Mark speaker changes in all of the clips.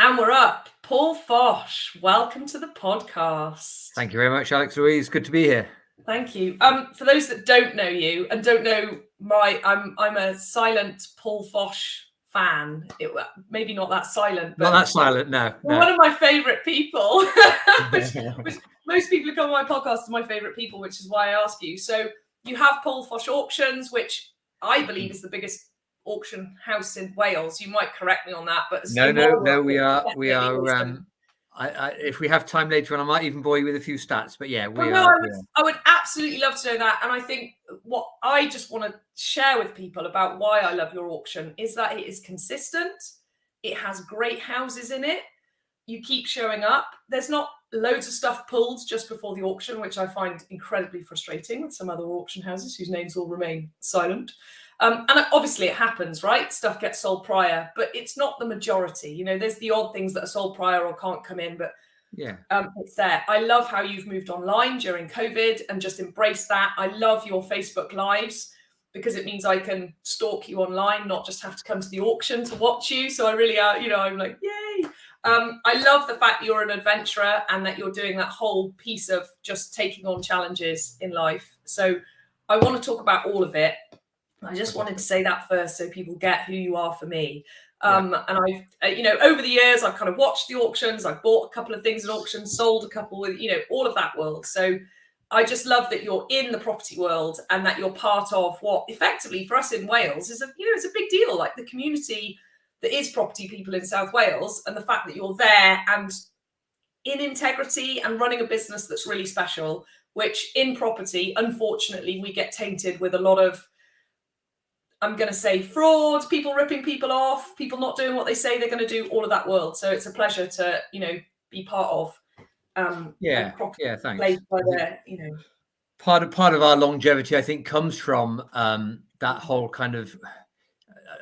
Speaker 1: And we're up. Paul Fosh, welcome to the podcast.
Speaker 2: Thank you very much, Alex Louise. Good to be here.
Speaker 1: Thank you. For those that don't know you and don't know I'm a silent Paul Fosh fan. Maybe not that silent, but
Speaker 2: not that silent. No.
Speaker 1: One of my favourite people. which most people who come on my podcast are my favourite people, which is why I ask you. So you have Paul Fosh Auctions, which I believe is the biggest auction house in Wales. You might correct me on that, but
Speaker 2: no, we are. If we have time later on, I might even bore you with a few stats. But yeah,
Speaker 1: I would absolutely love to know that. And I think what I just want to share with people about why I love your auction is that it is consistent. It has great houses in it. You keep showing up. There's not loads of stuff pulled just before the auction, which I find incredibly frustrating with some other auction houses whose names will remain silent. And obviously it happens, right? Stuff gets sold prior, but it's not the majority. You know, there's the odd things that are sold prior or can't come in, but
Speaker 2: yeah,
Speaker 1: it's there. I love how you've moved online during COVID and just embraced that. I love your Facebook Lives because it means I can stalk you online, not just have to come to the auction to watch you. So I really are, I'm like, yay. I love the fact that you're an adventurer and that you're doing that whole piece of just taking on challenges in life. So I want to talk about all of it. I just wanted to say that first so people get who you are for me. And I've, over the years, I've kind of watched the auctions. I've bought a couple of things in auctions, sold a couple with, all of that world. So I just love that you're in the property world and that you're part of what effectively for us in Wales is it's a big deal, like the community that is property people in South Wales, and the fact that you're there and in integrity and running a business that's really special, which in property, unfortunately, we get tainted with a lot of, I'm going to say, fraud, people ripping people off, people not doing what they say they're going to do, all of that world. So it's a pleasure to, be part of.
Speaker 2: Thanks.
Speaker 1: Part
Speaker 2: of our longevity, I think, comes from that whole kind of.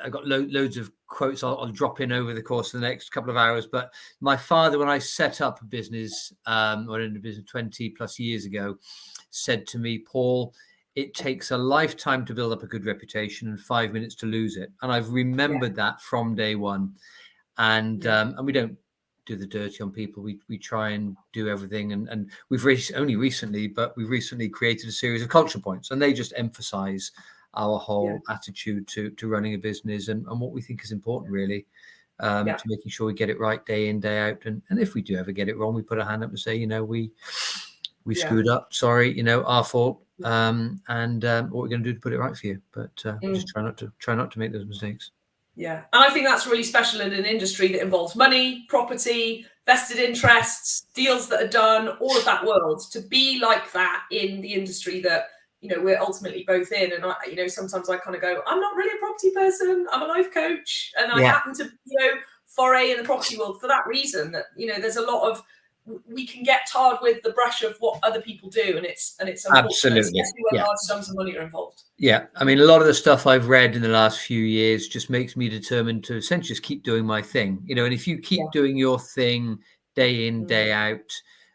Speaker 2: I got loads of quotes I'll drop in over the course of the next couple of hours. But my father, when I set up a business, or in a business 20 plus years ago, said to me, Paul, it takes a lifetime to build up a good reputation and 5 minutes to lose it. And I've remembered that from day one. And we don't do the dirty on people. We try and do everything. And we've only recently created a series of culture points, and they just emphasize our whole attitude to running a business and what we think is important, really, to making sure we get it right day in, day out. And if we do ever get it wrong, we put a hand up and say, we screwed up. Sorry, our fault. And what we're going to do to put it right for you. But just try not to make those mistakes.
Speaker 1: Yeah. And I think that's really special in an industry that involves money, property, vested interests, deals that are done, all of that world. To be like that in the industry that, we're ultimately both in. And I, sometimes I kind of go, I'm not really a property person. I'm a life coach. And I happen to, foray in the property world for that reason that, there's a lot of, we can get tarred with the brush of what other people do, and it's
Speaker 2: absolutely,
Speaker 1: especially when large sums of money are involved.
Speaker 2: Yeah, I mean, a lot of the stuff I've read in the last few years just makes me determined to essentially just keep doing my thing. And if you keep doing your thing day in, day out,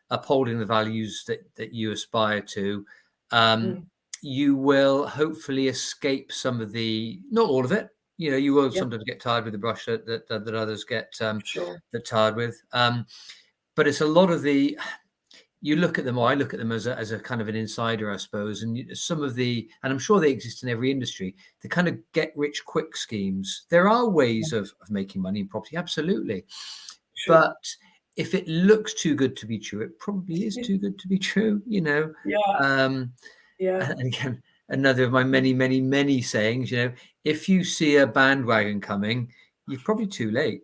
Speaker 2: upholding the values that you aspire to, you will hopefully escape some of the, not all of it. You will sometimes get tarred with the brush that others get tarred with. But it's a lot of the, you look at them, or I look at them as a kind of an insider, I suppose. And some of the, and I'm sure they exist in every industry, the kind of get rich quick schemes. There are ways of making money in property, absolutely. Sure. But if it looks too good to be true, it probably is too good to be true, And again, another of my many, many, many sayings, if you see a bandwagon coming, you're probably too late.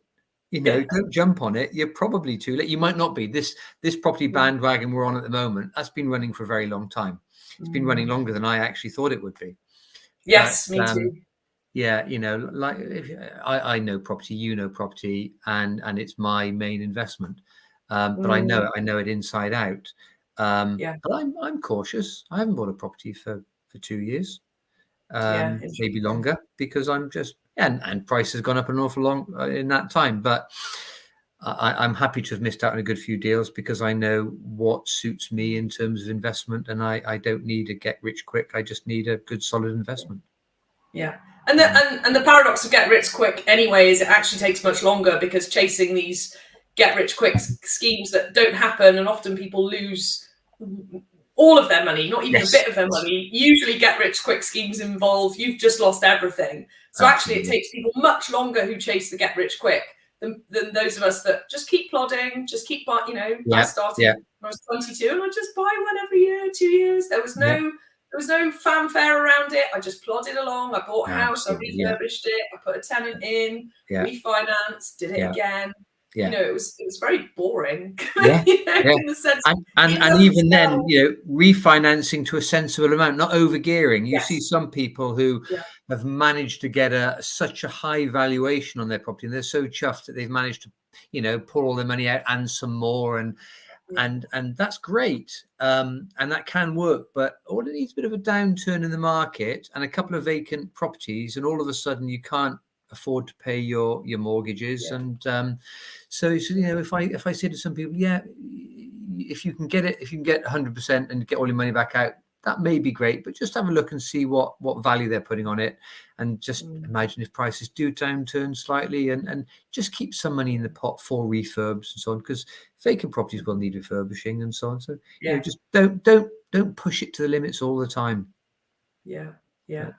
Speaker 2: Don't jump on it. You're probably too late. You might not be. This property bandwagon we're on at the moment, that's been running for a very long time. It's been running longer than I actually thought it would be.
Speaker 1: Yes, me too.
Speaker 2: Yeah, like I know property, property, and it's my main investment. But I know it inside out. But I'm cautious. I haven't bought a property for 2 years, maybe longer, because I'm just. And price has gone up an awful long in that time. But I'm happy to have missed out on a good few deals because I know what suits me in terms of investment, and I don't need a get rich quick. I just need a good solid investment.
Speaker 1: Yeah. And the paradox of get rich quick anyway is it actually takes much longer because chasing these get rich quick schemes that don't happen, and often people lose all of their money, not even a bit of their money. Usually get rich quick schemes involve you've just lost everything. So actually it takes people much longer who chase the get rich quick than those of us that just keep plodding, just keep, you know, I started when I was 22 and I just buy one every year, 2 years. There was no fanfare around it. I just plodded along. I bought a house, I refurbished it, I put a tenant in, refinanced, did it again. You know, it was very boring. You know, in the sense,
Speaker 2: and even then, you know, refinancing to a sensible amount, not over gearing. You see some people who have managed to get such a high valuation on their property, and they're so chuffed that they've managed to, you know, pull all their money out and some more, and that's great, and that can work. But all it needs is a bit of a downturn in the market and a couple of vacant properties, and all of a sudden you can't afford to pay your mortgages. And so you know, if I say to some people, if you can get 100% and get all your money back out, that may be great, but just have a look and see what value they're putting on it, and just imagine if prices do downturn slightly, and just keep some money in the pot for refurbs and so on, because vacant properties will need refurbishing and so on. So you know, just don't push it to the limits all the time.
Speaker 1: Yeah,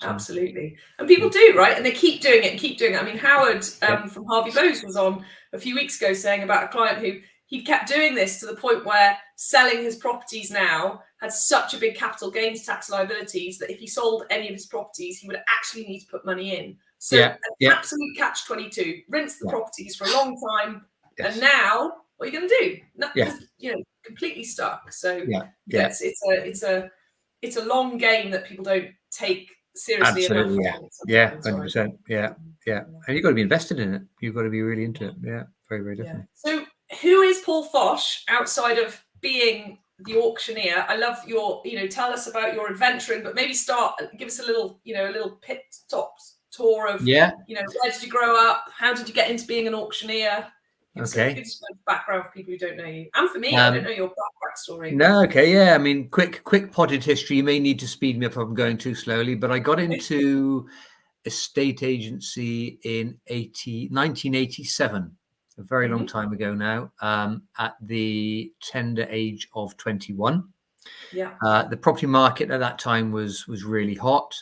Speaker 1: absolutely. And people do, right? And they keep doing it and keep doing it. I mean, Howard from Harvey Bowes was on a few weeks ago saying about a client who he kept doing this to the point where selling his properties now had such a big capital gains tax liabilities that if he sold any of his properties, he would actually need to put money in. So an absolute catch-22, rinse the properties for a long time. And now what are you going to do? No, you know, completely stuck. So it's a long game that people don't take seriously enough.
Speaker 2: 100%. And you've got to be invested in it. You've got to be really into it. Very definitely.
Speaker 1: So who is Paul Fosh outside of being the auctioneer? I love your, you know, tell us about your adventuring, but maybe give us a little, you know, a little pit stop tour of, you know, where did you grow up? How did you get into being an auctioneer? Give us a background for people who don't know you, and for me, I don't know your backstory.
Speaker 2: No, I mean, quick potted history. You may need to speed me up if I'm going too slowly, but I got into estate agency in 1987, a very long time ago now, at the tender age of 21. The property market at that time was really hot.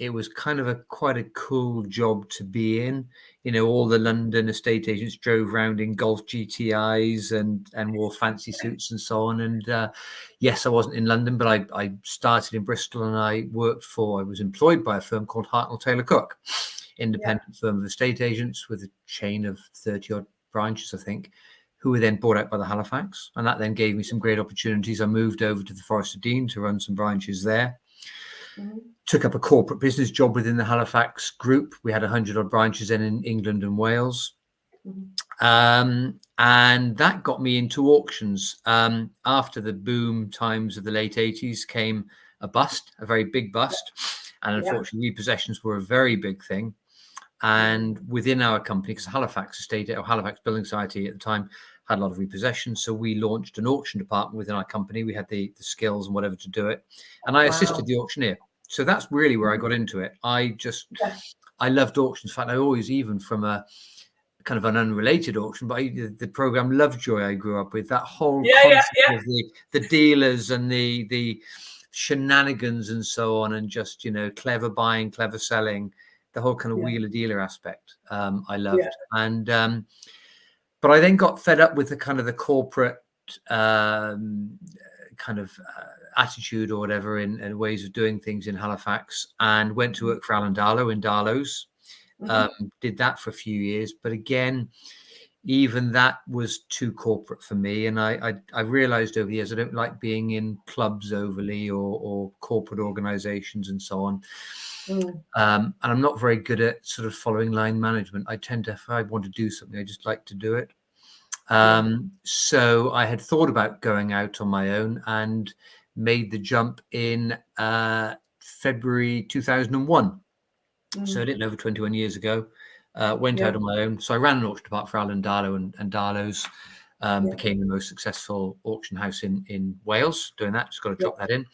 Speaker 2: It was kind of quite a cool job to be in. You know, all the London estate agents drove around in Golf GTIs and wore fancy suits and so on. And yes, I wasn't in London, but I started in Bristol, and I was employed by a firm called Hartnell Taylor Cook, independent firm of estate agents with a chain of 30 odd branches, I think, who were then bought out by the Halifax. And that then gave me some great opportunities. I moved over to the Forest of Dean to run some branches there. Took up a corporate business job within the Halifax group. We had 100 odd branches then in England and Wales. And that got me into auctions. After the boom times of the late 80s came a bust, a very big bust. And unfortunately, repossessions were a very big thing. And within our company, because Halifax Building Society at the time had a lot of repossessions, so we launched an auction department within our company. We had the skills and whatever to do it. And I assisted the auctioneer. So that's really where I got into it. I loved auctions. In fact, I always, even from a kind of an unrelated auction, but the program Lovejoy I grew up with, that whole concept of the dealers and the shenanigans and so on, and just, you know, clever buying, clever selling, the whole kind of wheeler dealer aspect. I loved. And but I then got fed up with the kind of the corporate attitude or whatever and ways of doing things in Halifax, and went to work for Alan Darlow in Darlow's. Did that for a few years, but again, even that was too corporate for me. And I realized over the years I don't like being in clubs overly or corporate organizations and so on. And I'm not very good at sort of following line management. I tend to, if I want to do something, I just like to do it. So I had thought about going out on my own and made the jump in February 2001. So I did it over 21 years ago. Went out on my own. So I ran an auction department for Alan Darlow and Darlow's. Became the most successful auction house in Wales. Doing that, just got to drop that in.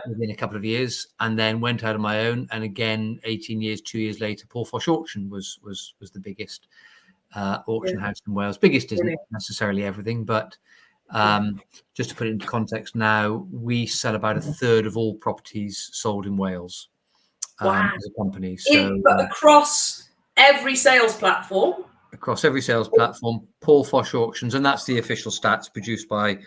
Speaker 2: Within a couple of years, and then went out on my own. And again, 18 years, 2 years later, Paul Fosh Auction was the biggest auction house in Wales. Biggest isn't
Speaker 1: Brilliant.
Speaker 2: necessarily everything, but just to put it into context now, we sell about a third of all properties sold in Wales as a company. So
Speaker 1: But across every sales platform?
Speaker 2: Across every sales platform, Paul Fosh Auctions, and that's the official stats produced by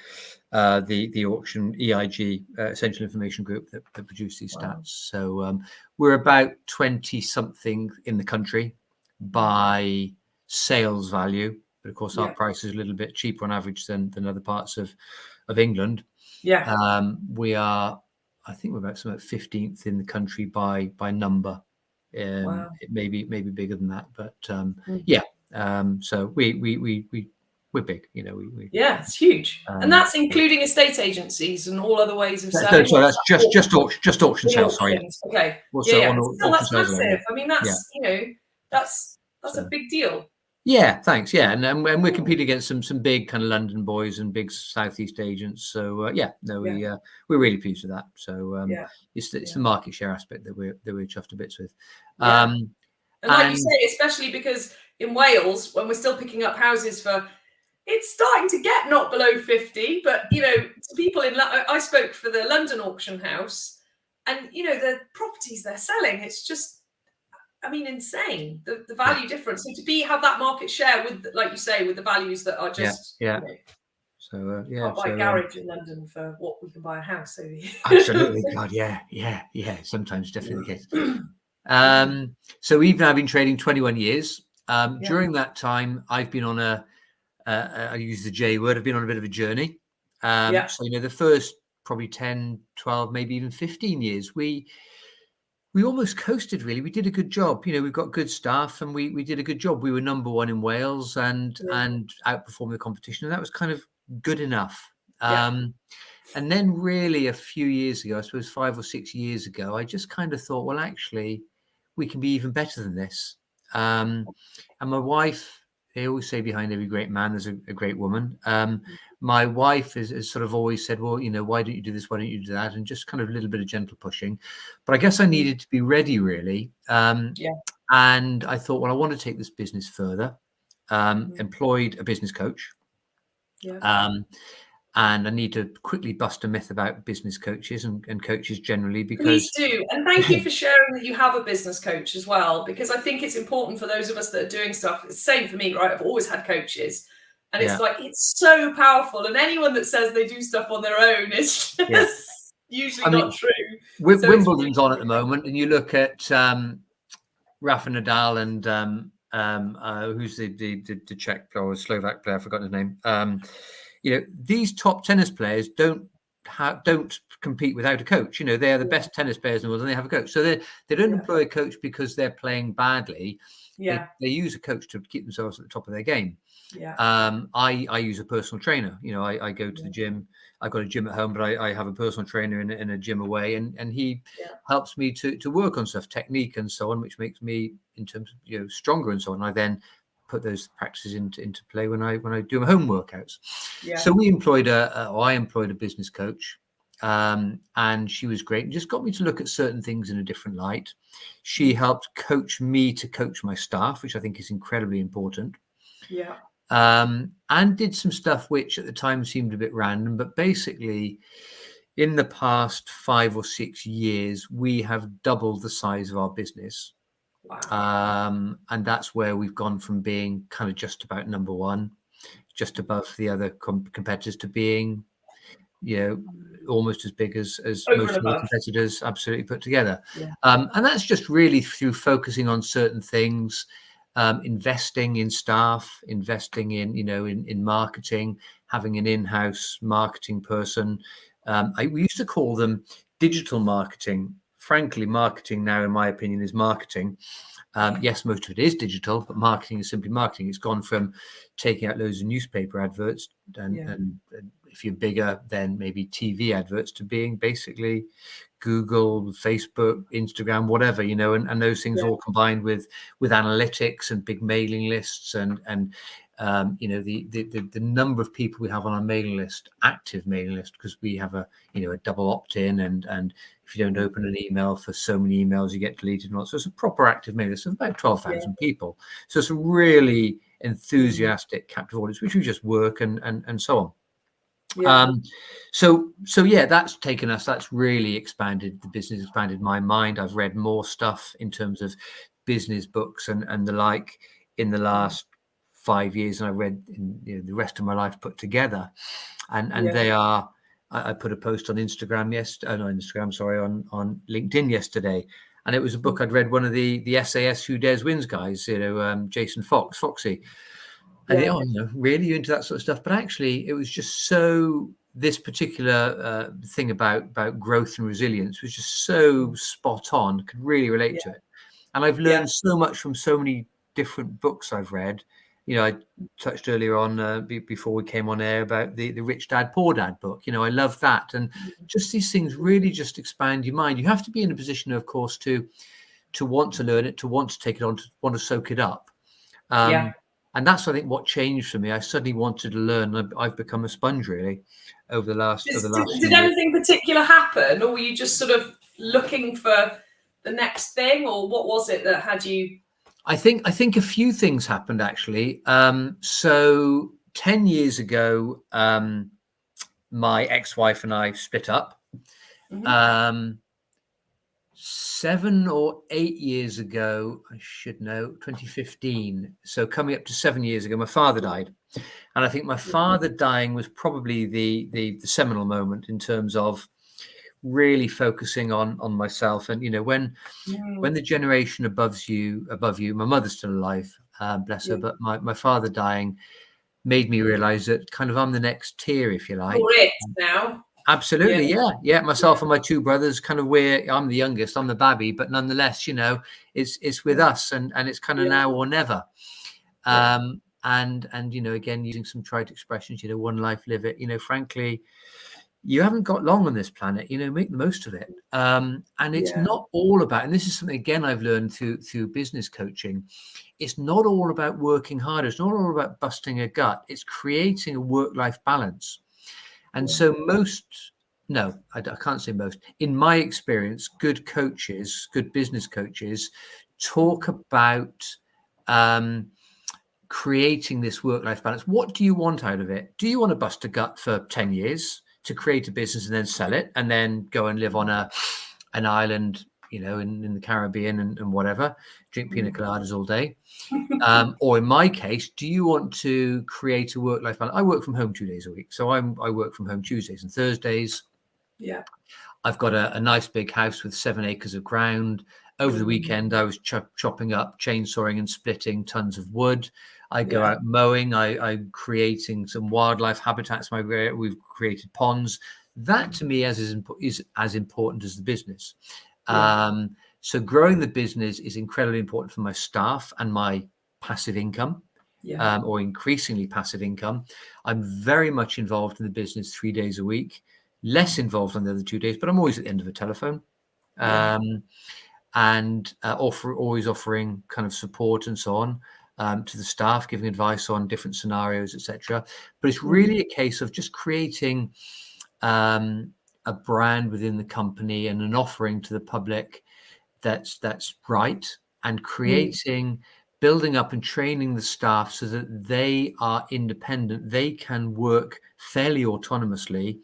Speaker 2: the auction EIG, Essential Information Group, that produce these stats. So we're about 20 something in the country by sales value, but of course our price is a little bit cheaper on average than other parts of England. We are, I think we're about 15th in the country by number. It may be bigger than that, but so we're big, you know.
Speaker 1: It's huge, and that's including estate agencies and all other ways of selling.
Speaker 2: So that's just auction sales. Sorry.
Speaker 1: Okay.
Speaker 2: Still,
Speaker 1: that's massive. I mean, that's that's a big deal.
Speaker 2: Yeah, thanks. Yeah, and we're competing against some big kind of London boys and big Southeast agents. So we're really pleased with that. So it's the market share aspect that we're chuffed to bits with.
Speaker 1: And like you say, especially because in Wales, when we're still picking up houses it's starting to get not below 50, but to people I spoke for the London auction house, and the properties they're selling, it's just, I mean, insane, the value difference. So to have that market share with, like you say, with the values that are just
Speaker 2: so
Speaker 1: can't buy a garage in London for what we can buy a house. So
Speaker 2: absolutely, God, yeah. Sometimes definitely the case. So we've now been trading 21 years. During that time, I've been on I use the J word, I've been on a bit of a journey. So the first probably 10, 12, maybe even 15 years, we almost coasted, really. We did a good job. We've got good staff, and we did a good job. We were number one in Wales and outperformed the competition, and that was kind of good enough. And then really a few years ago, I suppose 5 or 6 years ago, I just kind of thought, well, actually, we can be even better than this. And my wife, they always say behind every great man, there's a great woman. My wife has sort of always said, well, why don't you do this? Why don't you do that? And just kind of a little bit of gentle pushing. But I guess I needed to be ready, really. And I thought, well, I want to take this business further. Employed a business coach. And I need to quickly bust a myth about business coaches and coaches generally, because
Speaker 1: please do. And thank you for sharing that you have a business coach as well, because I think it's important for those of us that are doing stuff. It's the same for me, right? I've always had coaches, and it's like, it's so powerful. And anyone that says they do stuff on their own is just usually not true.
Speaker 2: Wimbledon's on at the moment, and you look at Rafa Nadal and who's the Czech player or Slovak player, I've forgotten his name. These top tennis players don't compete without a coach. They are the best tennis players in the world, and they have a coach. So they don't employ a coach because they're playing badly. They use a coach to keep themselves at the top of their game. I use a personal trainer. I go to the gym. I've got a gym at home, but I have a personal trainer in a gym away, and he helps me to work on stuff, technique and so on, which makes me, in terms of stronger and so on. I then put those practices into play when I do my home workouts. So I employed a business coach, and she was great and just got me to look at certain things in a different light. She helped coach me to coach my staff, which I think is incredibly important. And did some stuff which at the time seemed a bit random, but basically in the past 5 or 6 years, we have doubled the size of our business. And that's where we've gone from being kind of just about number one, just above the other competitors, to being, almost as big as most of the competitors absolutely put together. And that's just really through focusing on certain things, investing in staff, investing in marketing, having an in-house marketing person. We used to call them digital marketing. Frankly, marketing now, in my opinion, is marketing. Yes, most of it is digital, but marketing is simply marketing. It's gone from taking out loads of newspaper adverts and if you're bigger, then maybe TV adverts, to being basically Google, Facebook, Instagram, whatever, and those things all combined with analytics and big mailing lists and the number of people we have on our mailing list, active mailing list, because we have a double opt-in, and if you don't open an email for so many emails, you get deleted and all. So it's a proper active mailing list of about 12,000 people. So it's a really enthusiastic captive audience, which we just work and so on. So yeah, that's taken us, that's really expanded the business, expanded my mind. I've read more stuff in terms of business books and the like in the last 5 years than I read in the rest of my life put together. And they are, I put a post on Instagram on LinkedIn yesterday, and it was a book I'd read, one of the SAS Who Dares Wins guys, Jason Foxy. And really, you into that sort of stuff? But actually, it was just so, this particular thing about growth and resilience was just so spot on, could really relate to it. And I've learned so much from so many different books I've read. I touched earlier on before we came on air about the Rich Dad, Poor Dad book. I love that. And just these things really just expand your mind. You have to be in a position, of course, to want to learn it, to want to take it on, to want to soak it up. And that's, I think, what changed for me. I suddenly wanted to learn. I've become a sponge, really, over the last few years.
Speaker 1: Did anything particular happen, or were you just sort of looking for the next thing, or what was it that had you?
Speaker 2: I think a few things happened, actually. So 10 years ago, my ex-wife and I split up. 7 or 8 years ago, I should know, 2015. So coming up to 7 years ago, my father died. And I think my father dying was probably the seminal moment in terms of really focusing on myself. And, when the generation above you, my mother's still alive, bless her, but my father dying made me realize that kind of I'm the next tier, if you like.
Speaker 1: You're it now.
Speaker 2: Absolutely, yeah. Myself and my two brothers, kind of, I'm the youngest, I'm the babby, but nonetheless, it's with us, and it's kind of now or never. And again, using some trite expressions, one life, live it. Frankly, you haven't got long on this planet. Make the most of it. And it's not all about, and this is something again I've learned through business coaching. It's not all about working hard. It's not all about busting a gut. It's creating a work-life balance. And so I can't say most. In my experience, good coaches, good business coaches, talk about creating this work-life balance. What do you want out of it? Do you want to bust a gut for 10 years to create a business and then sell it and then go and live on an island, in the Caribbean and whatever, drink pina coladas all day? Or in my case, do you want to create a work-life balance? I work from home 2 days a week. So I work from home Tuesdays and Thursdays.
Speaker 1: Yeah.
Speaker 2: I've got a nice big house with 7 acres of ground. Over the weekend, I was chopping up, chainsawing and splitting tons of wood. I go out mowing. I'm creating some wildlife habitats. We've created ponds. That to me is as important as the business. So growing the business is incredibly important for my staff and my passive income, or increasingly passive income. I'm very much involved in the business 3 days a week, less involved on the other 2 days, but I'm always at the end of a telephone, and always offering kind of support and so on to the staff, giving advice on different scenarios, etc. But it's really a case of just creating a brand within the company and an offering to the public that's right, and building up and training the staff so that they are independent. They can work fairly autonomously,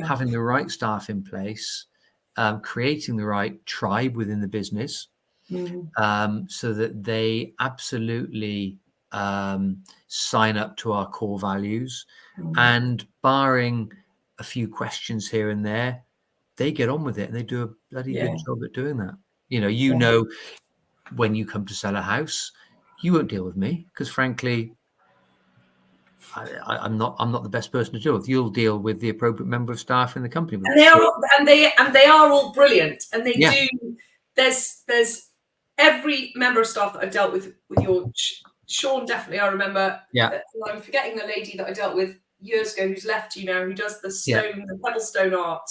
Speaker 2: having the right staff in place, creating the right tribe within the business, so that they absolutely sign up to our core values, and barring a few questions here and there, they get on with it and they do a bloody good job at doing that. When you come to sell a house, you won't deal with me because, frankly, I'm not the best person to deal with. You'll deal with the appropriate member of staff in the company.
Speaker 1: And they are all brilliant, and they do. There's every member of staff that I've dealt with your Sean, definitely. I remember. I'm forgetting the lady that I dealt with years ago who's left you now, who does the stone, the pebblestone art.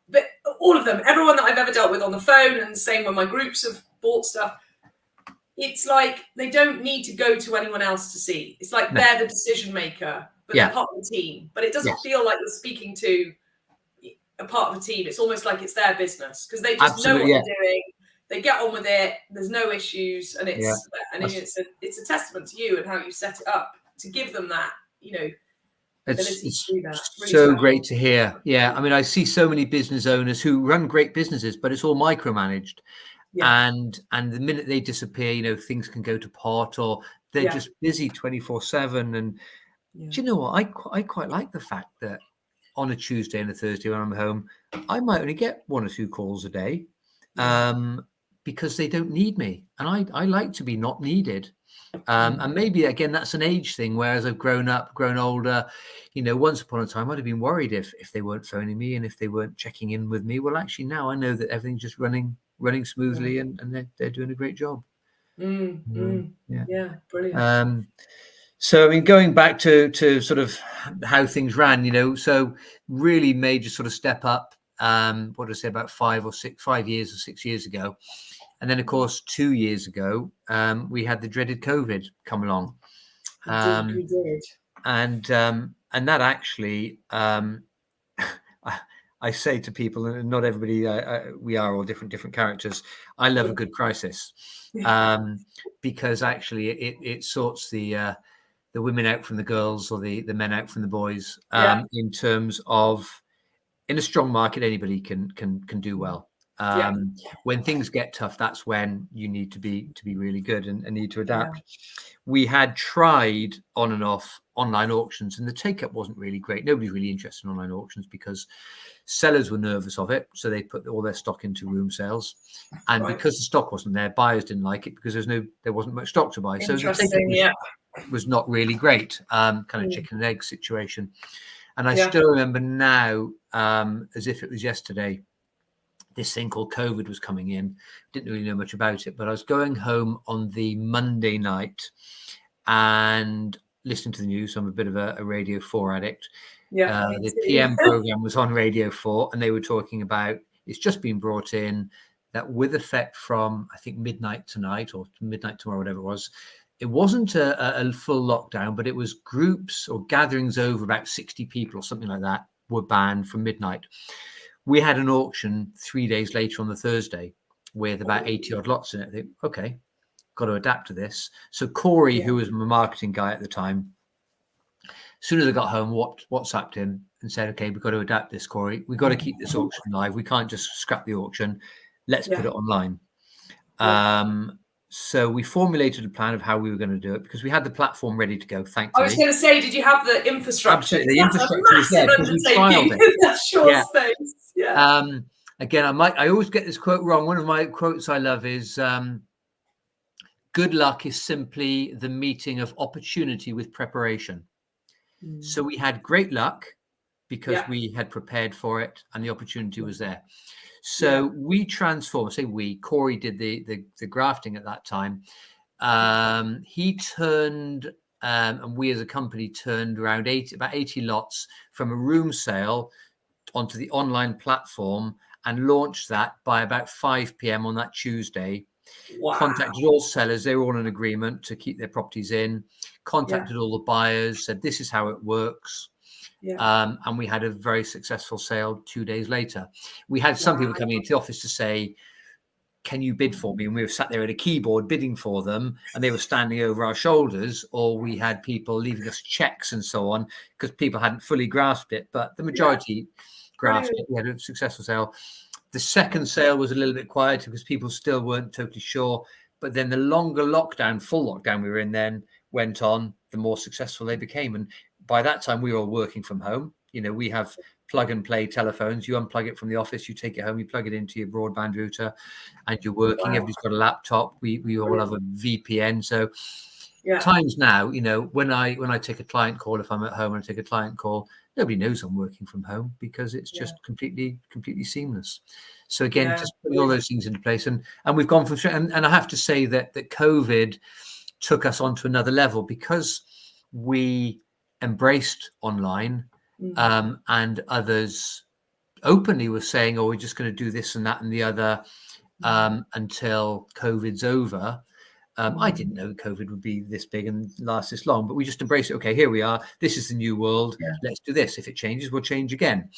Speaker 1: But all of them, everyone that I've ever dealt with on the phone, and the same when my groups have bought stuff, it's like they don't need to go to anyone else to see. It's like they're the decision maker, but they're part of the team. But it doesn't feel like you're speaking to a part of the team. It's almost like it's their business because they just know what they're doing. They get on with it. There's no issues, and it's a testament to you and how you set it up to give them that, ability to do that.
Speaker 2: Really so great to hear. Yeah, I mean, I see so many business owners who run great businesses, but it's all micromanaged. And the minute they disappear, things can go to pot, or they're just busy 24/7. And do you know what? I quite like the fact that on a Tuesday and a Thursday when I'm home, I might only get 1 or 2 calls a day, because they don't need me, and I like to be not needed. And maybe again that's an age thing. Whereas I've grown older, once upon a time I'd have been worried if they weren't phoning me and if they weren't checking in with me. Well, actually now I know that everything's just running smoothly, and they're doing a great job.
Speaker 1: Yeah, brilliant.
Speaker 2: So I mean, going back to sort of how things ran, so really major sort of step up. What did I say, about 5 or 6 years ago. And then, of course, 2 years ago, we had the dreaded COVID come along.
Speaker 1: We did.
Speaker 2: And that actually, I say to people, and not everybody, we are all different characters. I love a good crisis, because actually it sorts the women out from the girls, or the men out from the boys, in terms of, in a strong market, anybody can do well. When things get tough, that's when you need to be really good and need to adapt. We had tried on and off online auctions, and the take up wasn't really great. Nobody's really interested in online auctions because sellers were nervous of it, so they put all their stock into room sales, and because the stock wasn't there, buyers didn't like it because there wasn't much stock to buy. So the take up was not really great. Kind of chicken and egg situation. And I still remember now, as if it was yesterday, this thing called COVID was coming in. Didn't really know much about it, but I was going home on the Monday night and listening to the news. I'm a bit of a Radio 4 addict. The PM program was on Radio 4, and they were talking about, it's just been brought in that with effect from, I think, midnight tonight or midnight tomorrow, whatever it was, it wasn't a full lockdown, but it was groups or gatherings over about 60 people or something like that were banned from midnight. We had an auction 3 days later on the Thursday with about 80 odd lots in it. I think, okay, got to adapt to this. So Corey, who was my marketing guy at the time, as soon as I got home, WhatsApped him and said, okay, we've got to adapt this, Corey. We've got to keep this auction live. We can't just scrap the auction. Let's put it online. So we formulated a plan of how we were going to do it, because we had the platform ready to go, thankfully.
Speaker 1: I was going to say, did you have the infrastructure?
Speaker 2: Absolutely. The infrastructure was there because we trialed it. Again, I always get this quote wrong. One of my quotes I love is, good luck is simply the meeting of opportunity with preparation. So we had great luck because we had prepared for it and the opportunity was there. So we transformed, Corey did the grafting at that time. He turned, and we as a company turned around about 80 lots from a room sale onto the online platform and launched that by about 5 p.m. on that Tuesday. Contacted all sellers. They were all in agreement to keep their properties in. Contacted all the buyers, said, this is how it works. And we had a very successful sale 2 days later. We had some people coming into the office to say, can you bid for me? And we were sat there at a keyboard bidding for them, and they were standing over our shoulders. Or we had people leaving us checks and so on, because people hadn't fully grasped it, but the majority grasped it. We had a successful sale. The second sale was a little bit quieter because people still weren't totally sure. But then the longer lockdown, full lockdown we were in then, went on, the more successful they became. And by that time, we were all working from home. We have plug and play telephones. You unplug it from the office, you take it home, you plug it into your broadband router, and you're working. Everybody's got a laptop. We all have a VPN. So times now, when I take a client call, if I'm at home and I take a client call, nobody knows I'm working from home because it's just completely seamless. So again, just putting all those things into place, and we've gone from, and I have to say that COVID took us onto another level because we embraced online, and others openly were saying, oh, we're just going to do this and that and the other until COVID's over. I didn't know COVID would be this big and last this long, but we just embraced it. Okay, here we are. This is the new world.
Speaker 1: Yeah.
Speaker 2: Let's do this. If it changes, we'll change again.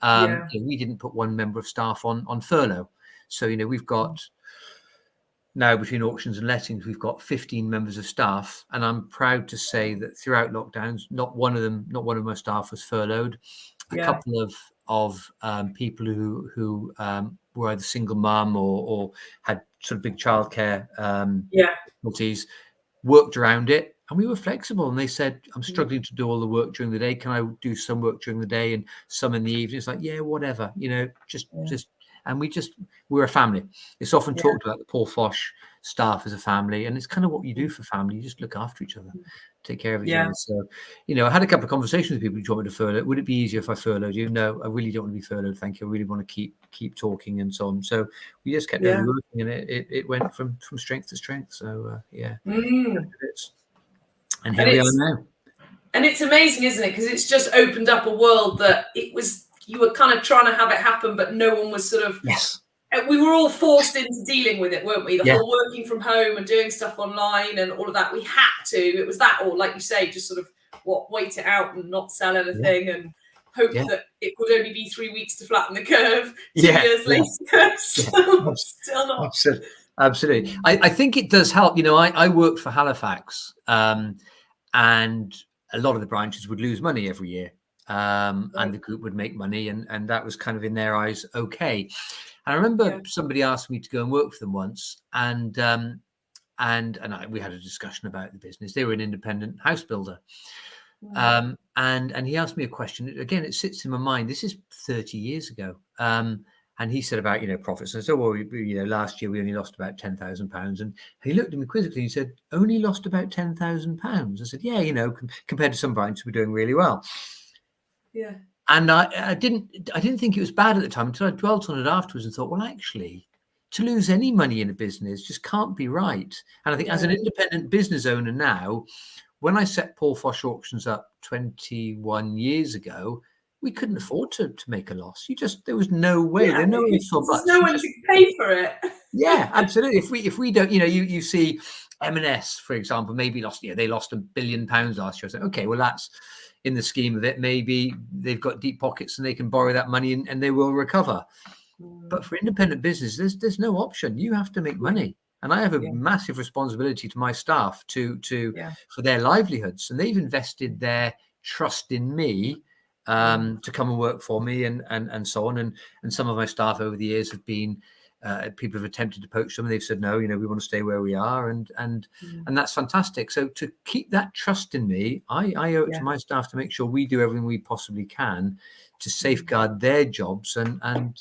Speaker 2: We didn't put one member of staff on furlough. So, we've got now, between auctions and lettings, we've got 15 members of staff, and I'm proud to say that throughout lockdowns, not one of my staff was furloughed. A couple of people who were either single mum or had sort of big childcare difficulties worked around it, and we were flexible. And they said, "I'm struggling to do all the work during the day. Can I do some work during the day and some in the evening?" It's like, yeah, whatever, just. And we're a family. It's often talked about the Paul Fosh staff as a family, and it's kind of what you do for family. You just look after each other, take care of each other. So, I had a couple of conversations with people who want me to furlough. Would it be easier if I furloughed you? No, I really don't want to be furloughed. Thank you. I really want to keep talking and so on. So we just kept working, and it went from strength to strength. So and here we are now.
Speaker 1: And it's amazing, isn't it? Because it's just opened up a world that you were kind of trying to have it happen, but no one was sort of.
Speaker 2: Yes.
Speaker 1: We were all forced into dealing with it, weren't we? The whole working from home and doing stuff online and all of that. We had to. It was that, or like you say, just sort of wait it out and not sell anything and hope that it would only be 3 weeks to flatten the curve. 2 years later, still not.
Speaker 2: Absolutely. I think it does help. I worked for Halifax, and a lot of the branches would lose money every year. And the group would make money, and that was kind of in their eyes okay. And I remember somebody asked me to go and work for them once, and we had a discussion about the business. They were an independent house builder, and he asked me a question. Again, it sits in my mind. This is 30 years ago, and he said about profits. And I said, well, last year we only lost about £10,000, and he looked at me quizzically and he said, only lost about £10,000. I said, yeah, compared to some branches, we're doing really well.
Speaker 1: Yeah.
Speaker 2: And I didn't think it was bad at the time until I dwelt on it afterwards and thought, well, actually, to lose any money in a business just can't be right. And I think as an independent business owner now, when I set Paul Fosh Auctions up 21 years ago, we couldn't afford to make a loss. There was no way. There's no
Speaker 1: one to pay for it.
Speaker 2: Yeah, absolutely. If we don't, you see M&S, for example, maybe lost. They lost £1 billion last year. I said, okay, well, that's in the scheme of it. Maybe they've got deep pockets and they can borrow that money and they will recover. But for independent business, there's no option. You have to make money. And I have a massive responsibility to my staff for their livelihoods. And they've invested their trust in me to come and work for me and so on. And some of my staff over the years have been people have attempted to poach them. They've said, no, we want to stay where we are. And that's fantastic. So to keep that trust in me, I owe it to my staff to make sure we do everything we possibly can to safeguard their jobs and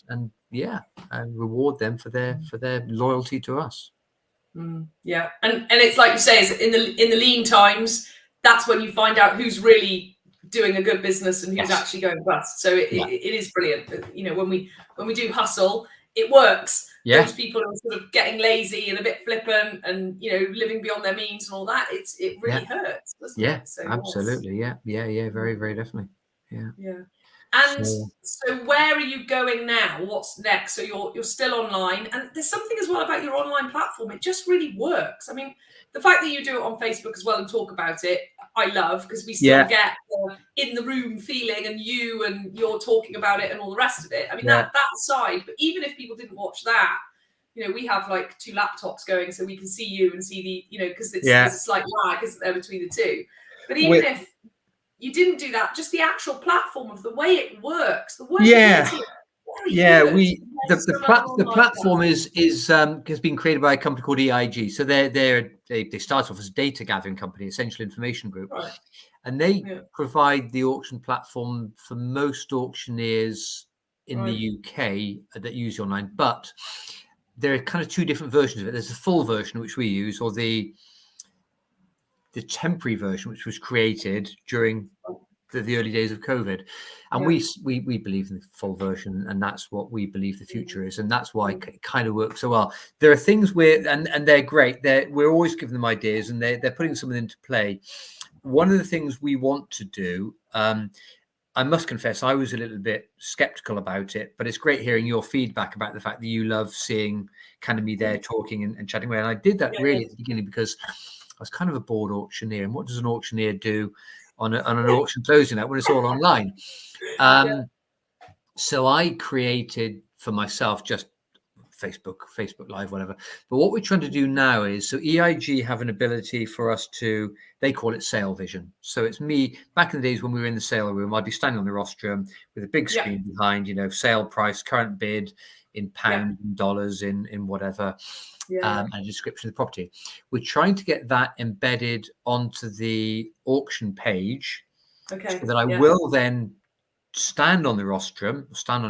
Speaker 2: reward them for their loyalty to us.
Speaker 1: And it's like you say, is in the lean times, that's when you find out who's really doing a good business and who's actually going bust. So it is brilliant. When we do hustle, it works. Those people who are sort of getting lazy and a bit flippant and living beyond their means and all that, it really hurts, doesn't it? So
Speaker 2: absolutely. Very, very definitely.
Speaker 1: And so where are you going now? What's next? So you're still online, and there's something as well about your online platform. It just really works. I mean, the fact that you do it on Facebook as well and talk about it, I love, because we still get the in the room feeling and you're talking about it and all the rest of it. I mean, that side, but even if people didn't watch that, we have like 2 laptops going so we can see you and see the, because there's a slight lag, isn't there, between the two. But even if you didn't do that, just the actual platform of the way it works, the way
Speaker 2: the platform has been created by a company called EIG. So they start off as a data gathering company, Essential Information Group, and they provide the auction platform for most auctioneers in the UK that use online. But there are kind of 2 different versions of it. There's the full version, which we use, or the temporary version, which was created during the early days of COVID. And we believe in the full version, and that's what we believe the future is. And that's why it kind of works so well. There are things and they're great. We're always giving them ideas, and they're putting something into play. One of the things we want to do I must confess, I was a little bit skeptical about it, but it's great hearing your feedback about the fact that you love seeing kind of me there talking and chatting away. And I did that really at the beginning because I was kind of a bored auctioneer. And what does an auctioneer do on an auction closing night when it's all online? So I created for myself just Facebook Live, whatever. But what we're trying to do now is, so EIG have an ability for us to, they call it sale vision. So it's me, back in the days when we were in the sale room, I'd be standing on the rostrum with a big screen behind, sale price, current bid in pounds and dollars in whatever, and a description of the property. We're trying to get that embedded onto the auction page so that I will then stand on the rostrum, stand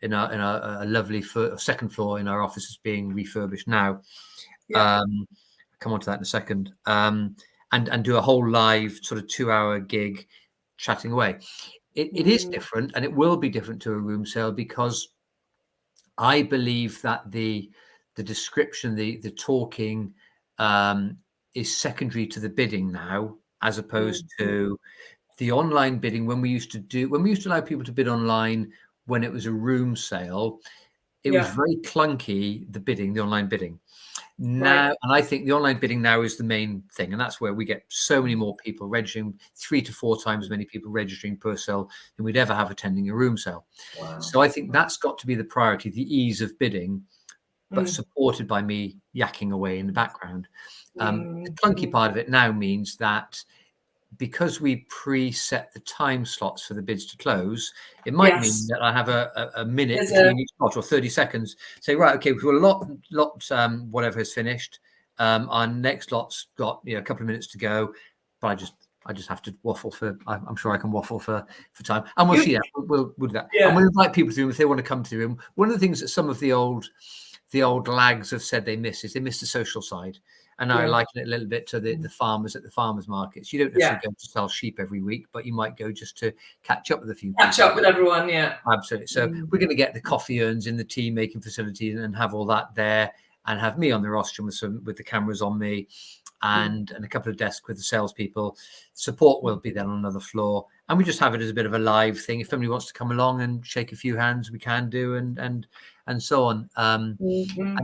Speaker 2: in a lovely second floor in our office is being refurbished now. Come on to that in a second. And do a whole live sort of 2-hour gig chatting away. It is different, and it will be different to a room sale, because I believe that the description, the talking is secondary to the bidding now, as opposed to the online bidding. When we used to allow people to bid online when it was a room sale, it was very clunky, the online bidding. Now, and I think the online bidding now is the main thing, and that's where we get so many more people registering, 3 to 4 times as many people registering per sale than we'd ever have attending a room sale. So I think that's got to be the priority, the ease of bidding, but supported by me yakking away in the background. The clunky part of it now means that because we preset the time slots for the bids to close, it might mean that I have a minute between each lot, or 30 seconds. Say, right, okay, we've got a lot, whatever is finished. Our next lot's got a couple of minutes to go, but I just have to waffle for. I'm sure I can waffle for time, and we'll see that. We'll do that, and we'll invite people to the room if they want to come to the room. One of the things that some of the old lags have said they miss is they miss the social side. And I liken it a little bit to the farmers at the farmers markets. You don't necessarily go to sell sheep every week, but you might go just to catch up with a few people.
Speaker 1: Catch up with everyone,
Speaker 2: Absolutely. So we're going to get the coffee urns in the tea making facility and have all that there, and have me on the rostrum with the cameras on me, and a couple of desks with the salespeople. Support will be then on another floor, and we just have it as a bit of a live thing. If somebody wants to come along and shake a few hands, we can do, and so on. And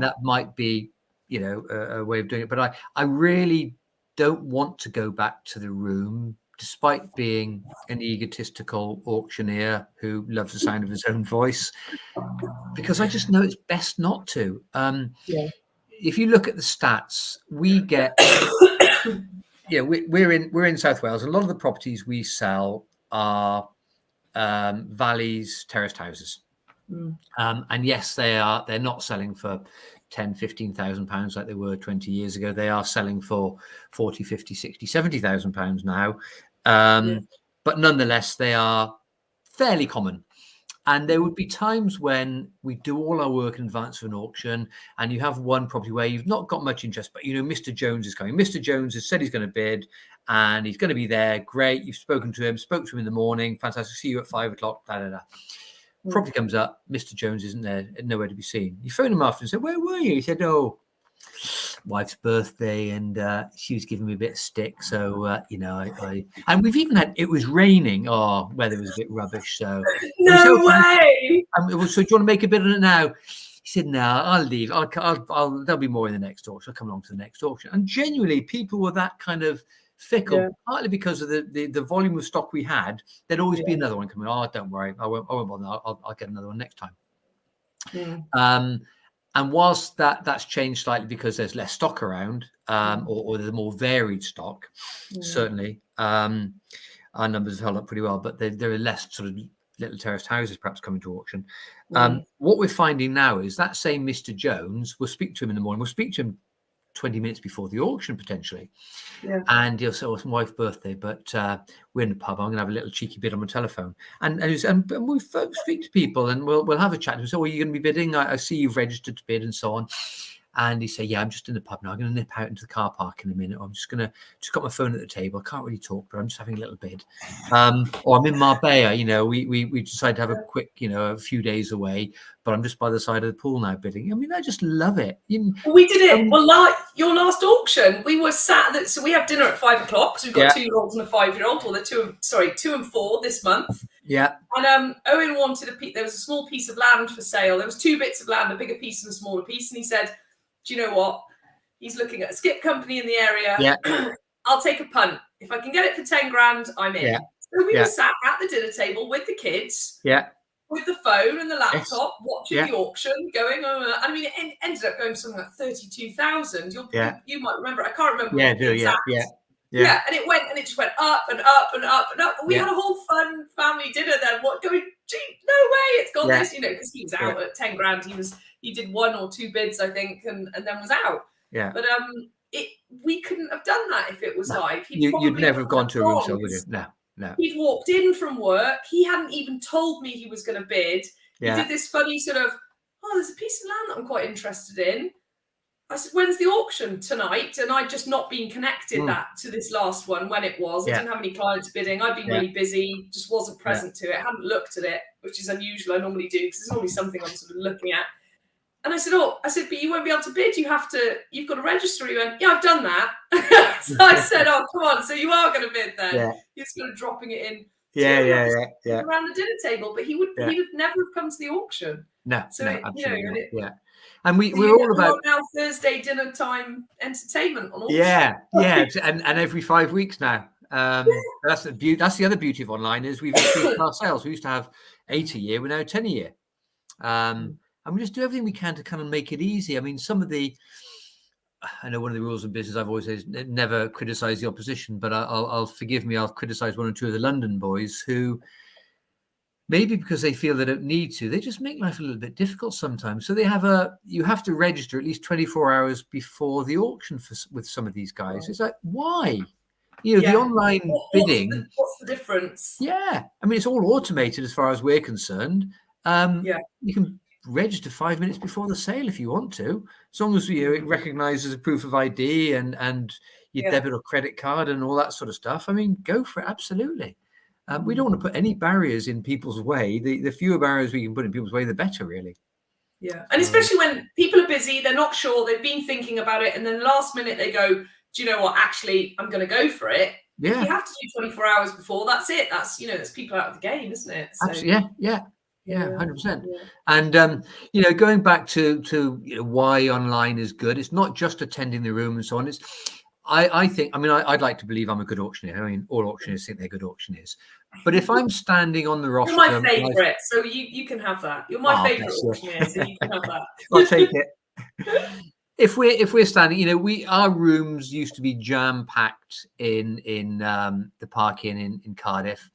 Speaker 2: that might be a way of doing it, but I really don't want to go back to the room, despite being an egotistical auctioneer who loves the sound of his own voice, because I just know it's best not to. If you look at the stats, we get we're in South Wales, and a lot of the properties we sell are valleys, terraced houses. And yes, they're not selling for 10, 15,000 pounds like they were 20 years ago. They are selling for 40, 50, 60, 70,000 pounds now. But nonetheless, they are fairly common. And there would be times when we do all our work in advance of an auction, and you have one property where you've not got much interest, but Mr. Jones is coming. Mr. Jones has said he's going to bid, and he's going to be there. Great. You've spoke to him in the morning. Fantastic. See you at 5 o'clock. Property comes up, Mr. Jones isn't there, nowhere to be seen. You phone him after and say, where were you? He said, oh, wife's birthday, and she was giving me a bit of stick. So, and we've even had, it was raining. Oh, weather was a bit rubbish. So,
Speaker 1: no way.
Speaker 2: So, do you want to make a bid on it now? He said, no, I'll leave. There'll be more in the next auction. I'll come along to the next auction. And genuinely, people were that kind of fickle, partly because of the volume of stock we had. There'd always be another one coming. Oh, don't worry, I won't bother. I'll get another one next time. And whilst that's changed slightly because there's less stock around, or there's more varied stock, certainly our numbers have held up pretty well. But there are less sort of little terraced houses perhaps coming to auction. What we're finding now is that same Mr. Jones, we'll speak to him in the morning. We'll speak to him 20 minutes before the auction potentially, and he'll say, "Oh, it's my wife's birthday, but we're in the pub. I'm going to have a little cheeky bid on my telephone." And we speak to people, and we'll have a chat. And so, "Oh, are you going to be bidding? I see you've registered to bid," and so on. And he said, yeah, I'm just in the pub now. I'm going to nip out into the car park in a minute. I'm just got my phone at the table. I can't really talk, but I'm just having a little bid. Or I'm in Marbella, you know, we decided to have a quick, you know, a few days away, but I'm just by the side of the pool now bidding. I mean, I just love it.
Speaker 1: We did it. Well, like your last auction, we were sat. So we have dinner at 5 o'clock. So we've got 2-year-olds and a 5-year-old. Well, they're 2 and 4 this month.
Speaker 2: Yeah.
Speaker 1: And Owen wanted there was a small piece of land for sale. There was 2 bits of land, a bigger piece and a smaller piece. And he said, do you know what? He's looking at a skip company in the area.
Speaker 2: Yeah.
Speaker 1: I'll take a punt. If I can get it for 10 grand, I'm in.
Speaker 2: Yeah.
Speaker 1: So we were sat at the dinner table with the kids.
Speaker 2: Yeah.
Speaker 1: With the phone and the laptop, watching the auction, going on. I mean, it ended up going something like 32,000. You might remember. I can't remember. Yeah. And it just went up and up and up and up. And we had a whole fun family dinner then. Gee, no way, it's gone this, you know, because he was out at 10 grand. He did 1 or 2 bids, I think, and then was out.
Speaker 2: Yeah.
Speaker 1: But we couldn't have done that if it was live.
Speaker 2: You'd never have gone to a room sale, would you? No.
Speaker 1: He'd walked in from work. He hadn't even told me he was going to bid. He did this funny sort of, there's a piece of land that I'm quite interested in. I said, when's the auction? Tonight. And I'd just not been connected that to this last one when it was. I didn't have any clients bidding. I'd been really busy, just wasn't present to it. I hadn't looked at it, which is unusual. I normally do because it's normally something I'm sort of looking at. And I said, but you won't be able to bid. You've got to register. He went, yeah, I've done that. So I said, come on. So you are going to bid then. Yeah. You're just going to dropping it in. Around the dinner table, but he would never have come to the auction.
Speaker 2: No,
Speaker 1: so
Speaker 2: absolutely. And we're all about
Speaker 1: now Thursday dinner time entertainment on auction.
Speaker 2: Yeah. And every 5 weeks now. That's the other beauty of online is we've increased our sales. We used to have 8 a year, we're now 10 a year. And we just do everything we can to kind of make it easy. I mean, I know one of the rules of business I've always said is never criticize the opposition, but I'll criticize 1 or 2 of the London boys who maybe because they feel they don't need to, they just make life a little bit difficult sometimes. So you have to register at least 24 hours before the auction with some of these guys. Right. It's like, why? You know, the online bidding.
Speaker 1: What's the difference?
Speaker 2: Yeah. I mean, it's all automated as far as we're concerned. You can register 5 minutes before the sale if you want to, as long as it recognizes a proof of ID and your debit or credit card and all that sort of stuff. I mean, go for it. Absolutely. We don't want to put any barriers in people's way. The fewer barriers we can put in people's way, the better, really.
Speaker 1: Yeah. And especially when people are busy, they're not sure, they've been thinking about it, and then last minute they go, do you know what, actually, I'm going to go for it. Yeah. If you have to do 24 hours before, that's it. That's people out of the game, isn't it? So,
Speaker 2: absolutely. Yeah, 100%. And going back to why online is good. It's not just attending the room and so on. I'd like to believe I'm a good auctioneer. I mean, all auctioneers think they're good auctioneers. But if I'm standing on the roster,
Speaker 1: you're my favourite, so you can have that. You're my favourite auctioneer, so you can have that.
Speaker 2: I'll take it. If we're standing, our rooms used to be jam packed in the Park Inn in Cardiff,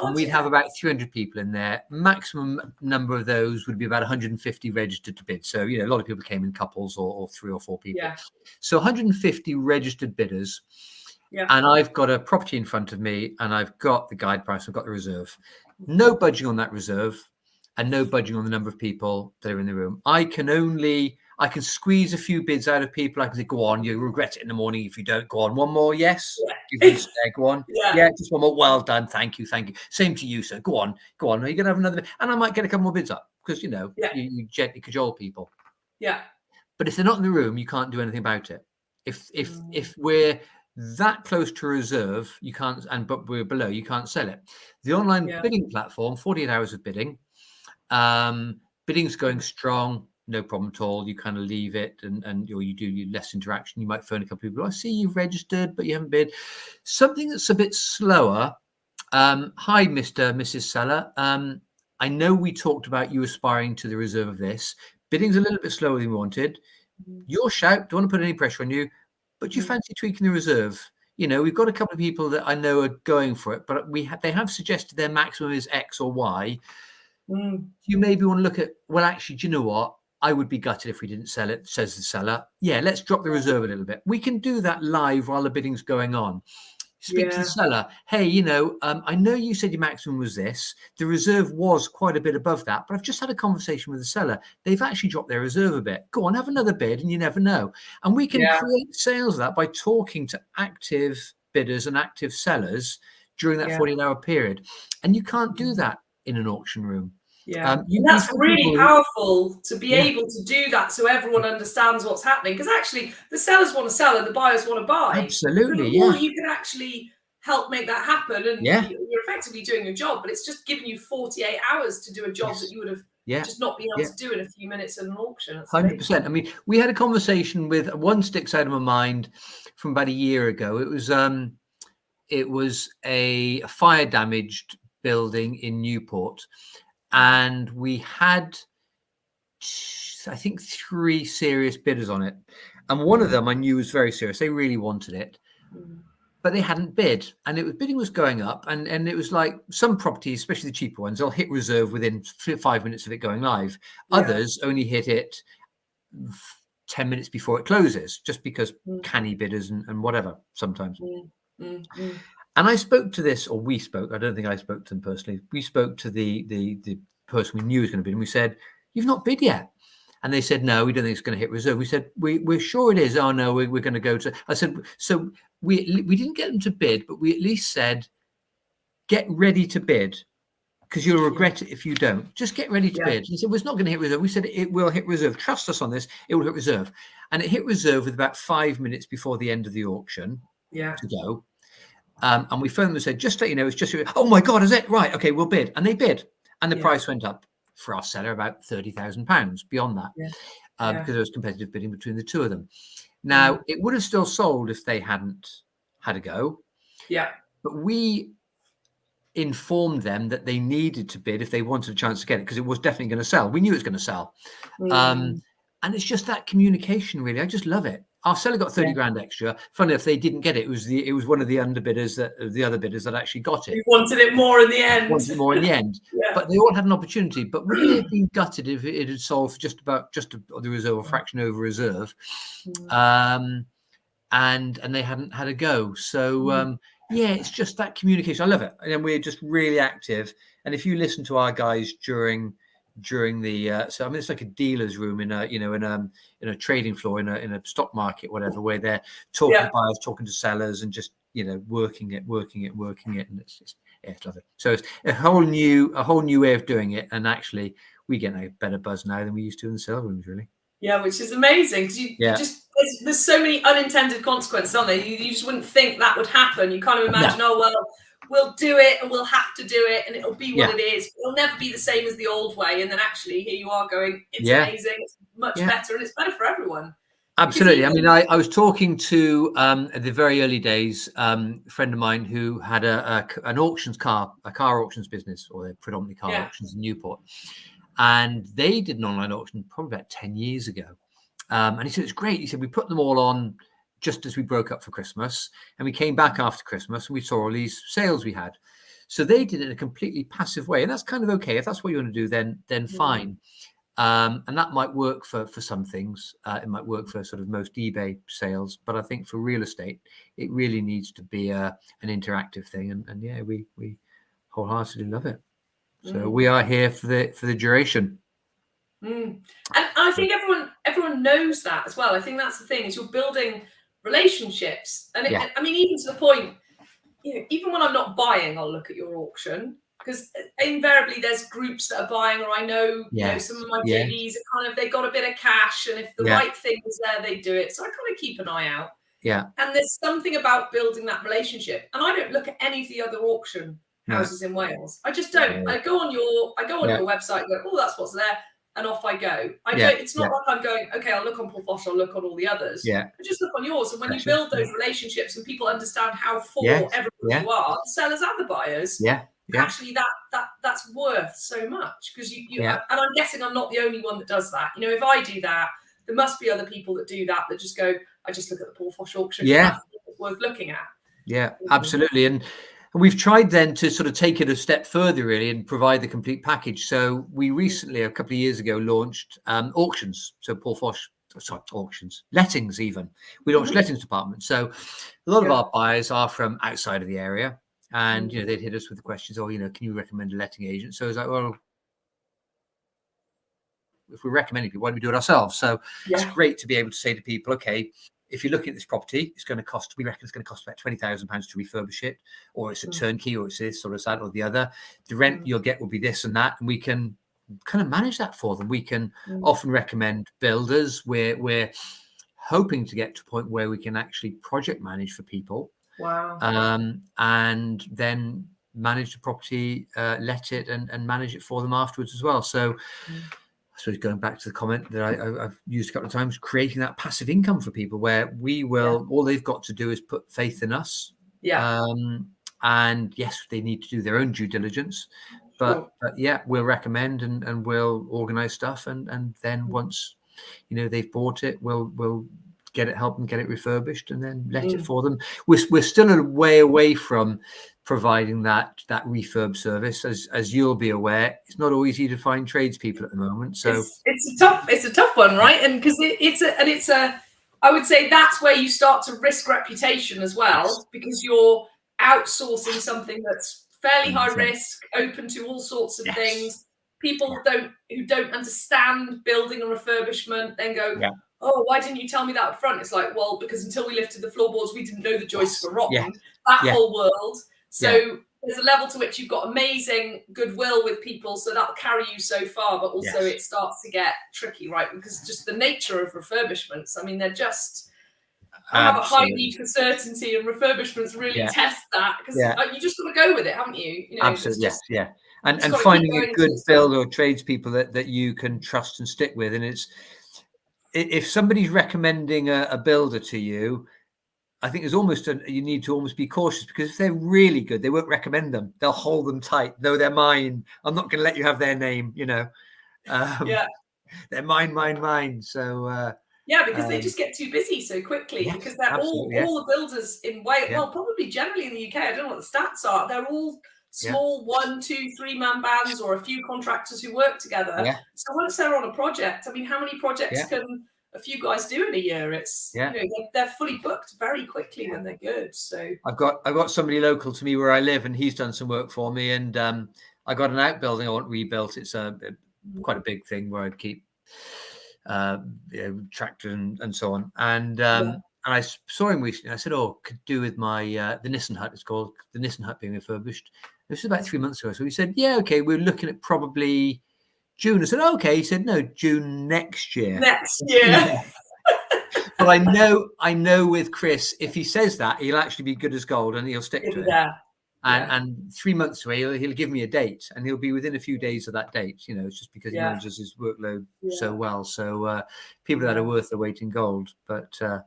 Speaker 2: and we'd have about 300 people in there. Maximum number of those would be about 150 registered to bid. So a lot of people came in couples or 3 or 4 people. Yeah. So 150 registered bidders. Yeah. And I've got a property in front of me, and I've got the guide price. I've got the reserve. No budging on that reserve, and no budging on the number of people that are in the room. I can squeeze a few bids out of people. I can say, go on, you'll regret it in the morning if you don't. Go on, one more, yes? Yeah. Give me a stare, go on. Yeah, just one more. Well done, thank you. Same to you, sir. Go on. Are you going to have another bid? And I might get a couple more bids up because, you gently cajole people. Yeah. But if they're not in the room, you can't do anything about it. If we're that close to reserve, you can't, but we're below, you can't sell it. The online bidding platform, 48 hours of bidding. Bidding's going strong. No problem at all. You kind of leave it and you do less interaction. You might phone a couple of people. I see you've registered, but you haven't bid. Something that's a bit slower. Hi, Mr. Mrs. Seller. I know we talked about you aspiring to the reserve of this. Bidding's a little bit slower than we wanted. Your shout, don't want to put any pressure on you, but you fancy tweaking the reserve. We've got a couple of people that I know are going for it, but they have suggested their maximum is X or Y. You maybe want to look at, well, actually, do you know what? I would be gutted if we didn't sell it, says the seller. Yeah, let's drop the reserve a little bit. We can do that live while the bidding's going on. Speak to the seller. Hey, I know you said your maximum was this. The reserve was quite a bit above that, but I've just had a conversation with the seller. They've actually dropped their reserve a bit. Go on, have another bid, and you never know. And we can create sales of that by talking to active bidders and active sellers during that 48-hour period. And you can't do that in an auction room.
Speaker 1: And that's really powerful to be able to do that, so everyone understands what's happening. Because actually, the sellers want to sell and the buyers want to buy.
Speaker 2: Absolutely,
Speaker 1: so the more you can actually help make that happen, and you're effectively doing your job. But it's just giving you 48 hours to do a job that you would have just not been able to do in a few minutes in an auction.
Speaker 2: 100%. I mean, we had a conversation with one sticks out of my mind from about a year ago. It was a fire damaged building in Newport. And we had, I think, 3 serious bidders on it. And one of them I knew was very serious. They really wanted it, but they hadn't bid. And bidding was going up. And it was like some properties, especially the cheaper ones, they'll hit reserve within 5 minutes of it going live. Others only hit it 10 minutes before it closes, just because canny bidders and whatever sometimes. And I spoke to this, or we spoke, I don't think I spoke to them personally. We spoke to the person we knew was going to bid, and we said, "You've not bid yet." And they said, "No, we don't think it's going to hit reserve." We said, we're sure it is. "Oh, no, we're going to go to..." I said, so we didn't get them to bid, but we at least said, "Get ready to bid, because you'll regret it if you don't. Just get ready to bid." He said, "Well, it's not going to hit reserve." We said, "It will hit reserve. Trust us on this. It will hit reserve." And it hit reserve with about 5 minutes before the end of the auction to go. And we phoned them and said, "Just to let you know, it's just..." "Oh my God, is it? Right, okay, we'll bid." And they bid. And the price went up for our seller about £30,000 beyond that, because there was competitive bidding between the two of them. Now, it would have still sold if they hadn't had a go. But we informed them that they needed to bid if they wanted a chance to get it, because it was definitely going to sell. We knew it was going to sell. And it's just that communication, really. I just love it. Our seller got 30 grand extra. Funny enough, they didn't get it. It was one of the underbidders the other bidders that actually got it.
Speaker 1: You wanted it more in the end.
Speaker 2: Wanted it more in the end. But they all had an opportunity. But would they have been gutted if it had sold for just the reserve, a fraction over reserve, and they hadn't had a go? So it's just that communication. I love it. And we're just really active. And if you listen to our guys during the so I mean, it's like a dealer's room in a trading floor in a stock market, whatever, where they're talking to buyers, talking to sellers, and just working it, and it's just it's lovely. So it's a whole new way of doing it, and actually we get a better buzz now than we used to in the sale rooms, really.
Speaker 1: Which is amazing, because you just there's so many unintended consequences, aren't there? You just wouldn't think that would happen. You kind of imagine, oh well, we'll do it and we'll have to do it and it'll be what it is. It'll never be the same as the old way. And then actually here you are going, it's amazing, it's much better, and it's better for everyone.
Speaker 2: Absolutely. I mean, I was talking to at the very early days, a friend of mine who had a car auctions business, or predominantly car auctions in Newport. And they did an online auction probably about 10 years ago. And he said, it's great. He said, we put them all on just as we broke up for Christmas, and we came back after Christmas and we saw all these sales we had. So they did it in a completely passive way, and that's kind of okay. If that's what you want to do, then fine. And that might work for some things. It might work for sort of most eBay sales, but I think for real estate, it really needs to be an interactive thing. And yeah, we wholeheartedly love it. So we are here for the duration.
Speaker 1: And I think everyone knows that as well. I think that's the thing, is you're building relationships, and I mean, even to the point, even when I'm not buying, I'll look at your auction, because invariably there's groups that are buying, or I know, some of my JDs are kind of, they got a bit of cash, and if the right thing is there, they do it. So I kind of keep an eye out. And there's something about building that relationship. And I don't look at any of the other auction houses in Wales. I just don't. I go on your website and go, oh, that's what's there, and off I go. I don't. It's not like I'm going, okay, I'll look on Paul Fosh, I'll look on all the others. I just look on yours. And when you build those relationships and people understand how for everybody you are, the sellers and the buyers, actually that's worth so much, because you and I'm guessing I'm not the only one that does that. If I do that, there must be other people that do that just go, I just look at the Paul Fosh auction. That's worth looking at.
Speaker 2: Absolutely. And we've tried then to sort of take it a step further, really, and provide the complete package. So we recently, a couple of years ago, launched auctions. So Paul Fosh auctions, lettings even. We launched lettings department. So a lot of our buyers are from outside of the area, and they'd hit us with the questions, oh, can you recommend a letting agent? So it's like, well, if we're recommending people, why don't we do it ourselves? So it's great to be able to say to people, okay, if you're looking at this property, it's going to cost, we reckon it's going to cost about £20,000 to refurbish it, or it's a turnkey, or it's this, or it's that, or the other. The rent you'll get will be this and that, and we can kind of manage that for them. We can often recommend builders. We're hoping to get to a point where we can actually project manage for people.
Speaker 1: Wow.
Speaker 2: And then manage the property, let it, and manage it for them afterwards as well. So I suppose going back to the comment that I've used a couple of times, creating that passive income for people where we will, all they've got to do is put faith in us. And yes, they need to do their own due diligence, but yeah, we'll recommend and we'll organize stuff. And then once, they've bought it, we'll get it, help them get it refurbished, and then let it for them. We're still a way away from providing that refurb service, as you'll be aware. It's not always easy to find tradespeople at the moment. So
Speaker 1: it's a tough one, right? And because it's a I would say that's where you start to risk reputation as well, because you're outsourcing something that's fairly high risk, open to all sorts of things. People who don't understand building and refurbishment then go, oh, why didn't you tell me that up front? It's like, well, because until we lifted the floorboards, we didn't know the joists were rotten. That whole world. So there's a level to which you've got amazing goodwill with people, so that'll carry you so far, but also it starts to get tricky, right? Because just the nature of refurbishments, I mean, they're just have a high need for certainty, and refurbishments really test that, because you just got to go with it, haven't you?
Speaker 2: Absolutely, and finding a good builder or tradespeople that you can trust and stick with. And it's, if somebody's recommending a builder to you, I think there's almost you need to almost be cautious, because if they're really good, they won't recommend them. They'll hold them tight. No, they're mine. I'm not going to let you have their name. They're mine. So
Speaker 1: because they just get too busy so quickly, because they're all the builders in Wales. Well, probably generally in the UK. I don't know what the stats are. They're all small 1, 2, 3 man bands, or a few contractors who work together. So once they're on a project, I mean, how many projects can a few guys do in a year? It's they're fully booked very quickly when they're good. So
Speaker 2: I've got somebody local to me where I live, and he's done some work for me, and I got an outbuilding I want rebuilt. It's quite a big thing where I'd keep tractors and so on, and I saw him recently. I said, oh, could do with my the Nissan hut. It's called the Nissan hut being refurbished. This was about 3 months ago. So he said, yeah, okay, we're looking at probably June. I said, okay. He said, no, June next year. But I know with Chris, if he says that, he'll actually be good as gold, and he'll stick to it. And 3 months away, he'll give me a date, and he'll be within a few days of that date. It's just because he manages his workload so well. So people that are worth their weight in gold. But
Speaker 1: but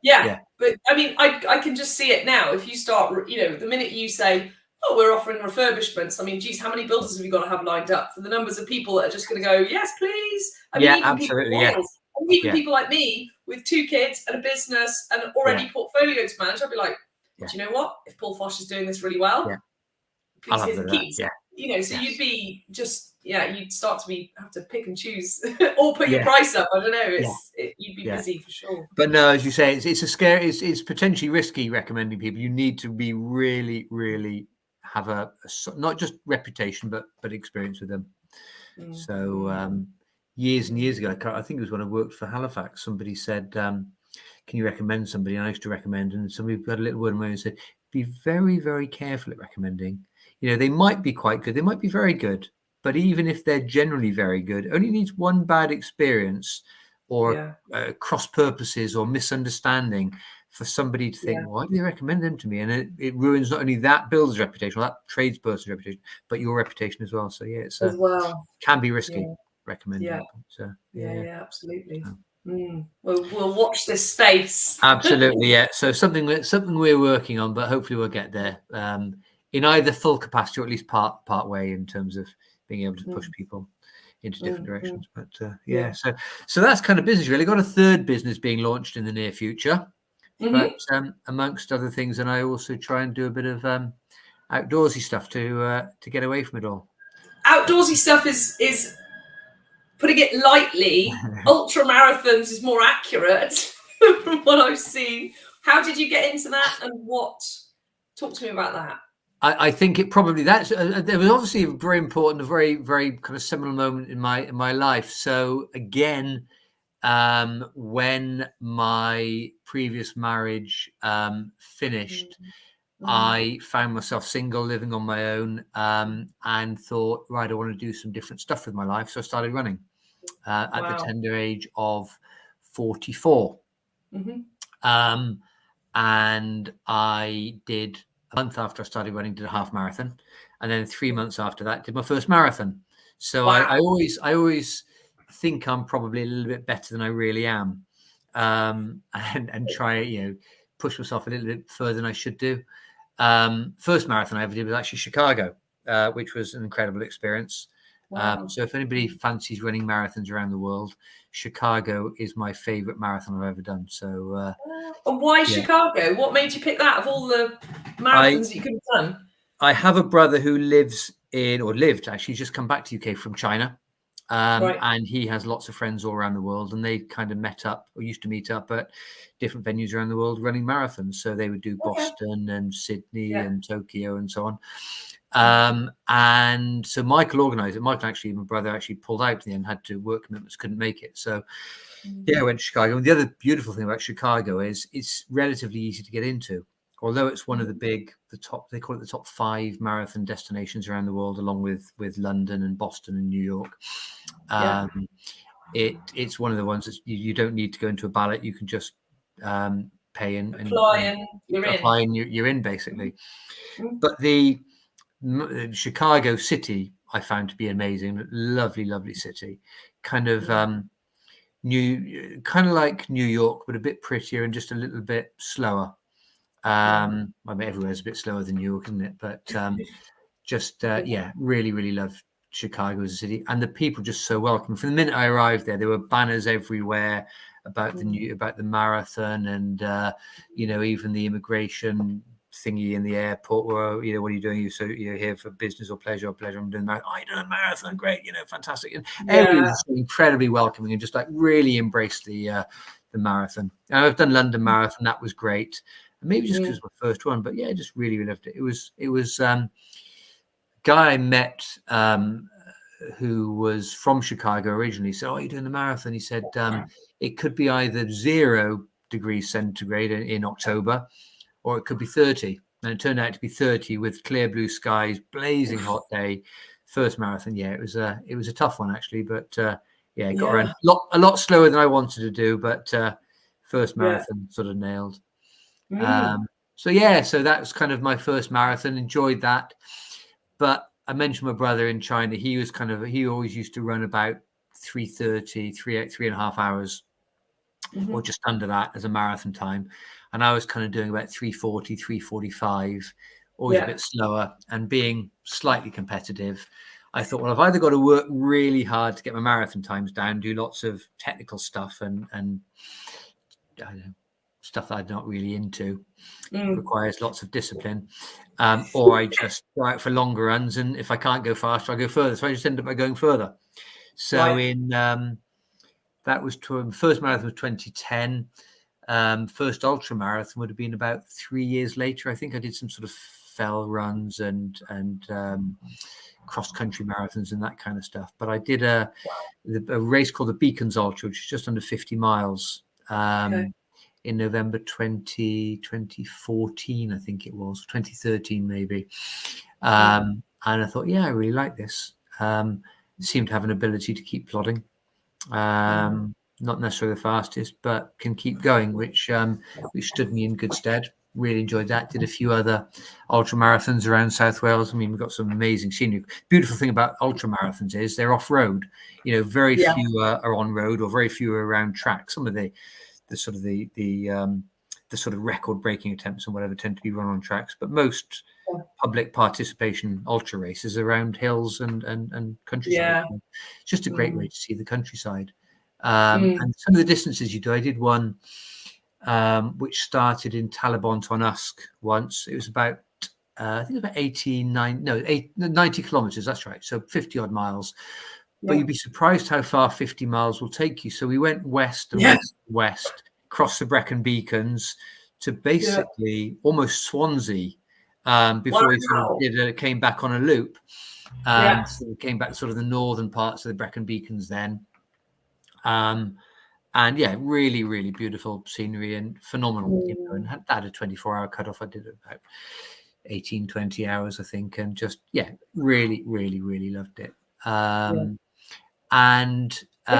Speaker 1: I mean, I can just see it now. If you start, the minute you say, oh, we're offering refurbishments, I mean, geez, how many builders have you got to have lined up for the numbers of people that are just going to go, yes, please? I mean, even
Speaker 2: absolutely,
Speaker 1: even people like me with 2 kids and a business and already portfolio to manage, I'd be like, do you know what? If Paul Fosh is doing this really well, please here's the keys. So you'd be just, you'd start to have to pick and choose or put your price up. I don't know. You'd be busy for sure.
Speaker 2: But no, as you say, it's a scary, it's potentially risky recommending people. You need to be really, really have a not just reputation, but experience with them. So years and years ago, I think it was when I worked for Halifax, somebody said, can you recommend somebody? And I used to recommend, and somebody had a little word in my and said, be very, very careful at recommending. They might be quite good, they might be very good, but even if they're generally very good, only needs one bad experience or cross purposes or misunderstanding for somebody to think, why do they recommend them to me? And it ruins not only that builder's reputation or that tradesperson's reputation, but your reputation as well. So it's can be risky recommending. So
Speaker 1: absolutely. We'll watch this space.
Speaker 2: Absolutely, So something we're working on, but hopefully we'll get there in either full capacity or at least part way in terms of being able to push people into different directions. But so that's kind of business really. Got a third business being launched in the near future, but amongst other things, and I also try and do a bit of outdoorsy stuff to get away from it all.
Speaker 1: Outdoorsy stuff is putting it lightly, ultra marathons is more accurate from what I've seen. How did you get into that, and talk to me about that?
Speaker 2: I think it probably there was obviously a very important, a very, very kind of seminal moment in my life. So again, when my previous marriage finished, I found myself single, living on my own, and thought, right, I want to do some different stuff with my life. So I started running at the tender age of 44. And I did, a month after I started running, did a half marathon, and then 3 months after that, did my first marathon. So I always think I'm probably a little bit better than I really am, and try, push myself a little bit further than I should do. First marathon I ever did was actually Chicago, which was an incredible experience. So if anybody fancies running marathons around the world, Chicago is my favorite marathon I've ever done. So,
Speaker 1: and why Chicago? What made you pick that of all the marathons that you could have done?
Speaker 2: I have a brother who lived, actually, just come back to UK from China. And he has lots of friends all around the world, and they kind of met up, or used to meet up at different venues around the world running marathons. So they would do Boston and Sydney and Tokyo and so on. And so Michael organized it. Michael, actually, my brother, actually pulled out in the end, had to work commitments, couldn't make it. So I went to Chicago. And the other beautiful thing about Chicago is it's relatively easy to get into. Although it's one of they call it the top 5 marathon destinations around the world, along with London and Boston and New York. It's one of the ones that you don't need to go into a ballot. You can just pay and
Speaker 1: apply, and
Speaker 2: you're in basically. But the Chicago city I found to be amazing, lovely, lovely city, kind of kind of like New York, but a bit prettier and just a little bit slower. I mean, everywhere's a bit slower than New York, isn't it? But really, really love Chicago as a city, and the people just so welcoming. From the minute I arrived there were banners everywhere about the marathon, and even the immigration thingy in the airport where, what are you doing? You're here for business or pleasure? I'm doing that. I done a marathon, great, fantastic. And everyone was incredibly welcoming and just like really embraced the marathon. And I've done London Marathon, that was great. Maybe just because it was my first one, but I just really, really loved it. It was guy I met who was from Chicago originally said, "Oh, you're doing the marathon?" He said, "It could be either 0 degrees centigrade in October, or it could be 30." And it turned out to be 30 with clear blue skies, blazing hot day. First marathon, it was a tough one actually, but it got around a lot slower than I wanted to do, but first marathon sort of nailed. So that was kind of my first marathon. Enjoyed that, but I mentioned my brother in China. He always used to run about 3:30, 3.5 hours, or just under that as a marathon time, and I was kind of doing about 3:40, 3:45, always a bit slower. And being slightly competitive, I thought, well, I've either got to work really hard to get my marathon times down, do lots of technical stuff and I don't know, stuff that I'm not really into, requires lots of discipline, or I just go out for longer runs, and if I can't go faster, I go further. So I just end up by going further. So that was first marathon was 2010. First ultra marathon would have been about 3 years later. I think I did some sort of fell runs and cross country marathons and that kind of stuff. But I did a race called the Beacons Ultra, which is just under 50 miles. In November 2014, I think it was 2013, maybe. And I thought, I really like this. Seem to have an ability to keep plodding. Not necessarily the fastest, but can keep going, which stood me in good stead. Really enjoyed that. Did a few other ultra marathons around South Wales. I mean, we've got some amazing scenery. Beautiful thing about ultra marathons is they're off road. Very few are on road, or very few are around track. Some of the sort of record breaking attempts and whatever tend to be run on tracks, but most public participation ultra races around hills and countryside. It's just a great way to see the countryside. And some of the distances you do, I did one which started in Talabont-on-Usk once. It was about I think about 90 kilometers, that's right, so 50 odd miles, but you'd be surprised how far 50 miles will take you. So we went west and west, crossed the Brecon Beacons to basically almost Swansea, before we sort of came back on a loop. So we came back sort of the northern parts of the Brecon Beacons then. And yeah, really, really beautiful scenery and phenomenal. You know, and that had a 24-hour cutoff. I did it about 18, 20 hours, I think, and just really, really, really loved it. And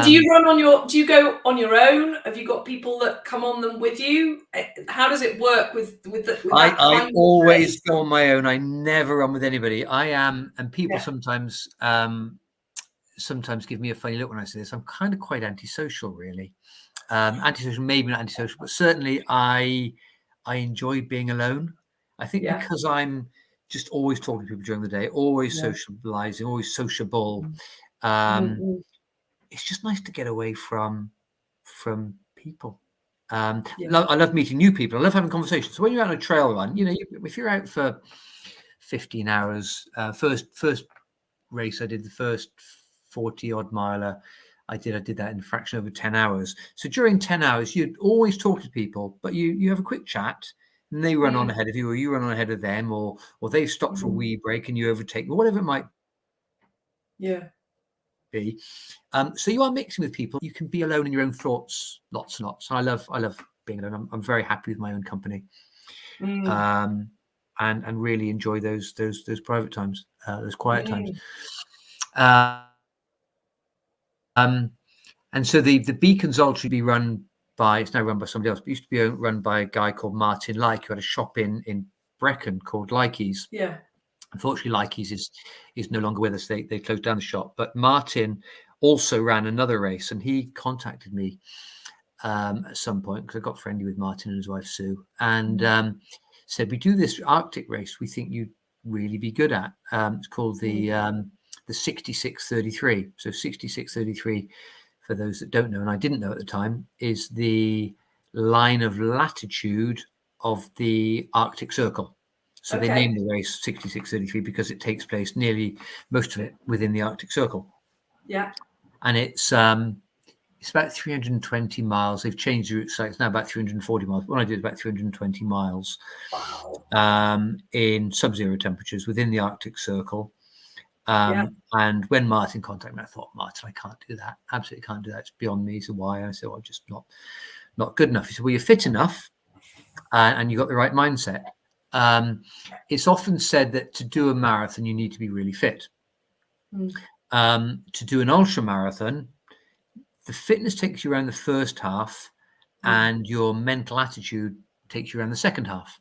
Speaker 1: do you run on your? Do you go on your own? Have you got people that come on them with you? How does it work with that?
Speaker 2: I always go on my own. I never run with anybody. I am, and people sometimes give me a funny look when I say this. I'm kind of quite antisocial, really. Antisocial, maybe not antisocial, but certainly I enjoy being alone. I think because I'm just always talking to people during the day, always socializing, always sociable. It's just nice to get away from people. I love meeting new people. I love having conversations. So when you're out on a trail run, you know, if you're out for 15 hours, first race I did, the first 40 odd miler, I did that in a fraction over 10 hours. So during 10 hours, you'd always talk to people, but you have a quick chat and they run on ahead of you, or you run on ahead of them, or they've stopped for a wee break and you overtake them, whatever it might be. So you are mixing with people. You can be alone in your own thoughts lots and lots. And I love being alone. I'm very happy with my own company. And really enjoy those private times, those quiet times. And so the Beacons Ultra be run by, it's now run by somebody else, but used to be run by a guy called Martin Like, who had a shop in Brecon called Likey's. Unfortunately, Likey's is no longer with us. They closed down the shop. But Martin also ran another race, and he contacted me at some point because I got friendly with Martin and his wife Sue, and said, we do this Arctic race we think you'd really be good at. It's called the 6633. So 6633, for those that don't know, and I didn't know at the time, is the line of latitude of the Arctic Circle. So they named the race 6633 because it takes place nearly most of it within the Arctic Circle. And it's about 320 miles. They've changed the route, so it's now about 340 miles. When I did about 320 miles in sub-zero temperatures within the Arctic Circle. And when Martin contacted me, I thought, Martin, I can't do that. Absolutely can't do that. It's beyond me. He said, why? I said, well, I'm just not good enough. He said, well, you're fit enough and you've got the right mindset. It's often said that to do a marathon, you need to be really fit. To do an ultra marathon, the fitness takes you around the first half and your mental attitude takes you around the second half.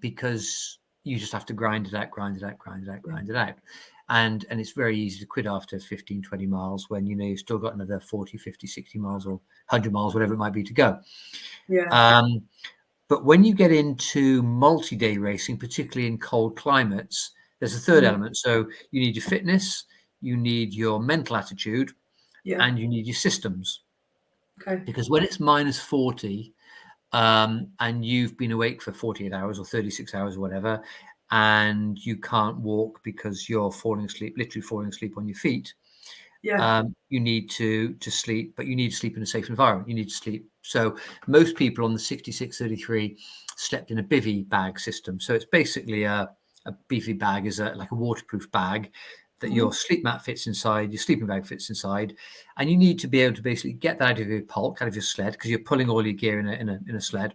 Speaker 2: Because you just have to grind it out. And it's very easy to quit after 15, 20 miles when, you know, you've still got another 40, 50, 60 miles or 100 miles, whatever it might be to go. But when you get into multi-day racing, particularly in cold climates, there's a third element. So you need your fitness, you need your mental attitude, and you need your systems. Because when it's minus 40, and you've been awake for 48 hours or 36 hours or whatever, and you can't walk because you're literally falling asleep on your feet, you need to sleep, but you need to sleep in a safe environment. You need to sleep. So most people on the 6633 slept in a bivy bag system. So it's basically a bivy bag is like a waterproof bag that your sleep mat fits inside, your sleeping bag fits inside, and you need to be able to basically get that out of your pulk, out of your sled, because you're pulling all your gear in a sled.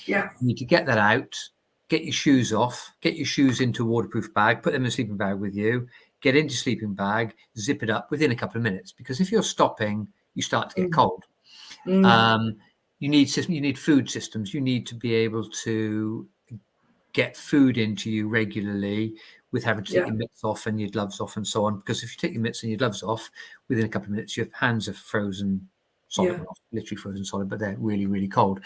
Speaker 2: You need to get that out, get your shoes off, get your shoes into a waterproof bag, put them in a sleeping bag with you, get into sleeping bag, zip it up within a couple of minutes, because if you're stopping, you start to get cold. You need food systems. You need to be able to get food into you regularly with having to take your mitts off and your gloves off and so on. Because if you take your mitts and your gloves off, within a couple of minutes, your hands are frozen solid, not literally frozen solid, but they're really, really cold.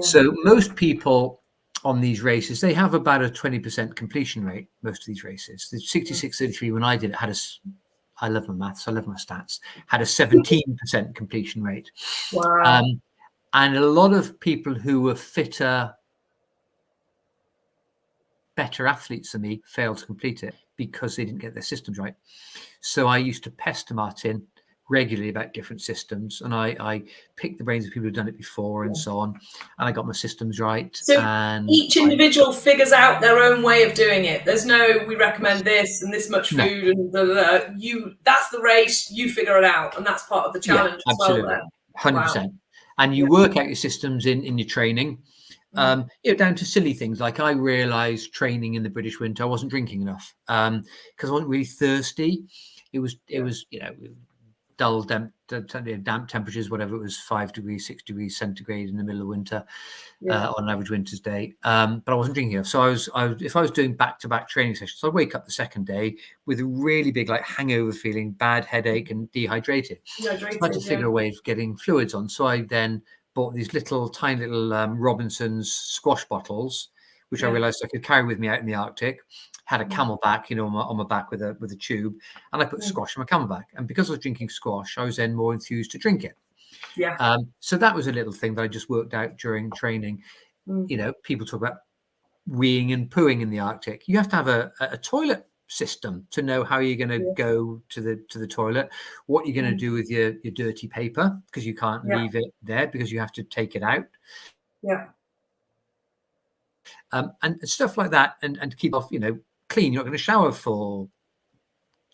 Speaker 2: So most people on these races, they have about a 20% completion rate, most of these races. The 6633, when I did it, I love my maths, I love my stats, had a 17% completion rate. And a lot of people who were fitter, better athletes than me failed to complete it. because they didn't get their systems right. So I used to pester Martin regularly about different systems, and I picked the brains of people who've done it before and so on, and I got my systems right.
Speaker 1: So
Speaker 2: and
Speaker 1: each individual figures out their own way of doing it. There's no, we recommend this and this much food, and that's the race, you figure it out, and that's part of the challenge as well then.
Speaker 2: 100%. Wow. And you work out your systems in your training, down to silly things. Like I realized training in the British winter, I wasn't drinking enough because I wasn't really thirsty. It was dull, damp temperatures, whatever it was, 5 degrees, 6 degrees centigrade in the middle of winter on an average winter's day. But I wasn't drinking enough. So if I was doing back-to-back training sessions, I'd wake up the second day with a really big hangover feeling, bad headache, and dehydrated. So I had to figure a way of getting fluids on. So I then bought these tiny little Robinson's squash bottles, which I realized I could carry with me out in the Arctic. Had a Camelback, on my back with a tube, and I put squash on my Camelback. And because I was drinking squash, I was then more enthused to drink it.
Speaker 1: Yeah.
Speaker 2: So that was a little thing that I just worked out during training. People talk about weeing and pooing in the Arctic. You have to have a toilet system to know how you're going to go to the toilet, what you're going to do with your dirty paper, because you can't leave it there because you have to take it out.
Speaker 1: Yeah.
Speaker 2: And stuff like that, and to keep off, clean. You're not going to shower for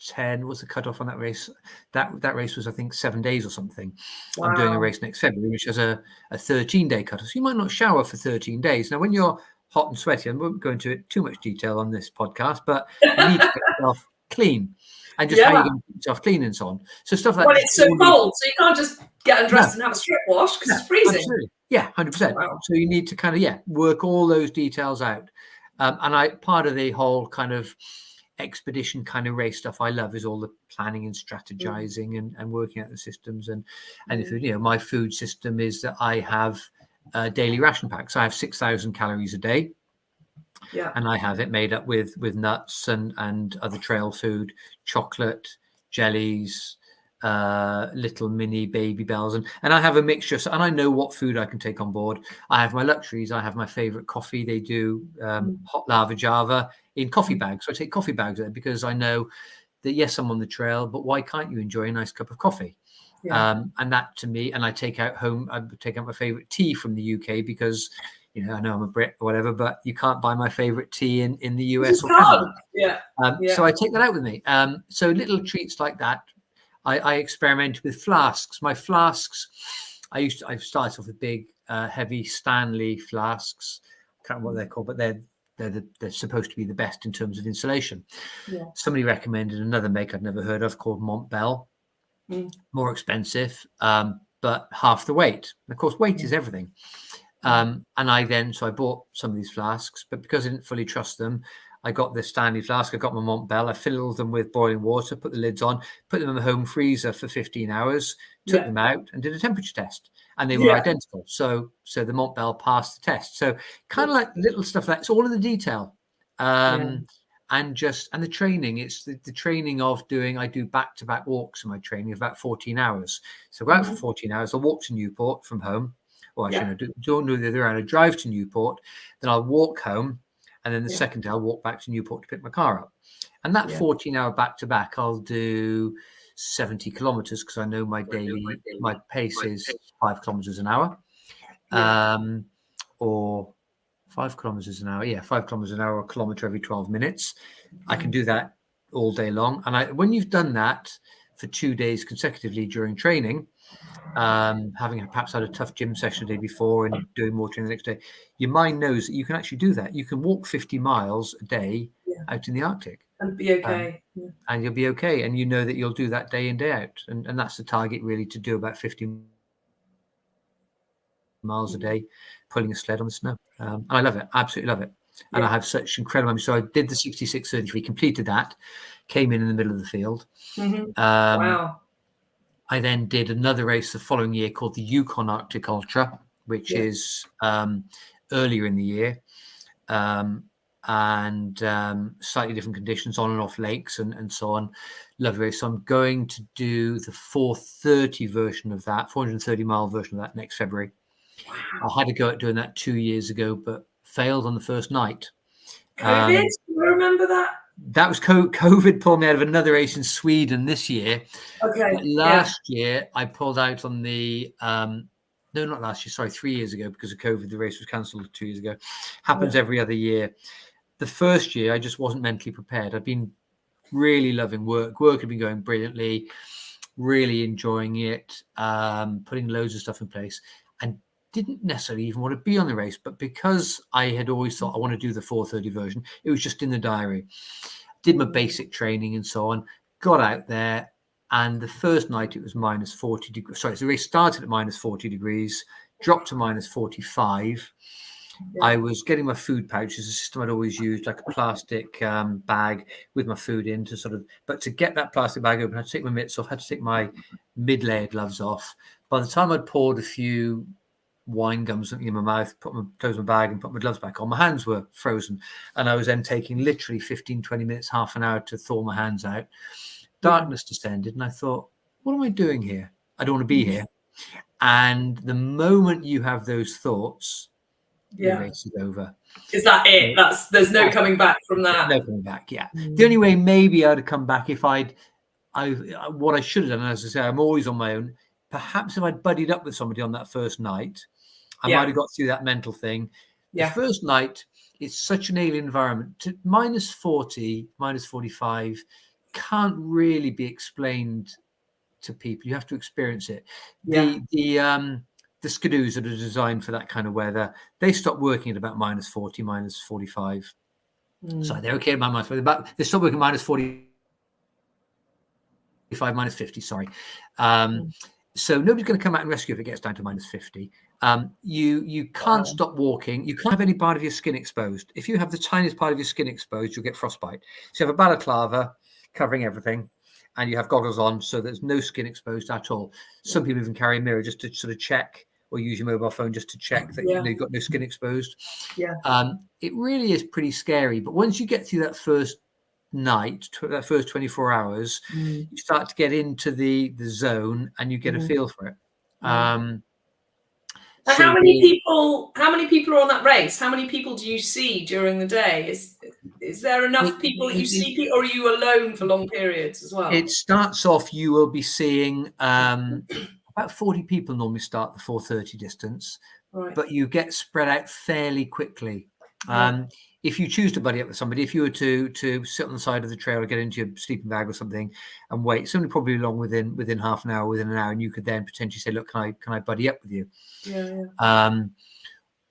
Speaker 2: 10. What's the cutoff on that race? That race was, I think, 7 days or something. Wow. I'm doing a race next February, which has a 13-day cutoff. So you might not shower for 13 days. Now, when you're hot and sweaty, I won't go into it too much detail on this podcast, but you need to get yourself clean, and just how you're going to keep yourself clean and so on. So stuff like
Speaker 1: that. Well, it's so cold, so you can't just get undressed and have a strip wash because it's freezing.
Speaker 2: Absolutely. Yeah, 100%. Wow. So you need to kind of work all those details out. And part of the whole kind of expedition kind of race stuff I love is all the planning and strategizing and working out the systems. And if my food system is that I have daily ration packs. I have 6,000 calories a day. Yeah. And I have it made up with nuts and other trail food, chocolate, jellies, little mini baby bells, and I have a mixture. So, and I know what food I can take on board. I have my luxuries. I have my favorite coffee. They do hot lava java in coffee bags. So I take coffee bags there because I know that yes, I'm on the trail, but why can't you enjoy a nice cup of coffee? Yeah. And that to me, and I take out my favorite tea from the UK because I know I'm a Brit or whatever, but you can't buy my favorite tea in the US or Canada. Yeah. So I take that out with me. So little treats like that. I experimented with flasks. My flasks, I started off with big, heavy Stanley flasks. I can't remember what they're called, but they're supposed to be the best in terms of insulation. Yeah. Somebody recommended another make I'd never heard of called Montbell. More expensive, but half the weight. And of course, weight is everything. And I bought some of these flasks, but because I didn't fully trust them, I got the Stanley flask. I got my Montbell. I filled them with boiling water, put the lids on, put them in the home freezer for 15 hours, took them out and did a temperature test, and they were identical. So the Montbell passed the test. So kind of like little stuff like that. It's all in the detail. And the training, it's the training of I do back-to-back walks in my training of about 14 hours. So I go out for 14 hours. I'll walk to Newport from home. Well, actually, I don't do the other way around. I drive to Newport, then I'll walk home. And then the second day, I'll walk back to Newport to pick my car up. And that 14-hour back-to-back, I'll do 70 kilometers because I know my pace is 5 kilometers an hour. Or 5 kilometers an hour. Yeah, 5 kilometers an hour, a kilometer every 12 minutes. I can do that all day long. And when you've done that for 2 days consecutively during training, having perhaps had a tough gym session the day before and doing more training the next day, your mind knows that you can actually do that. You can walk 50 miles a day out in the Arctic
Speaker 1: and be okay.
Speaker 2: And you'll be okay. And you know that you'll do that day in, day out. And that's the target, really, to do about 50 miles a day, pulling a sled on the snow. And I love it. Absolutely love it. And I have such incredible memories. So I did the 66-33, completed that, came in the middle of the field.
Speaker 1: Wow. I
Speaker 2: then did another race the following year called the Yukon Arctic Ultra, which is earlier in the year, and slightly different conditions on and off lakes and so on. Lovely race. So I'm going to do the 430 version of that, 430-mile version of that next February. Wow. I had to go at doing that 2 years ago, but failed on the first night.
Speaker 1: COVID? Do you remember that?
Speaker 2: that was COVID pulled me out of another race in Sweden this year.
Speaker 1: Okay.
Speaker 2: But last year I pulled out on the no, not last year, sorry, 3 years ago, because of COVID. The race was cancelled 2 years ago. Happens every other year. The first year I just wasn't mentally prepared. I'd been really loving work. Work had been going brilliantly, really enjoying it, putting loads of stuff in place, and didn't necessarily even want to be on the race. But because I had always thought I want to do the 4:30 version, it was just in the diary. Did my basic training and so on, got out there, and the first night it was minus 40 degrees. Sorry, so the race started at minus 40 degrees, dropped to minus 45. I was getting my food pouch, as a system I'd always used, like a plastic bag with my food in to sort of, but to get that plastic bag open, I had to take my mitts off, had to take my mid-layer gloves off. By the time I'd poured a few wine gums in my mouth, close my bag and put my gloves back on, my hands were frozen. And I was then taking literally 15, 20 minutes, half an hour to thaw my hands out. Darkness descended and I thought, what am I doing here? I don't want to be here. And the moment you have those thoughts, the race is over.
Speaker 1: Is that it? There's no coming back from that.
Speaker 2: No coming back. Yeah. The only way maybe I'd have come back if what I should have done, as I say, I'm always on my own. Perhaps if I'd buddied up with somebody on that first night, I might have got through that mental thing. The first night, it's such an alien environment. To minus 40, minus 45 can't really be explained to people. You have to experience it. The skidoos that are designed for that kind of weather, they stop working at about minus 40, minus 45. So they're okay at minus 40, but they stop working at minus 45, minus 50, sorry. So nobody's going to come out and rescue if it gets down to minus 50. You can't stop walking. You can't have any part of your skin exposed. If you have the tiniest part of your skin exposed, you'll get frostbite. So you have a balaclava covering everything, and you have goggles on, so there's no skin exposed at all. Some people even carry a mirror just to sort of check, or use your mobile phone just to check that you've got no skin exposed. It really is pretty scary. But once you get through that first night, that first 24 hours, you start to get into the zone and you get a feel for it.
Speaker 1: So how many people are on that race? How many people do you see during the day? Is there enough people that you see, or are you alone for long periods as well?
Speaker 2: It starts off, you will be seeing about 40 people normally start the 4:30 distance, but you get spread out fairly quickly. If you choose to buddy up with somebody, if you were to sit on the side of the trail or get into your sleeping bag or something and wait, somebody probably along within half an hour, within an hour, and you could then potentially say, look, can I buddy up with you?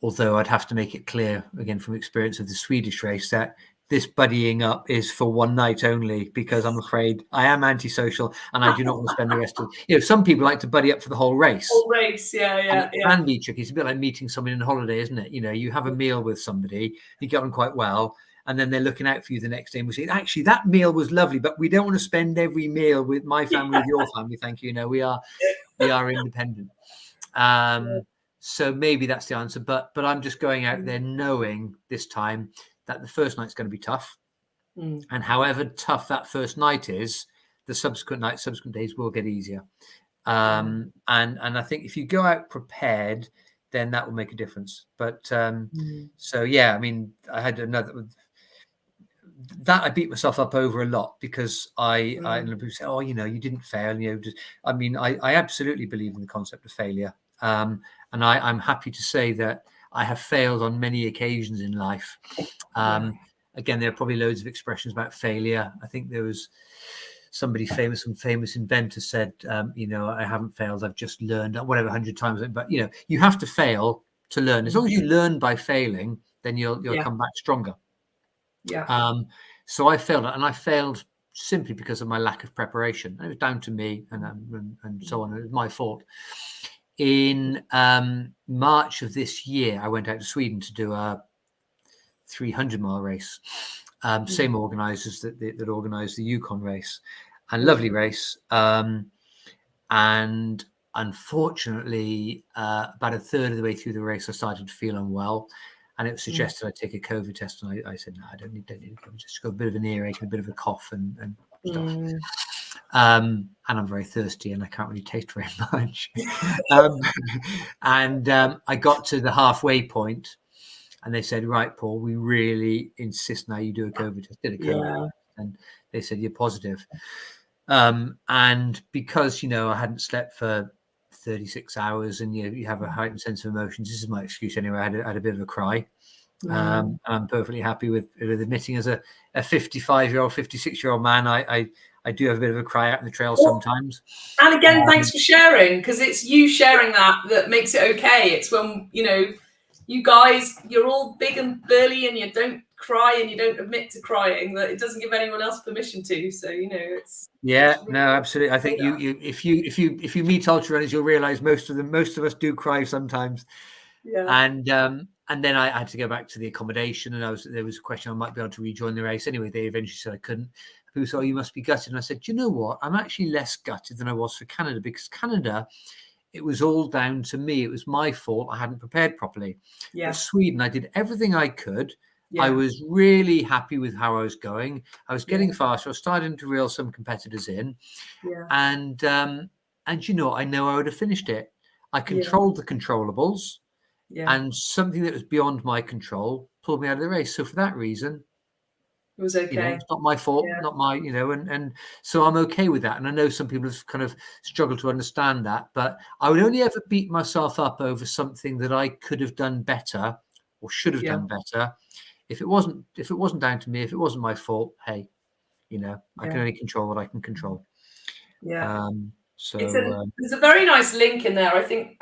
Speaker 2: Although I'd have to make it clear, again, from experience of the Swedish race, that this buddying up is for one night only, because I'm afraid I am antisocial and I do not want to spend the rest of, some people like to buddy up for the whole race. It can be tricky. It's a bit like meeting somebody on holiday, isn't it? You have a meal with somebody, you get on quite well, and then they're looking out for you the next day and we say, actually, that meal was lovely, but we don't want to spend every meal with my family, with your family. Thank you. We are independent. So maybe that's the answer, but I'm just going out there knowing this time that the first night's going to be tough. And however tough that first night is, the subsequent days will get easier. And I think if you go out prepared, then that will make a difference. But so, yeah, I mean, I had another that I beat myself up over a lot, because I people say, oh, you didn't fail. I mean, I absolutely believe in the concept of failure. And I'm happy to say that I have failed on many occasions in life. Again, there are probably loads of expressions about failure. I think there was somebody famous inventor said, I haven't failed, I've just learned, whatever, 100 times. But, you have to fail to learn. As long as you learn by failing, then you'll come back stronger. So I failed, and I failed simply because of my lack of preparation. And it was down to me and so on. It was my fault. In March of this year, I went out to Sweden to do a 300-mile race. Same organisers that organised the Yukon race, and lovely race. And unfortunately, about a third of the way through the race, I started to feel unwell, and it was suggested I take a COVID test. And I said, no, I don't need COVID. Just got a bit of an earache and a bit of a cough and stuff. And I'm very thirsty and I can't really taste very much. I got to the halfway point and they said, right, Paul, we really insist now you do a COVID test. Did a COVID. and they said, you're positive. And because, I hadn't slept for 36 hours and you have a heightened sense of emotions, this is my excuse anyway. I had a bit of a cry. I'm perfectly happy with admitting, as a 55-year-old, 56-year-old man, I do have a bit of a cry out in the trail sometimes.
Speaker 1: And again, thanks for sharing, because it's you sharing that makes it okay. It's when, you guys, you're all big and burly and you don't cry and you don't admit to crying, that it doesn't give anyone else permission to. So, it's really
Speaker 2: no, absolutely. I think if you meet ultra runners, you'll realize most of us do cry sometimes.
Speaker 1: Yeah.
Speaker 2: And then I had to go back to the accommodation, and there was a question I might be able to rejoin the race. Anyway, they eventually said I couldn't. People said, "Oh, you must be gutted." And I said, "Do you know what? I'm actually less gutted than I was for Canada, because Canada, it was all down to me. It was my fault. I hadn't prepared properly."
Speaker 1: Yeah.
Speaker 2: But Sweden, I did everything I could.
Speaker 1: Yeah.
Speaker 2: I was really happy with how I was going. I was getting faster. I was starting to reel some competitors in.
Speaker 1: Yeah.
Speaker 2: And I know I would have finished it. I controlled the controllables.
Speaker 1: Yeah.
Speaker 2: And something that was beyond my control pulled me out of the race. So for that reason,
Speaker 1: it was okay.
Speaker 2: It's not my fault, not my, and so I'm okay with that. And I know some people have kind of struggled to understand that, but I would only ever beat myself up over something that I could have done better or should have done better. If it wasn't down to me, if it wasn't my fault, hey, I can only control what I can control.
Speaker 1: Yeah.
Speaker 2: So
Speaker 1: there's a very nice link in there. I think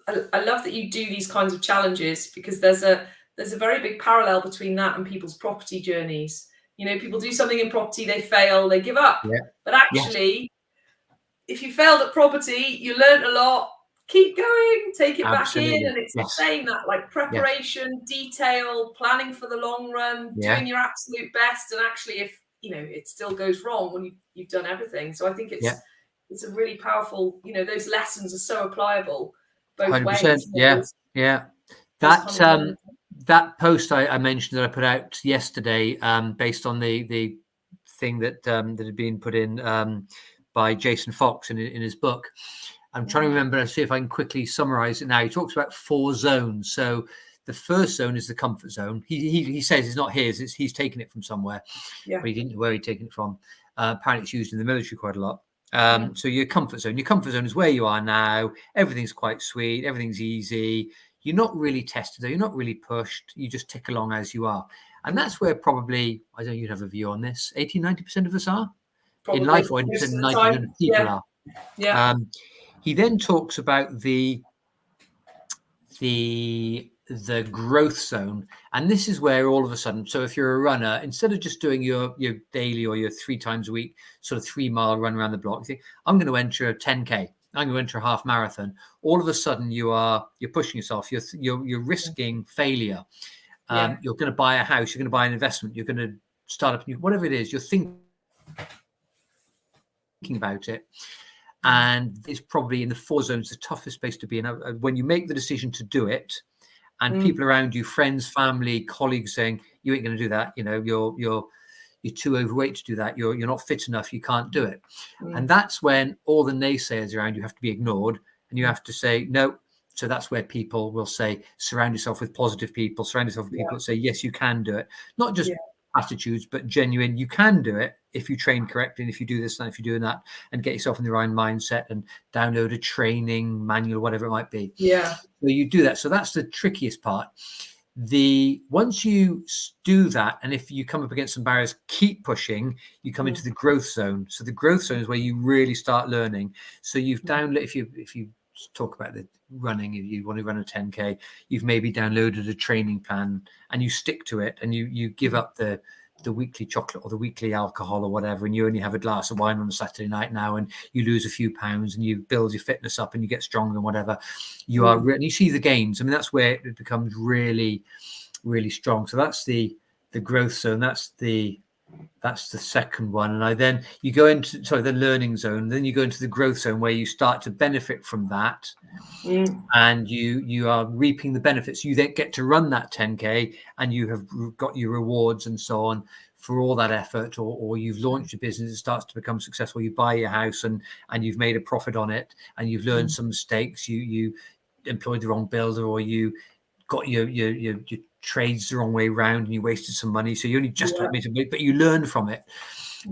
Speaker 1: I love that you do these kinds of challenges, because there's a very big parallel between that and people's property journeys. People do something in property, they fail, they give up.
Speaker 2: Yeah.
Speaker 1: But actually, if you failed at property, you learned a lot. Keep going, take it back in, and it's the same, that like preparation, detail, planning for the long run, doing your absolute best. And actually, if it still goes wrong when you've done everything. So I think it's a really powerful. Those lessons are so applicable both
Speaker 2: 100%.
Speaker 1: ways.
Speaker 2: Yeah. That post I mentioned that I put out yesterday, based on the thing that had been put in by Jason Fox in his book. I'm trying to remember and see if I can quickly summarize it now. He talks about 4 zones. So the first zone is the comfort zone. He says it's not his, he's taken it from somewhere, but he didn't know where he'd taken it from. Apparently it's used in the military quite a lot. So your comfort zone is where you are now. Everything's quite sweet. Everything's easy. You're not really tested. You're not really pushed. You just tick along as you are. And that's where probably, I don't know, you'd have a view on this, 80-90% of us are. Probably. In life, or 90% of people are.
Speaker 1: Yeah.
Speaker 2: He then talks about the growth zone, and this is where all of a sudden, so if you're a runner, instead of just doing your daily or your 3 times a week sort of 3-mile run around the block, you think, I'm going to enter a 10k, I'm going to enter a half marathon. All of a sudden you're pushing yourself, you're risking failure. You're going to buy a house, you're going to buy an investment, you're going to start up, whatever it is, you're thinking about it. And it's probably in the 4 zones the toughest space to be in. When you make the decision to do it, and people around you, friends, family, colleagues, saying you ain't going to do that. You're too overweight to do that. You're not fit enough. You can't do it. And that's when all the naysayers around you have to be ignored, and you have to say no. So that's where people will say, surround yourself with positive people. Surround yourself with people that say, yes, you can do it. Not just attitudes, but genuine. You can do it if you train correctly, and if you do this and if you do that, and get yourself in the right mindset, and download a training manual, whatever it might be.
Speaker 1: Yeah.
Speaker 2: So you do that. So that's the trickiest part. Once you do that, and if you come up against some barriers, keep pushing, you come into the growth zone. So the growth zone is where you really start learning. So you've downloaded, if you talk about the running, if you want to run a 10k, you've maybe downloaded a training plan and you stick to it, and you give up the weekly chocolate or the weekly alcohol or whatever, and you only have a glass of wine on a Saturday night now, and you lose a few pounds and you build your fitness up and you get stronger and whatever. You are, and you see the gains. I mean, that's where it becomes really, really strong. So that's the growth zone. That's the second one. And then you go into the learning zone. Then you go into the growth zone, where you start to benefit from that, and you are reaping the benefits. You then get to run that 10k, and you have got your rewards and so on for all that effort. Or you've launched your business, it starts to become successful. You buy your house and you've made a profit on it, and you've learned some mistakes. You employed the wrong builder, or you got your trades the wrong way around and you wasted some money, so you only just about made it, but you learn from it.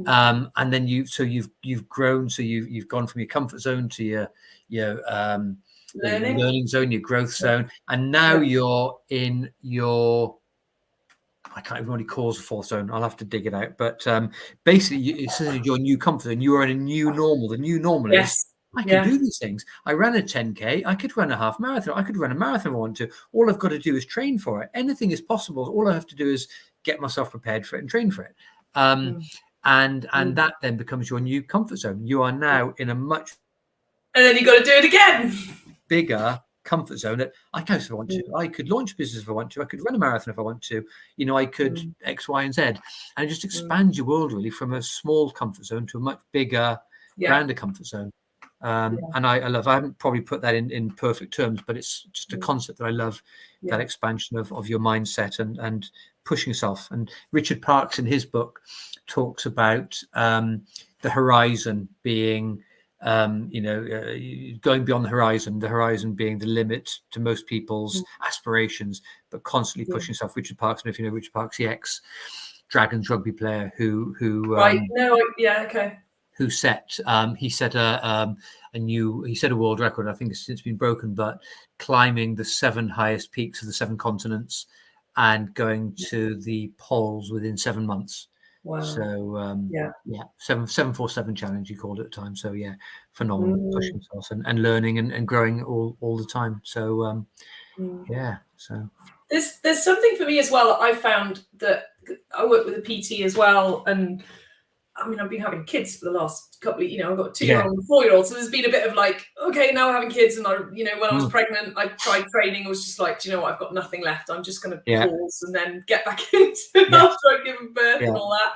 Speaker 2: And then you've grown, so you've gone from your comfort zone to your learning zone, your growth zone, and now you're in your, I can't even really call it a fourth zone. I'll have to dig it out. But basically, it's your new comfort zone. You are in a new normal. The new normal is I can do these things. I ran a 10K. I could run a half marathon. I could run a marathon if I want to. All I've got to do is train for it. Anything is possible. All I have to do is get myself prepared for it and train for it. And that then becomes your new comfort zone. You are now in a much,
Speaker 1: and then you got to do it again.
Speaker 2: Bigger comfort zone that I can if I want to. I could launch a business if I want to. I could run a marathon if I want to. I could X, Y, and Z, and it just expands your world really from a small comfort zone to a much bigger, grander comfort zone. And I love. I haven't probably put that in perfect terms, but it's just a concept that I love. That expansion of your mindset and pushing yourself. And Richard Parkes in his book talks about the horizon being. Going beyond the horizon being the limit to most people's aspirations, but constantly pushing yourself. Richard Parkes, and if you know Richard Parkes, the ex-Dragons rugby player who set he set a world record. I think it's since been broken, but climbing the 7 highest peaks of the 7 continents and going to the poles within 7 months.
Speaker 1: Wow.
Speaker 2: So 747 challenge he called it at the time. So phenomenal, pushing himself and learning and growing all the time. So so
Speaker 1: there's something for me as well. I found that I work with a PT as well, and I mean I've been having kids for the last couple of, I've got a 2-year-old and a 4-year-old, so there's been a bit of like, okay, now having kids, and I when I was pregnant, I tried training. I was just like, do you know what, I've got nothing left. I'm just going to pause and then get back into it after I've given birth and all that.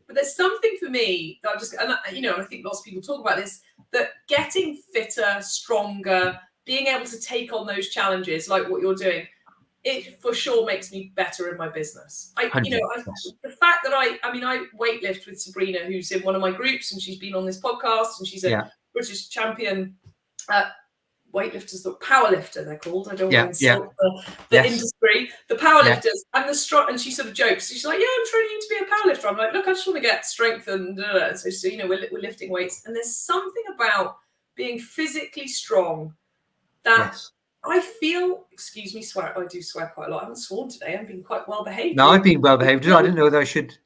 Speaker 1: But there's something for me that I just, and I think lots of people talk about this, that getting fitter, stronger, being able to take on those challenges like what you're doing, it for sure makes me better in my business. The fact that I weightlift with Sabrina, who's in one of my groups, and she's been on this podcast, and she's a British champion weightlifters, the powerlifter they're called. I don't want to insult the industry. The powerlifters and the strong. And she sort of jokes. She's like, I'm training you to be a powerlifter. I'm like, look, I just want to get strength and so we're lifting weights. And there's something about being physically strong that I feel. Excuse me, swear. I do swear quite a lot. I haven't sworn today. I've been quite well behaved.
Speaker 2: No, I've been well behaved. I didn't know whether I should.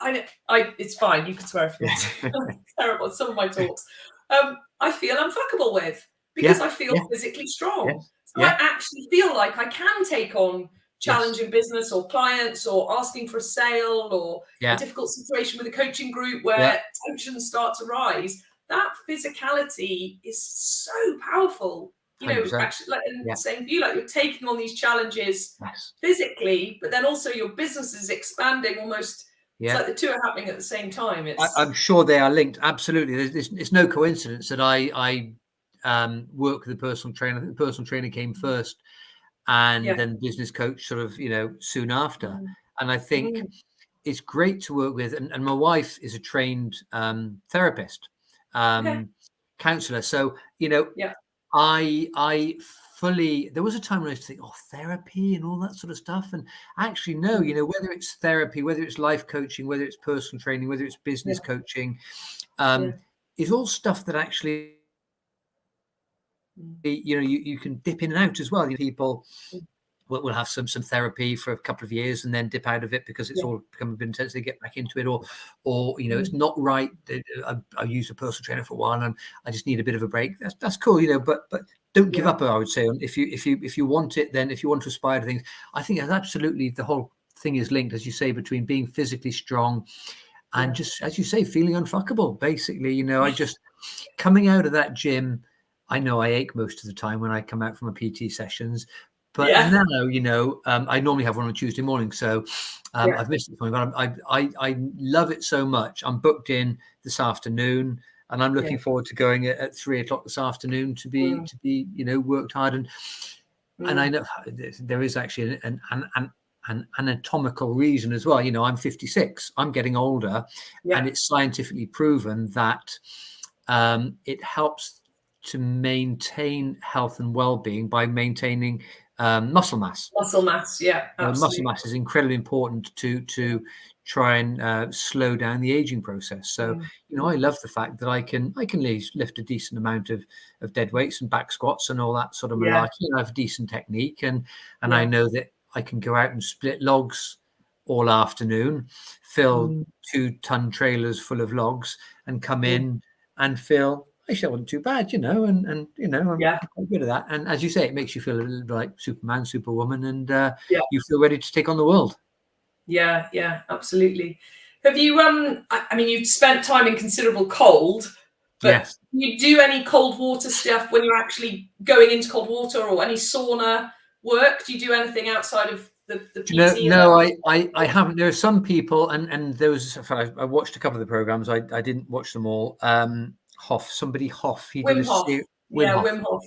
Speaker 1: It's fine. You can swear if you want. It's terrible. Some of my talks. I feel unfuckable with. Because I feel physically strong. So I actually feel like I can take on challenging business or clients or asking for a sale or a difficult situation with a coaching group where tensions start to rise. That physicality is so powerful. Actually, same for you, like you're taking on these challenges physically, but then also your business is expanding almost. It's like the two are happening at the same time.
Speaker 2: I'm sure they are linked. Absolutely. It's no coincidence that I work with a personal trainer. I think the personal trainer came first, and then business coach sort of soon after. And I think it's great to work with. And my wife is a trained therapist, counselor. So I fully. There was a time when I used to think, therapy and all that sort of stuff. And actually, no. Whether it's therapy, whether it's life coaching, whether it's personal training, whether it's business coaching, is all stuff that actually. You can dip in and out as well. People will have some therapy for a couple of years and then dip out of it because it's all become a bit intense. They get back into it, or it's not right. I used a personal trainer for a while and I just need a bit of a break. That's cool, but don't give up. I would say, if you want it, then if you want to aspire to things, I think that's absolutely the whole thing is linked, as you say, between being physically strong and just, as you say, feeling unfuckable. Basically, I just coming out of that gym. I know I ache most of the time when I come out from a PT sessions, but now, I normally have one on Tuesday morning. So I've missed it, but I love it so much. I'm booked in this afternoon and I'm looking forward to going at 3:00 this afternoon to be worked hard. And I know there is actually an anatomical reason as well. I'm 56, I'm getting older, and it's scientifically proven that it helps to maintain health and well-being by maintaining muscle mass.
Speaker 1: Muscle mass, yeah,
Speaker 2: Muscle
Speaker 1: absolutely.
Speaker 2: mass is incredibly important to try and slow down the aging process. So, I love the fact that I can lift a decent amount of dead weights and back squats and all that sort of malarkey. I have a decent technique, and I know that I can go out and split logs all afternoon, fill 2-ton trailers full of logs, and come in and feel, actually, I wasn't too bad, and I'm quite good at that. And as you say, it makes you feel a little bit like Superman, Superwoman, and you feel ready to take on the world.
Speaker 1: Yeah, absolutely. Have you I mean, you've spent time in considerable cold, but
Speaker 2: Yes.
Speaker 1: do you do any cold water stuff when you're actually going into cold water, or any sauna work? Do you do anything outside of the PT?
Speaker 2: No, I haven't. There are some people, and there was, I watched a couple of the programs. I didn't watch them all. Hoff, he did
Speaker 1: Wim
Speaker 2: a
Speaker 1: Hof.
Speaker 2: Wim Hof.
Speaker 1: Wim Hof.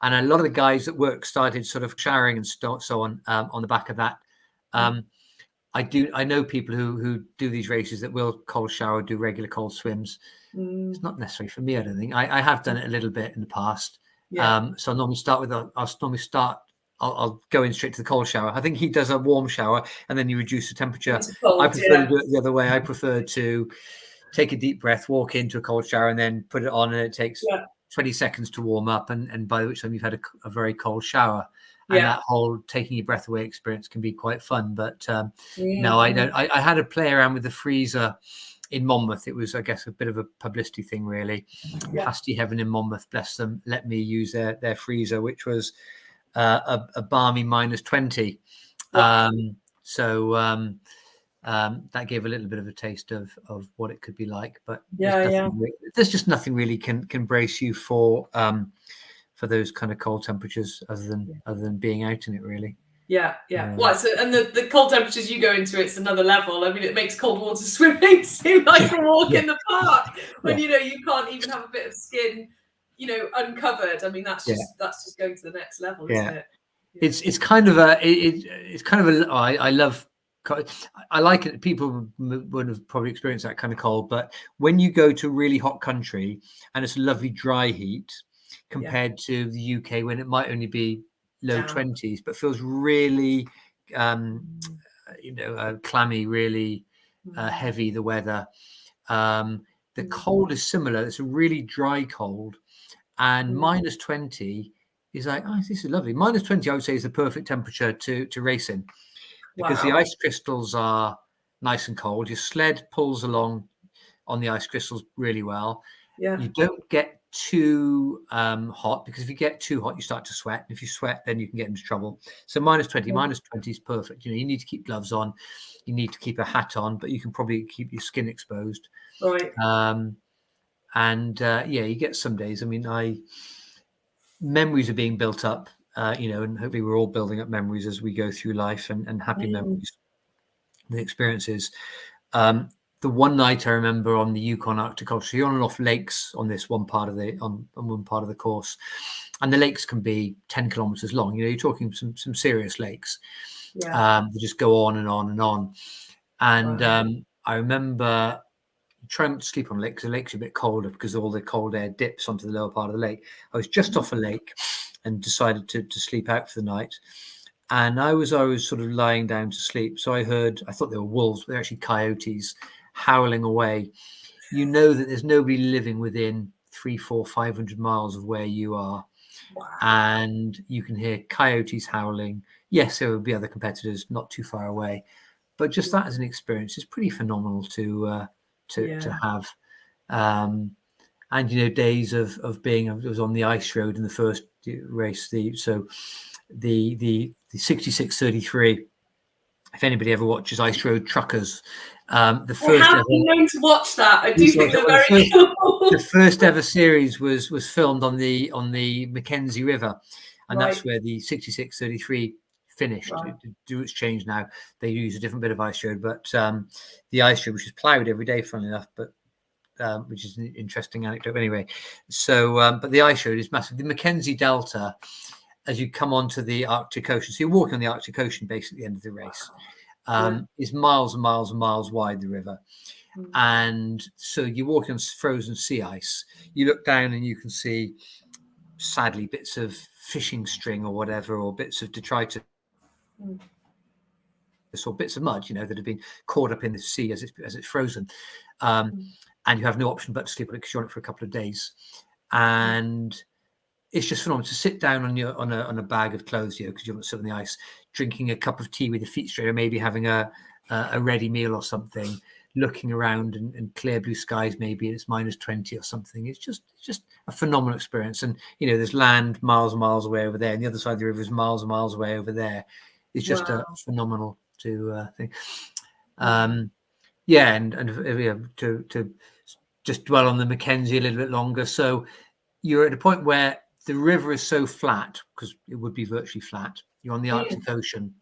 Speaker 2: And a lot of the guys at work started sort of showering and so on the back of that. I know people who do these races that will cold shower, do regular cold swims. It's not necessarily for me, I don't think. I have done it a little bit in the past. So I normally I'll go in straight to the cold shower. I think he does a warm shower and then you reduce the temperature.
Speaker 1: Cold,
Speaker 2: I prefer to do it the other way. I prefer to take a deep breath, walk into a cold shower, and then put it on, and it takes 20 seconds to warm up, and by which time you've had a very cold shower. And that whole taking your breath away experience can be quite fun. But no, I don't. I had to play around with the freezer in Monmouth. It was, I guess, a bit of a publicity thing, really. Pasty Heaven in Monmouth, bless them, let me use their freezer, which was a balmy -20. That gave a little bit of a taste of what it could be like. But there's just nothing really can brace you for those kind of cold temperatures other than being out in it, really.
Speaker 1: Yeah. Well, and the cold temperatures you go into, it's another level. I mean, it makes cold water swimming seem like a walk in the park when you can't even have a bit of skin, uncovered. I mean, that's just going to the next level, isn't it?
Speaker 2: It's kind of I love. I like it. People would have probably experienced that kind of cold, but when you go to a really hot country and it's a lovely dry heat compared to the UK, when it might only be low 20s, but feels really, clammy, really heavy, the weather. The cold is similar. It's a really dry cold, and -20 is like, oh, this is lovely. -20, I would say, is the perfect temperature to race in, because the ice crystals are nice and cold. Your sled pulls along on the ice crystals really well. You don't get too hot, because if you get too hot, you start to sweat. And if you sweat, then you can get into trouble. So -20 is perfect. You need to keep gloves on. You need to keep a hat on, but you can probably keep your skin exposed.
Speaker 1: Right.
Speaker 2: You get some days. I mean, memories are being built up, and hopefully we're all building up memories as we go through life, and happy memories, the experiences. The one night I remember on the Yukon Arctic Ultra, so you're on and off lakes on this one part of the course, and the lakes can be 10 kilometers long. You're talking some serious lakes. They just go on and on and on. And I remember trying not to sleep on a lake, because the lake's a bit colder, because all the cold air dips onto the lower part of the lake. I was just off a lake and decided to sleep out for the night. And I was sort of lying down to sleep. So I thought they were wolves, but they're actually coyotes howling away. You know that there's nobody living within 300, 400, 500 miles of where you are. And you can hear coyotes howling. Yes, there will be other competitors not too far away, but just that as an experience is pretty phenomenal to have. And days of being, I was on the ice road in the first race, the 6633. If anybody ever watches Ice Road Truckers, the first
Speaker 1: ever known to watch that. I do think they're very cool.
Speaker 2: The first ever series was filmed on the Mackenzie River, and that's where the 6633 finished. It's changed now. They use a different bit of ice road, but the ice road, which is ploughed every day, funnily enough, but which is an interesting anecdote anyway. So, but the ice road is massive. The Mackenzie Delta, as you come onto the Arctic Ocean, so you're walking on the Arctic Ocean basically at the end of the race, is miles and miles and miles wide, the river. And so you're walking on frozen sea ice. You look down and you can see sadly, bits of fishing string or whatever, or bits of detritus or bits of mud, that have been caught up in the sea as it's frozen. And you have no option but to sleep on it because you're on it for a couple of days. And it's just phenomenal to sit down on a bag of clothes, because you don't sit on the ice, drinking a cup of tea with your feet straight, or maybe having a ready meal or something, looking around and clear blue skies, maybe it's -20 or something. It's just a phenomenal experience. And there's land miles and miles away over there, and the other side of the river is miles and miles away over there. It's just a phenomenal thing. And to just dwell on the Mackenzie a little bit longer. So you're at a point where the river is so flat, because it would be virtually flat. You're on the Arctic Ocean.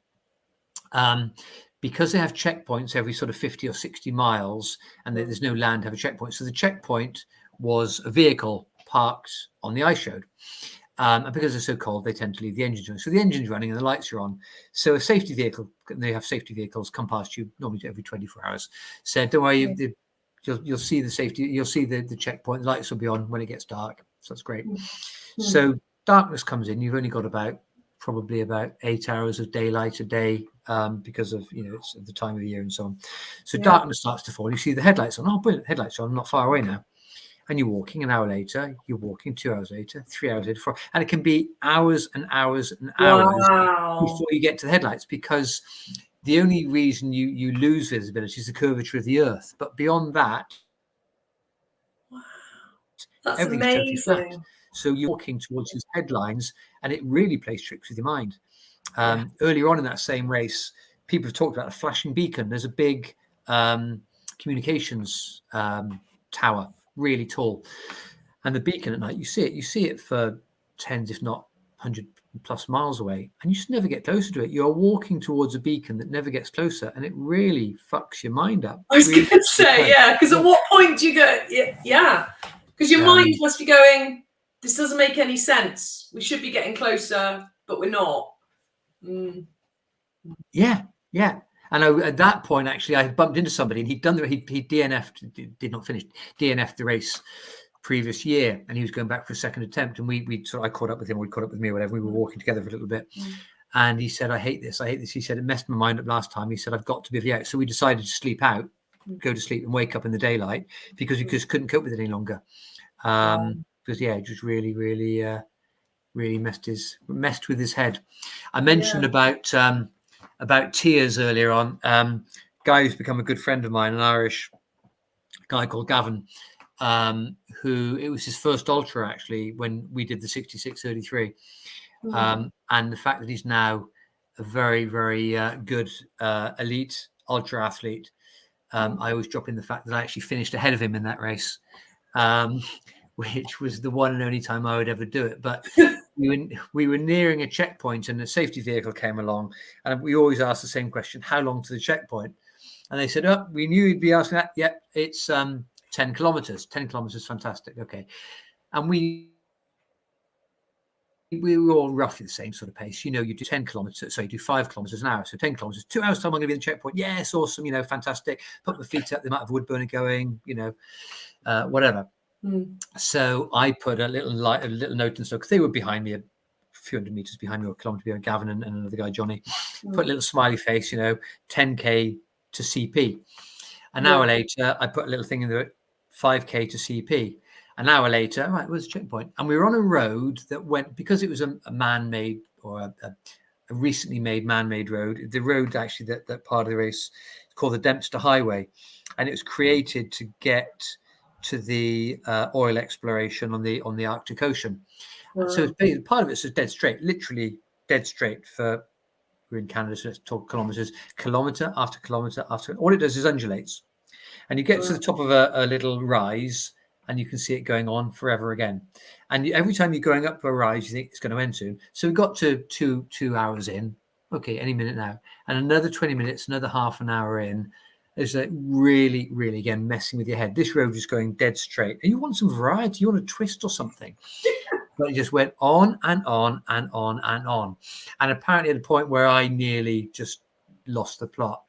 Speaker 2: Because they have checkpoints every sort of 50 or 60 miles, and there's no land to have a checkpoint. So the checkpoint was a vehicle parked on the ice road. And because it's so cold, they tend to leave the engines running. So the engine's running and the lights are on. So a safety vehicle, they have safety vehicles come past you normally every 24 hours. Said, don't worry, you'll see the safety, you'll see the checkpoint, the lights will be on when it gets dark. So that's great. So darkness comes in. You've only got probably about 8 hours of daylight a day, because of it's the time of the year and so on. So darkness starts to fall. You see the headlights on. Oh, brilliant! Headlights on. I'm not far away now. And you're walking an hour later. You're walking 2 hours later, 3 hours later, 4, and it can be hours and hours and hours before you get to the headlights, because the only reason you lose visibility is the curvature of the Earth. But beyond that,
Speaker 1: that's
Speaker 2: everything's totally flat.
Speaker 1: amazing.
Speaker 2: So you're walking towards these headlines, and it really plays tricks with your mind. Earlier on in that same race, people have talked about a flashing beacon. There's a big communications tower, really tall, and the beacon at night, you see it for tens, if not 100 plus miles away, and you just never get closer to it. You're walking towards a beacon that never gets closer, and it really fucks your mind up.
Speaker 1: I was going to say, because at what point do you go, because your mind must be going, this doesn't make any sense. We should be getting closer, but we're not.
Speaker 2: Yeah. And at that point, actually, I bumped into somebody, and he'd done he DNF'd, did not finish, DNF'd the race previous year, and he was going back for a second attempt. And I caught up with him, or he caught up with me, or whatever. We were walking together for a little bit, and he said, I hate this. He said, it messed my mind up last time. He said, I've got to be out. So we decided to sleep out, go to sleep and wake up in the daylight, because we just couldn't cope with it any longer. Because it just really, really, really messed with his head. I mentioned about tears earlier on. Guy who's become a good friend of mine, an Irish guy called Gavin, who it was his first ultra actually when we did the 66:33, and the fact that he's now a very, very good elite ultra athlete. I always drop in the fact that I actually finished ahead of him in that race, which was the one and only time I would ever do it. But we were nearing a checkpoint, and a safety vehicle came along, and we always ask the same question: how long to the checkpoint? And they said, "Oh, we knew you'd be asking that. Yeah, it's 10 kilometers. 10 kilometers, fantastic. Okay." And we were all roughly the same sort of pace. You do 10 kilometers, so you do 5 kilometers an hour. So 10 kilometers, 2 hours time, I'm going to be in the checkpoint. Yes, awesome. Fantastic. Put my feet up, the amount of wood burner going, whatever. So I put a little note and so, because they were behind me, a few hundred meters behind me, or a kilometer behind, Gavin and another guy, Johnny. Put a little smiley face, 10k to CP. An hour later, I put a little thing in there, 5k to CP. An hour later, right, where's the checkpoint? And we were on a road that went, because it was a man-made, or a recently made man-made road. The road actually that part of the race is called the Dempster Highway, and it was created to get to the oil exploration on the Arctic Ocean. So it's part of it's dead straight, literally dead straight. We're in Canada, so let's talk kilometers. Kilometer after kilometer after. All it does is undulates, and you get to the top of a little rise, and you can see it going on forever again. And every time you're going up a rise, you think it's going to end soon. So we got to two hours in. Okay, any minute now, and another 20 minutes, another half an hour in. It's like really, really, again, messing with your head. This road is going dead straight. And you want some variety. You want a twist or something. But it just went on and on and on and on. And apparently at the point where I nearly just lost the plot,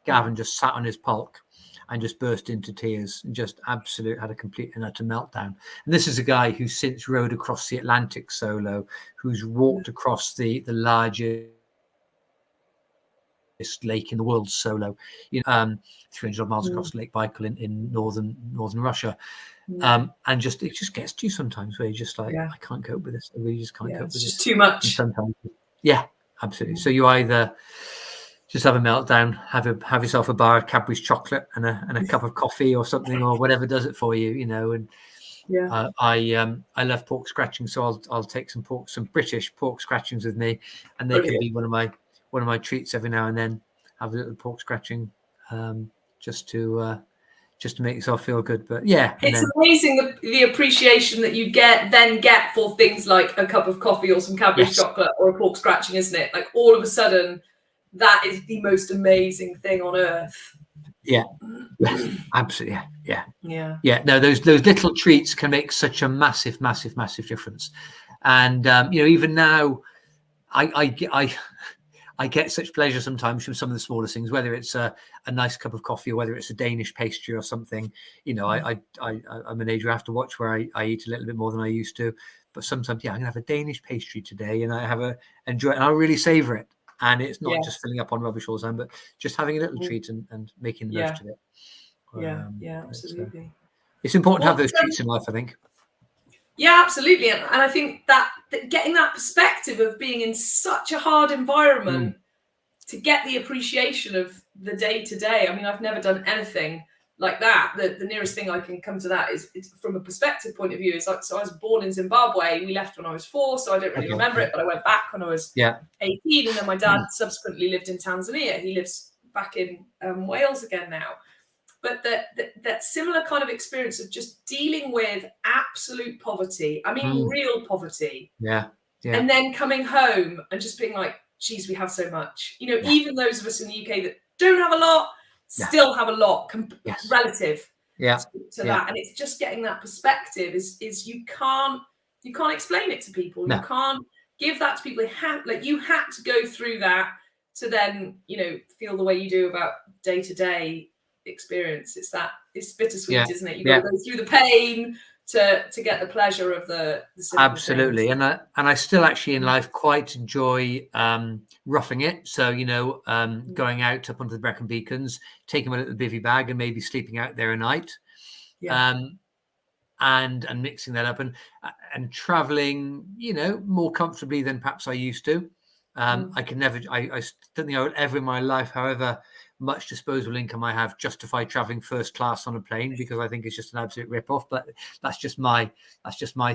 Speaker 2: Gavin just sat on his pulk and just burst into tears and just had a complete and utter meltdown. And this is a guy who's since rowed across the Atlantic solo, who's walked across the largest lake in the world solo, 300 miles across Lake Baikal in northern Russia. And it just gets to you sometimes where you're just like, I can't cope with this. I really just can't cope with this.
Speaker 1: It's just too much.
Speaker 2: And sometimes, absolutely. So you either just have a meltdown, have yourself a bar of Cadbury's chocolate and a cup of coffee or something, or whatever does it for you, And I love pork scratching, so I'll take some British pork scratchings with me, and they can be one of my treats every now and then. Have a little pork scratching, just to make yourself feel good. But
Speaker 1: it's amazing the appreciation that you get for things like a cup of coffee or some Cadbury's chocolate or a pork scratching, isn't it? Like all of a sudden, that is the most amazing thing on earth.
Speaker 2: Yeah, absolutely. Yeah. No, those little treats can make such a massive difference. And even now, I get such pleasure sometimes from some of the smaller things, whether it's a nice cup of coffee or whether it's a Danish pastry or something. I'm an age where I have to watch where I eat a little bit more than I used to. But sometimes, I'm going to have a Danish pastry today, and I enjoy it, and I really savor it. And it's not just filling up on rubbish all the time, but just having a little treat and making the most of it.
Speaker 1: Absolutely.
Speaker 2: It's important to have those treats in life, I think.
Speaker 1: Yeah, absolutely. And I think that getting that perspective of being in such a hard environment to get the appreciation of the day to day. I mean, I've never done anything like that. The nearest thing I can come to that is it's from a perspective point of view. Is like, so I was born in Zimbabwe. We left when I was 4, so I don't really remember it, but I went back when I was 18. And then my dad subsequently lived in Tanzania. He lives back in Wales again now. But that similar kind of experience of just dealing with absolute poverty. I mean, real poverty.
Speaker 2: Yeah.
Speaker 1: And then coming home and just being like, geez, we have so much. Even those of us in the UK that don't have a lot, still have a lot relative to that. And it's just getting that perspective is you can't explain it to people. No. You can't give that to people. You had to go through that to then, feel the way you do about day-to-day experience. It's bittersweet, isn't it? You got to go through the pain to get the pleasure of the
Speaker 2: absolutely
Speaker 1: things.
Speaker 2: And I still actually in life quite enjoy roughing it, so going out up onto the Brecon Beacons, taking my little bivvy bag and maybe sleeping out there a night, and mixing that up and traveling more comfortably than perhaps I used to. I don't think I would ever in my life, however much disposable income I have, justify traveling first class on a plane, because I think it's just an absolute rip-off. But that's just my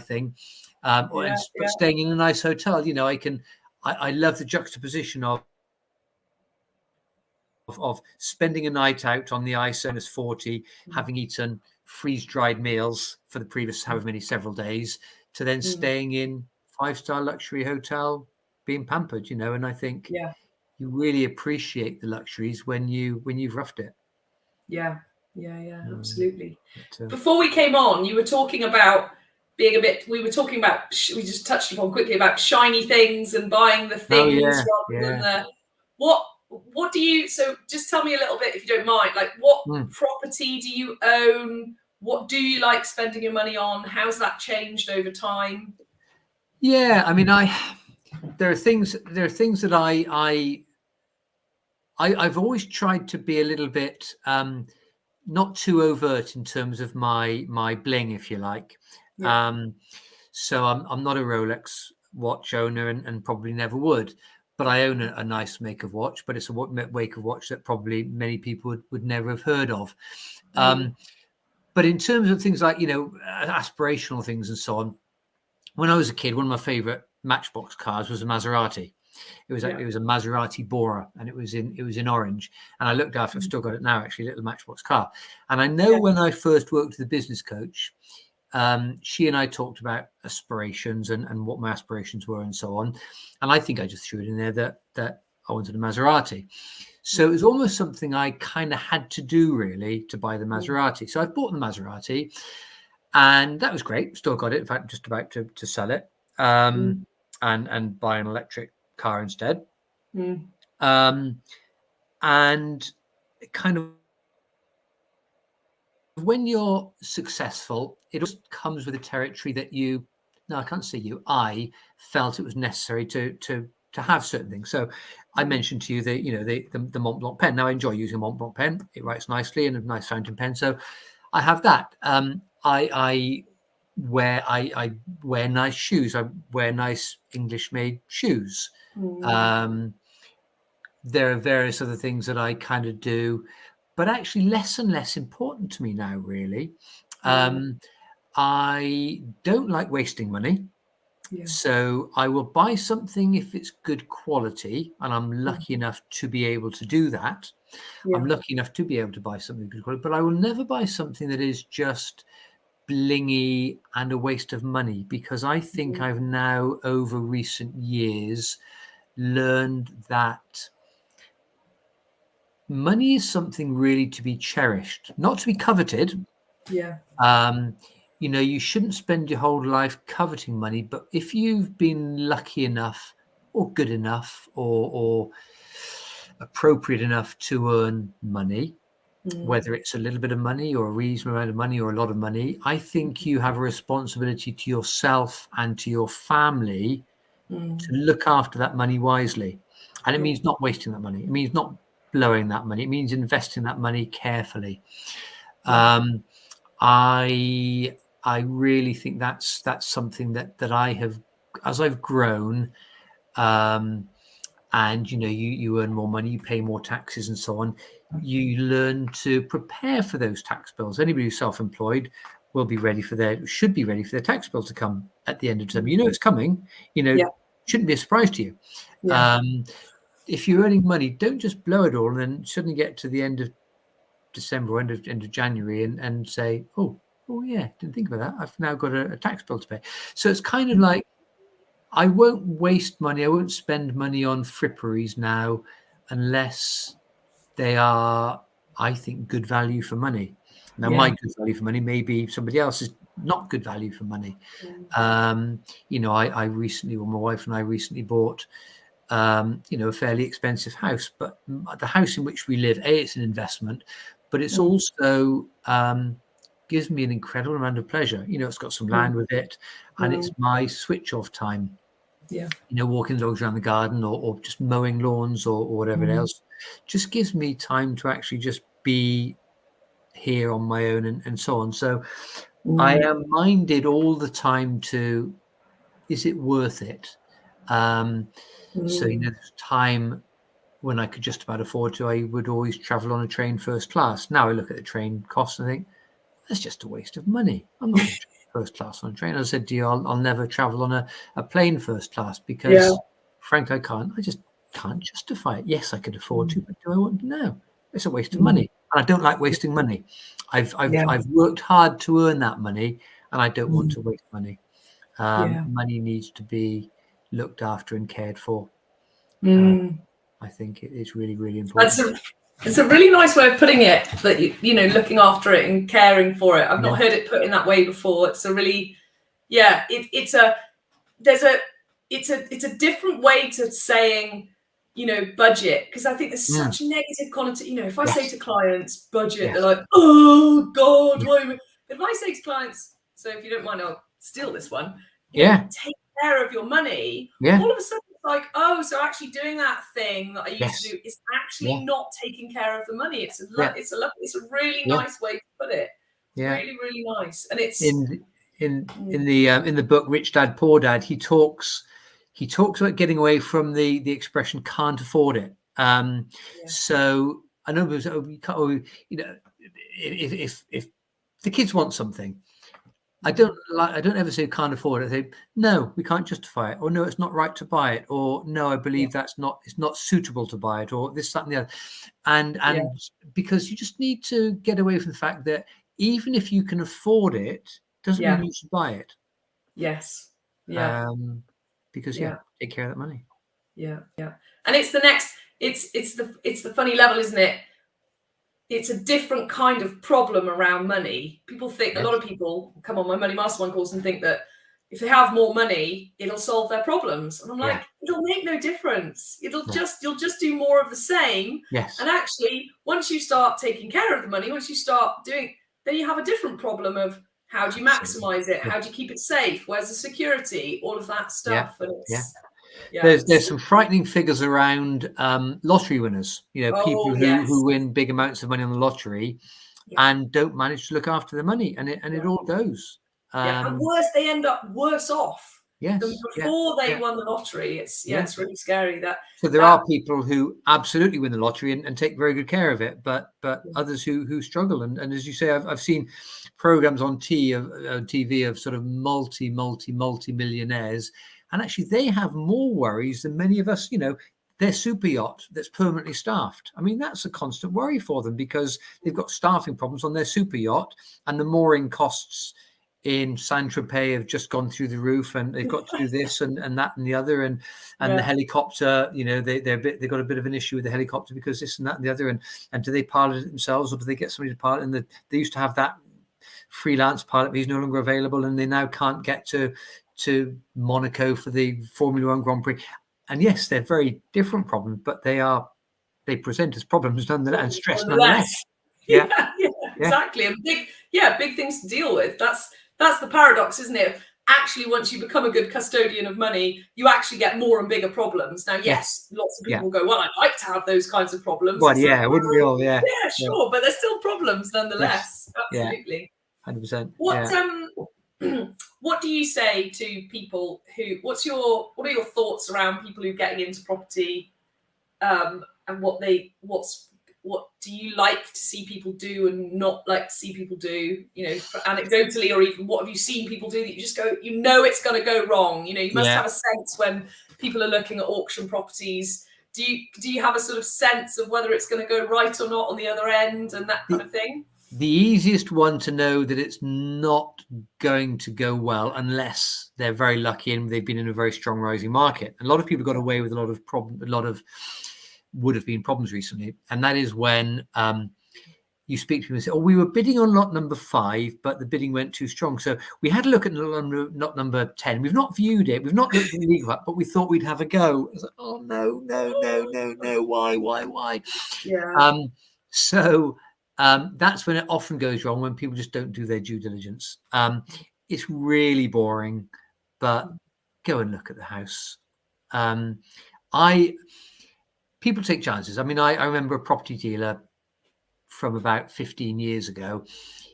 Speaker 2: thing. But staying in a nice hotel, I love the juxtaposition of spending a night out on the ice minus 40, having eaten freeze-dried meals for the previous several days, to then staying in 5-star luxury hotel, being pampered, and I think you really appreciate the luxuries when you've roughed it.
Speaker 1: Absolutely. Before we came on, you were talking about being we just touched upon quickly about shiny things and buying the things rather than what do you, so just tell me a little bit, if you don't mind, like what property do you own? What do you like spending your money on? How's that changed over time?
Speaker 2: I mean, there are things that I've always tried to be a little bit not too overt in terms of my bling, if you like. So I'm not a Rolex watch owner and probably never would, but I own a nice make of watch, but it's a make of watch that probably many people would never have heard of. But in terms of things like, aspirational things and so on, when I was a kid, one of my favorite Matchbox cars was a Maserati. It was a Maserati Bora, and it was in orange. And I looked after, I've still got it now, actually, a little Matchbox car. And I know when I first worked with the business coach, she and I talked about aspirations and what my aspirations were and so on. And I think I just threw it in there that I wanted a Maserati. So it was almost something I kind of had to do, really, to buy the Maserati. So I bought the Maserati, and that was great. Still got it. In fact, just about to sell it and buy an electric car instead. And it kind of when you're successful, it also comes with a territory that no, I can't say I felt it was necessary to have certain things. So I mentioned to you the Mont Blanc pen. Now I enjoy using a Mont Blanc pen. It writes nicely and a nice fountain pen. So I have that. I wear nice shoes. I wear nice English made shoes. There are various other things that I kind of do, but actually less and less important to me now, really. I don't like wasting money. So I will buy something if it's good quality, and I'm lucky enough to be able to do that. I'm lucky enough to be able to buy something good quality, but I will never buy something that is just blingy and a waste of money, because I think I've now, over recent years, learned that money is something really to be cherished, not to be coveted. You shouldn't spend your whole life coveting money, but if you've been lucky enough or good enough or appropriate enough to earn money, whether it's a little bit of money or a reasonable amount of money or a lot of money, I think you have a responsibility to yourself and to your family to look after that money wisely. And it means not wasting that money. It means not blowing that money. It means investing that money carefully. I really think that's something that I have, as I've grown, and you earn more money, you pay more taxes and so on, you learn to prepare for those tax bills. Anybody who's self-employed should be ready for their tax bill to come at the end of December. It's coming, shouldn't be a surprise to you. If you're earning money, don't just blow it all and then suddenly get to the end of December or end of January and say, oh yeah, didn't think about that. I've now got a tax bill to pay. So it's kind of like, I won't waste money. I won't spend money on fripperies now unless they are, I think, good value for money. Now, my good value for money may be somebody else's not good value for money. I recently, my wife and I recently bought, a fairly expensive house, but the house in which we live, it's an investment, but it's also gives me an incredible amount of pleasure. It's got some land with it, and it's my switch off time. Walking dogs around the garden or just mowing lawns or whatever else, just gives me time to actually just be here on my own and so on. So I am minded all the time to, is it worth it? So there's time when I could just about afford to, I would always travel on a train first class. Now I look at the train costs and I think, that's just a waste of money. I'm not going to travel first class on a train. As I said to you, I'll never travel on a plane first class because, frankly, I just can't justify it. Yes, I could afford to, but do I want to? No, it's a waste of money. And I don't like wasting money. I've worked hard to earn that money, and I don't want to waste money. Money needs to be looked after and cared for. I think it is really, really important.
Speaker 1: It's a really nice way of putting it, that looking after it and caring for it. I've not heard it put in that way before. It's a really, it's a different way to saying, budget, because I think there's such negative connotation. If I say to clients budget, they're like, oh God, why? If I say to clients, so if you don't mind, I'll steal this one. Take care of your money. All of a sudden it's like, oh, so actually doing that thing that I used to do is actually not taking care of the money. It's a really nice way to put it. Really, really nice. And it's
Speaker 2: in the book Rich Dad Poor Dad, he talks about getting away from the expression "can't afford it." So I know if the kids want something, I don't ever say can't afford it. I say no, we can't justify it, or no, it's not right to buy it, or no, I believe it's not suitable to buy it, or this, that, and the other. And because you just need to get away from the fact that even if you can afford it, doesn't mean you should buy it.
Speaker 1: Yes.
Speaker 2: Because take care of that money.
Speaker 1: And it's the funny level, isn't it? It's a different kind of problem around money. People think, a lot of people come on my Money Mastermind course and think that if they have more money, it'll solve their problems. And I'm like, it'll make no difference. You'll just do more of the same.
Speaker 2: Yes.
Speaker 1: And actually, once you start taking care of the money, once you start doing, then you have a different problem of how do you maximize it? How do you keep it safe? Where's the security? All of that stuff. And it's,
Speaker 2: there's some frightening figures around lottery winners, people who win big amounts of money on the lottery and don't manage to look after the money, and it all goes.
Speaker 1: And worse, they end up worse off than before they won the lottery. It's really scary.
Speaker 2: So there are people who absolutely win the lottery and take very good care of it, but others who struggle. And as you say, I've seen programs on TV of sort of multi millionaires, and actually they have more worries than many of us. Their super yacht that's permanently staffed. I mean, that's a constant worry for them because they've got staffing problems on their super yacht, and the mooring costs in Saint-Tropez have just gone through the roof, and they've got to do this and that and the other, and the helicopter, they've got a bit of an issue with the helicopter because this and that and the other, and do they pilot it themselves or do they get somebody to pilot? And they used to have that freelance pilot, but he's no longer available, and they now can't get to Monaco for the Formula One Grand Prix. And yes, they're very different problems, but they present as problems nonetheless, and stress nonetheless.
Speaker 1: Yeah, exactly. And big things to deal with. That's the paradox, isn't it? Actually, once you become a good custodian of money, you actually get more and bigger problems. Now, yes, lots of people go, well, I'd like to have those kinds of problems.
Speaker 2: Well, wouldn't we all? Yeah,
Speaker 1: sure, but there's still problems nonetheless. Yes. Absolutely.
Speaker 2: 100%.
Speaker 1: What do you say to people what are your thoughts around people who are getting into property, and what do you like to see people do and not like to see people do, anecdotally, or even what have you seen people do that you just go, it's going to go wrong? You must have a sense when people are looking at auction properties. Do you have a sort of sense of whether it's going to go right or not on the other end and that kind of thing?
Speaker 2: The easiest one to know that it's not going to go well unless they're very lucky and they've been in a very strong rising market. A lot of people got away with a lot of would have been problems recently, and that is when you speak to people and say, we were bidding on lot number 5, but the bidding went too strong, so we had a look at lot number 10. We've not viewed it, we've not looked at the legal app, but we thought we'd have a go. It's like, oh no, why? So that's when it often goes wrong, when people just don't do their due diligence. It's really boring, but go and look at the house. People take chances. I mean, I remember a property dealer from about 15 years ago.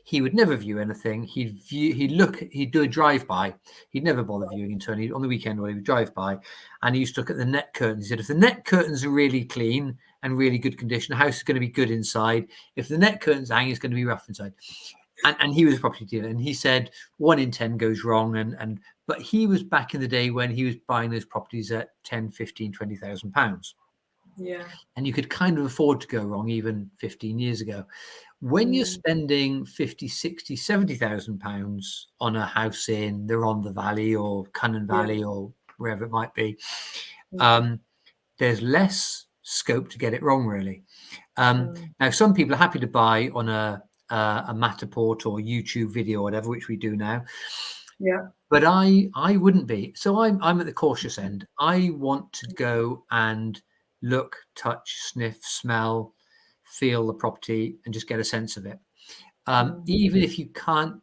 Speaker 2: He would never view anything. He'd do a drive-by. He'd never bother viewing internally. On the weekend, he would drive by, and he used to look at the net curtains. He said, if the net curtains are really clean and really good condition, the house is going to be good inside. If the net curtains hang, it's going to be rough inside. And he was a property dealer, and he said 1 in 10 goes wrong. But he was back in the day when he was buying those properties at 10, 15, 20,000 pounds.
Speaker 1: Yeah.
Speaker 2: And you could kind of afford to go wrong even 15 years ago. When you're spending 50, 60, 70,000 pounds on a house in the Rhondda Valley or Cunnan Valley or wherever it might be, there's less scope to get it wrong, really. Now, some people are happy to buy on a Matterport or YouTube video or whatever, which we do now.
Speaker 1: Yeah.
Speaker 2: But I wouldn't be. So I'm at the cautious end. I want to go and look, touch, sniff, smell, feel the property and just get a sense of it. Even if you can't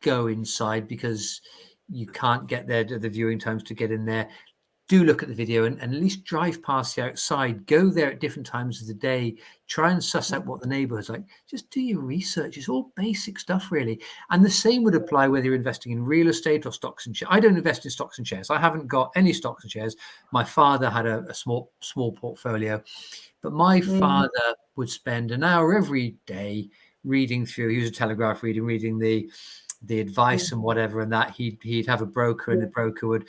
Speaker 2: go inside because you can't get there to the viewing times to get in there, do look at the video and at least drive past the outside. Go there at different times of the day. Try and suss out what the neighborhood's like. Just do your research. It's all basic stuff, really. And the same would apply whether you're investing in real estate or stocks and shares. I don't invest in stocks and shares. I haven't got any stocks and shares. My father had a small portfolio, but my father would spend an hour every day reading through. He was a telegraph reader, reading the advice and whatever, and that he'd have a broker, and the broker would.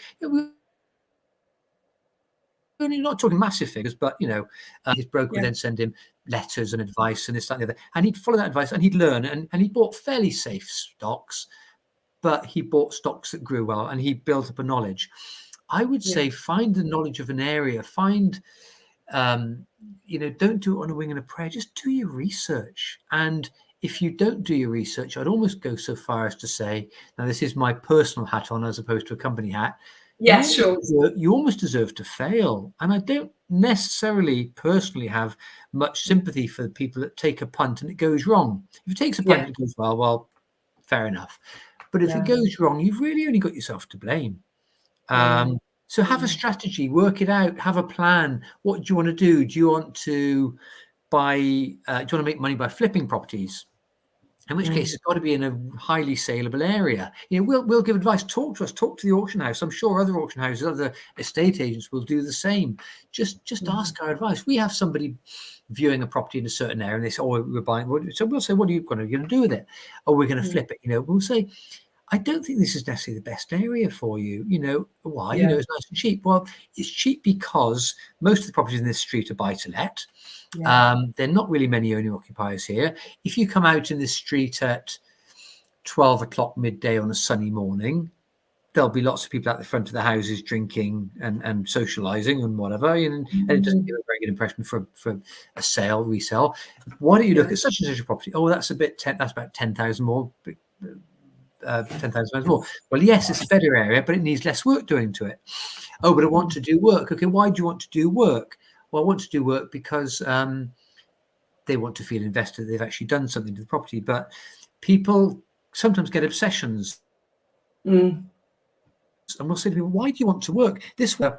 Speaker 2: We're not talking massive figures, but his broker would then send him letters and advice and this, that, and the other, and he'd follow that advice and he'd learn. And he bought fairly safe stocks, but he bought stocks that grew well, and he built up a knowledge. I would say find the knowledge of an area. Find, don't do it on a wing and a prayer. Just do your research. And if you don't do your research, I'd almost go so far as to say, now this is my personal hat on as opposed to a company hat,
Speaker 1: Yeah, sure.
Speaker 2: You almost deserve to fail. And I don't necessarily personally have much sympathy for the people that take a punt and it goes wrong. If it takes a punt and it goes well, fair enough. But if it goes wrong, you've really only got yourself to blame. So have a strategy, work it out, have a plan. What do you want to do? Do you want to buy, do you want to make money by flipping properties? In which case, it's got to be in a highly saleable area. We'll give advice. Talk to us. Talk to the auction house. I'm sure other auction houses, other estate agents will do the same. Just ask our advice. We have somebody viewing a property in a certain area, and they say, "Oh, we're buying." So we'll say, "What are you going to do with it?" "Oh, we're going to flip it." We'll say, "I don't think this is necessarily the best area for you." Why? It's nice and cheap. Well, it's cheap because most of the properties in this street are buy to let. There are not really many owner occupiers here. If you come out in the street at 12 o'clock midday on a sunny morning, there'll be lots of people at the front of the houses drinking and socializing and whatever, and it doesn't give a very good impression for a resale. Why don't you look at such and such a property? Oh, that's about 10,000 more. 10,000 pounds more. Well, yes, it's a better area, but it needs less work doing to it. Oh, but I want to do work. Okay, why do you want to do work? Well, I want to do work because they want to feel invested. They've actually done something to the property. But people sometimes get obsessions. And we'll say to people, why do you want to work? This one,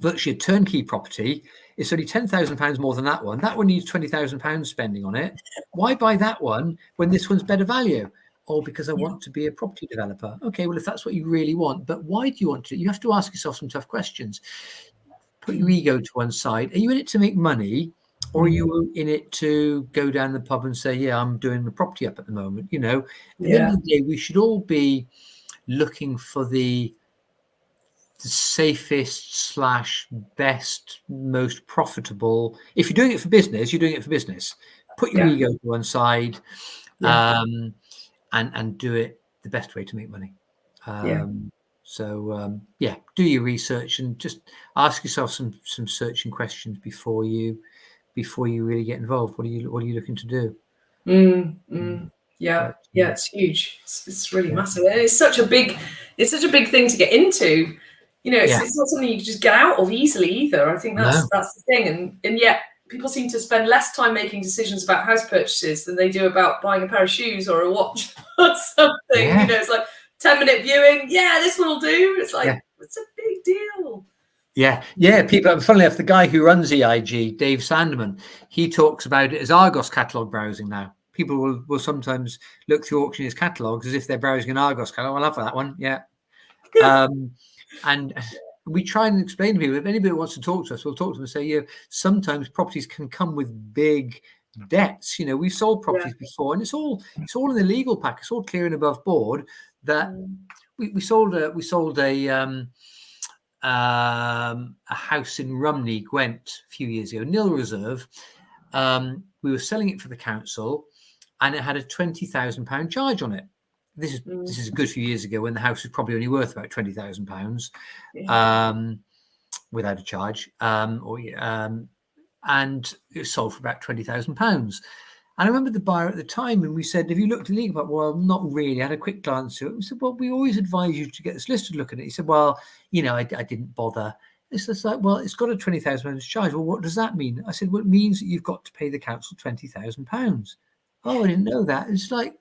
Speaker 2: virtually a turnkey property, it's only £10,000 more than that one. That one needs £20,000 spending on it. Why buy that one when this one's better value? Oh, because I want to be a property developer. Okay, well, if that's what you really want, but why do you want to? You have to ask yourself some tough questions. Put your ego to one side. Are you in it to make money, or are you in it to go down the pub and say, yeah, I'm doing the property up at the moment? At the end of the day, we should all be looking for the safest / best, most profitable. If you're doing it for business, you're doing it for business. Put your ego to one side and do it the best way to make money. So do your research and just ask yourself some searching questions before you really get involved. What are you looking to do?
Speaker 1: It's huge. It's really massive, and it's such a big thing to get into. It's not something you can just get out of easily either. I think that's the thing, and yet people seem to spend less time making decisions about house purchases than they do about buying a pair of shoes or a watch or something. It's like 10-minute viewing. Yeah, this one will do. It's like it's a big deal.
Speaker 2: People. Funnily enough, the guy who runs EIG, Dave Sandeman, he talks about it as Argos catalogue browsing now. People will sometimes look through auctioneers' catalogues as if they're browsing an Argos catalogue. I love that one. And we try and explain to people, if anybody wants to talk to us, we'll talk to them and say, sometimes properties can come with big debts. We've sold properties before, and it's all in the legal pack. It's all clear and above board that we sold a house in Rumney, Gwent, a few years ago, nil reserve. We were selling it for the council, and it had a £20,000 charge on it. This is a good few years ago when the house was probably only worth about £20,000 without a charge, and it was sold for about £20,000. And I remember the buyer at the time, and we said, "Have you looked at the legal?" Well, not really. I had a quick glance through it. We said, "Well, we always advise you to get this listed look at it." He said, "Well, I didn't bother." It's just like, well, it's got a £20,000 charge. Well, what does that mean? I said, well, it means that you've got to pay the council £20,000. Oh, I didn't know that. It's like,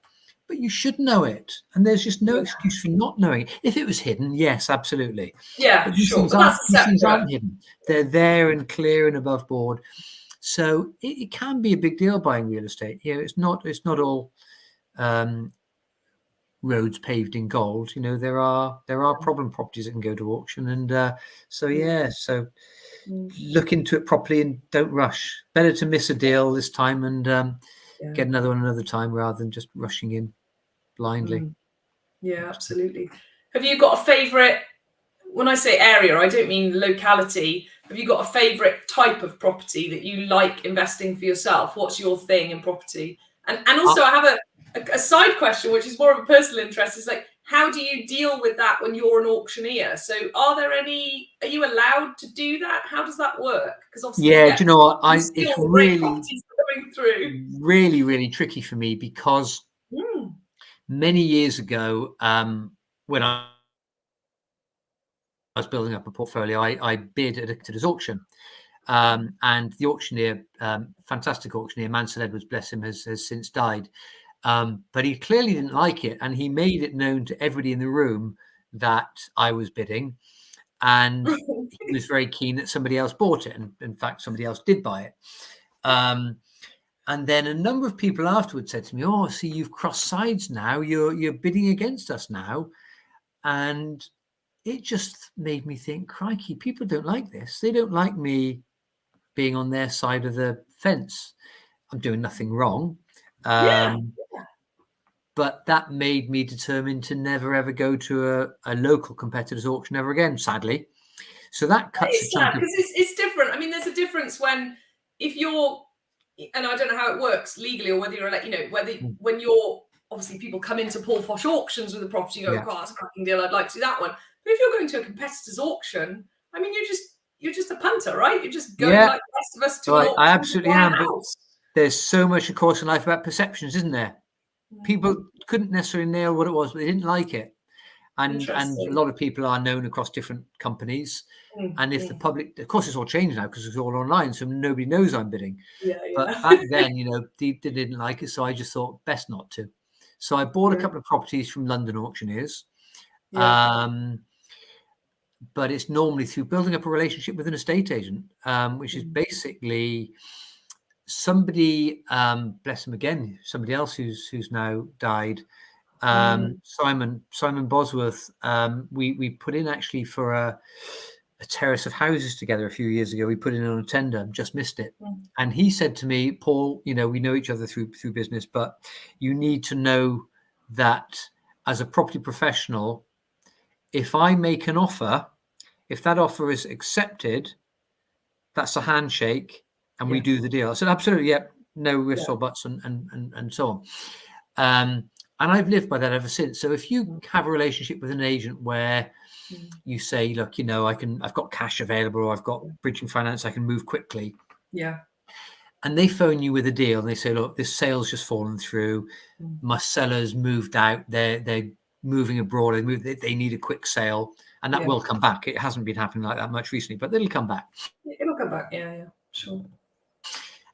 Speaker 2: but you should know it. And there's just no excuse for not knowing it. If it was hidden, yes, absolutely.
Speaker 1: Yeah,
Speaker 2: these things aren't hidden. They're there and clear and above board. So it can be a big deal buying real estate. It's not all roads paved in gold. There are problem properties that can go to auction, and so look into it properly and don't rush. Better to miss a deal this time and get another one another time rather than just rushing in blindly.
Speaker 1: Absolutely. Have you got a favorite? When I say area, I don't mean locality. Have you got a favorite type of property that you like investing for yourself? What's your thing in property? And also I have a side question, which is more of a personal interest. Is like, how do you deal with that when you're an auctioneer? So are you allowed to do that? How does that work? Because obviously,
Speaker 2: do you know what? It's really,
Speaker 1: coming through.
Speaker 2: really, really tricky for me because many years ago, when I was building up a portfolio, I bid at a auction. And the auctioneer, fantastic auctioneer, Mansell Edwards, bless him, has since died. But he clearly didn't like it, and he made it known to everybody in the room that I was bidding, and he was very keen that somebody else bought it, and in fact somebody else did buy it. And then a number of people afterwards said to me, "Oh, see, you've crossed sides now, you're bidding against us now." And it just made me think, crikey, people don't like this. They don't like me being on their side of the fence. I'm doing nothing wrong. But that made me determined to never ever go to a local competitor's auction ever again, sadly. So that cuts
Speaker 1: it's sad because it's different. I mean, there's a difference if you're, and I don't know how it works legally, or whether you're like, when you're, obviously people come into Paul Fosh Auctions with a property, go, God, that's a cracking deal, I'd like to see that one. But if you're going to a competitor's auction, I mean, you're just a punter, right? You're just going like the rest of us to an auction.
Speaker 2: I absolutely am. But there's so much, of course, in life about perceptions, isn't there? People couldn't necessarily nail what it was, but they didn't like it. And a lot of people are known across different companies. And if the public, of course, it's all changed now because it's all online, so nobody knows I'm bidding. But back then, they didn't like it, so I just thought best not to. So I bought a couple of properties from London auctioneers. But it's normally through building up a relationship with an estate agent, which is basically somebody, bless him again, somebody else who's now died, Simon Bosworth. We put in actually for a terrace of houses together a few years ago. We put in on a tender, just missed it. And he said to me, "Paul, we know each other through business, but you need to know that as a property professional, if I make an offer, if that offer is accepted, that's a handshake and we do the deal." I said, "Absolutely, yeah, no ifs or buts," and so on. And I've lived by that ever since. So if you have a relationship with an agent where you say, "Look, I've got cash available, or I've got bridging finance, I can move quickly." And they phone you with a deal and they say, "Look, this sale's just fallen through. My seller's moved out. They're moving abroad. They need a quick sale." And that will come back. It hasn't been happening like that much recently, but it'll come back.
Speaker 1: It'll come back. Yeah, sure.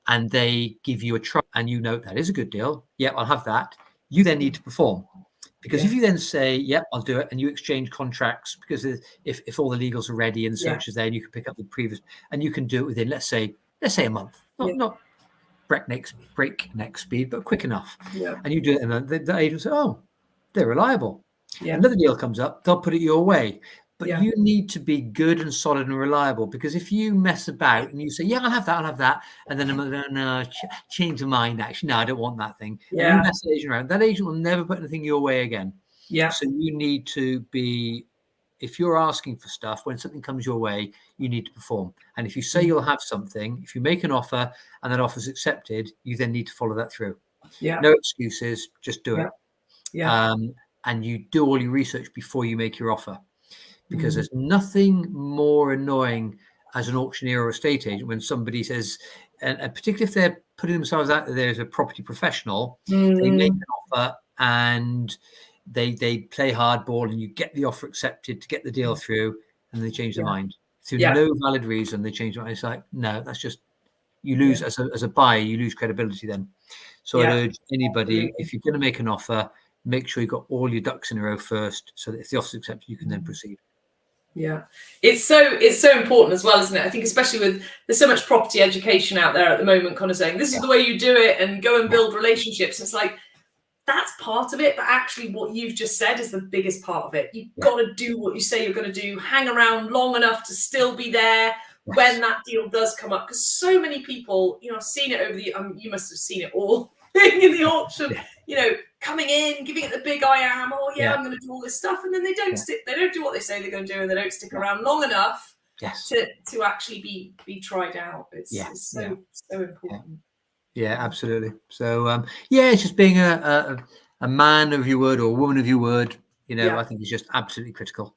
Speaker 2: And they give you a try, and that is a good deal. Yeah, I'll have that. You then need to perform, because if you then say, "Yeah, I'll do it," and you exchange contracts, because if all the legals are ready and the search is there, and you can pick up the previous, and you can do it within, let's say a month, not breakneck speed, but quick enough. And you do it, and the agent says, "Oh, they're reliable." Another deal comes up, they'll put it your way. But you need to be good and solid and reliable, because if you mess about and you say, "Yeah, I'll have that," and then no, change your mind, actually, no, I don't want that thing. And you mess the agent around, that agent will never put anything your way again. So you need to be, if you're asking for stuff, when something comes your way, you need to perform. And if you say you'll have something, if you make an offer and that offer is accepted, you then need to follow that through. No excuses, just do it. And you do all your research before you make your offer, because there's nothing more annoying as an auctioneer or estate agent when somebody says, and particularly if they're putting themselves out there as a property professional, they make an offer and they play hardball, and you get the offer accepted to get the deal through, and they change their mind through no valid reason. They change their mind. It's like, no, that's just, you lose as a buyer, you lose credibility then. So I'd urge anybody, if you're going to make an offer, make sure you've got all your ducks in a row first, so that if the offer is accepted, you can then proceed.
Speaker 1: It's so important as well, isn't it? I think especially there's so much property education out there at the moment, kind of saying this is the way you do it, and go and build relationships. It's like, that's part of it, but actually what you've just said is the biggest part of it. You've got to do what you say you're going to do, hang around long enough to still be there when that deal does come up. Because so many people, I've seen it over you must have seen it all in the auction, coming in, giving it the big I am, I'm going to do all this stuff, and then they don't stick. They don't do what they say they're going to do, and they don't stick around long enough to actually be tried out. It's so important.
Speaker 2: Yeah, absolutely. So it's just being a man of your word or a woman of your word. I think is just absolutely critical.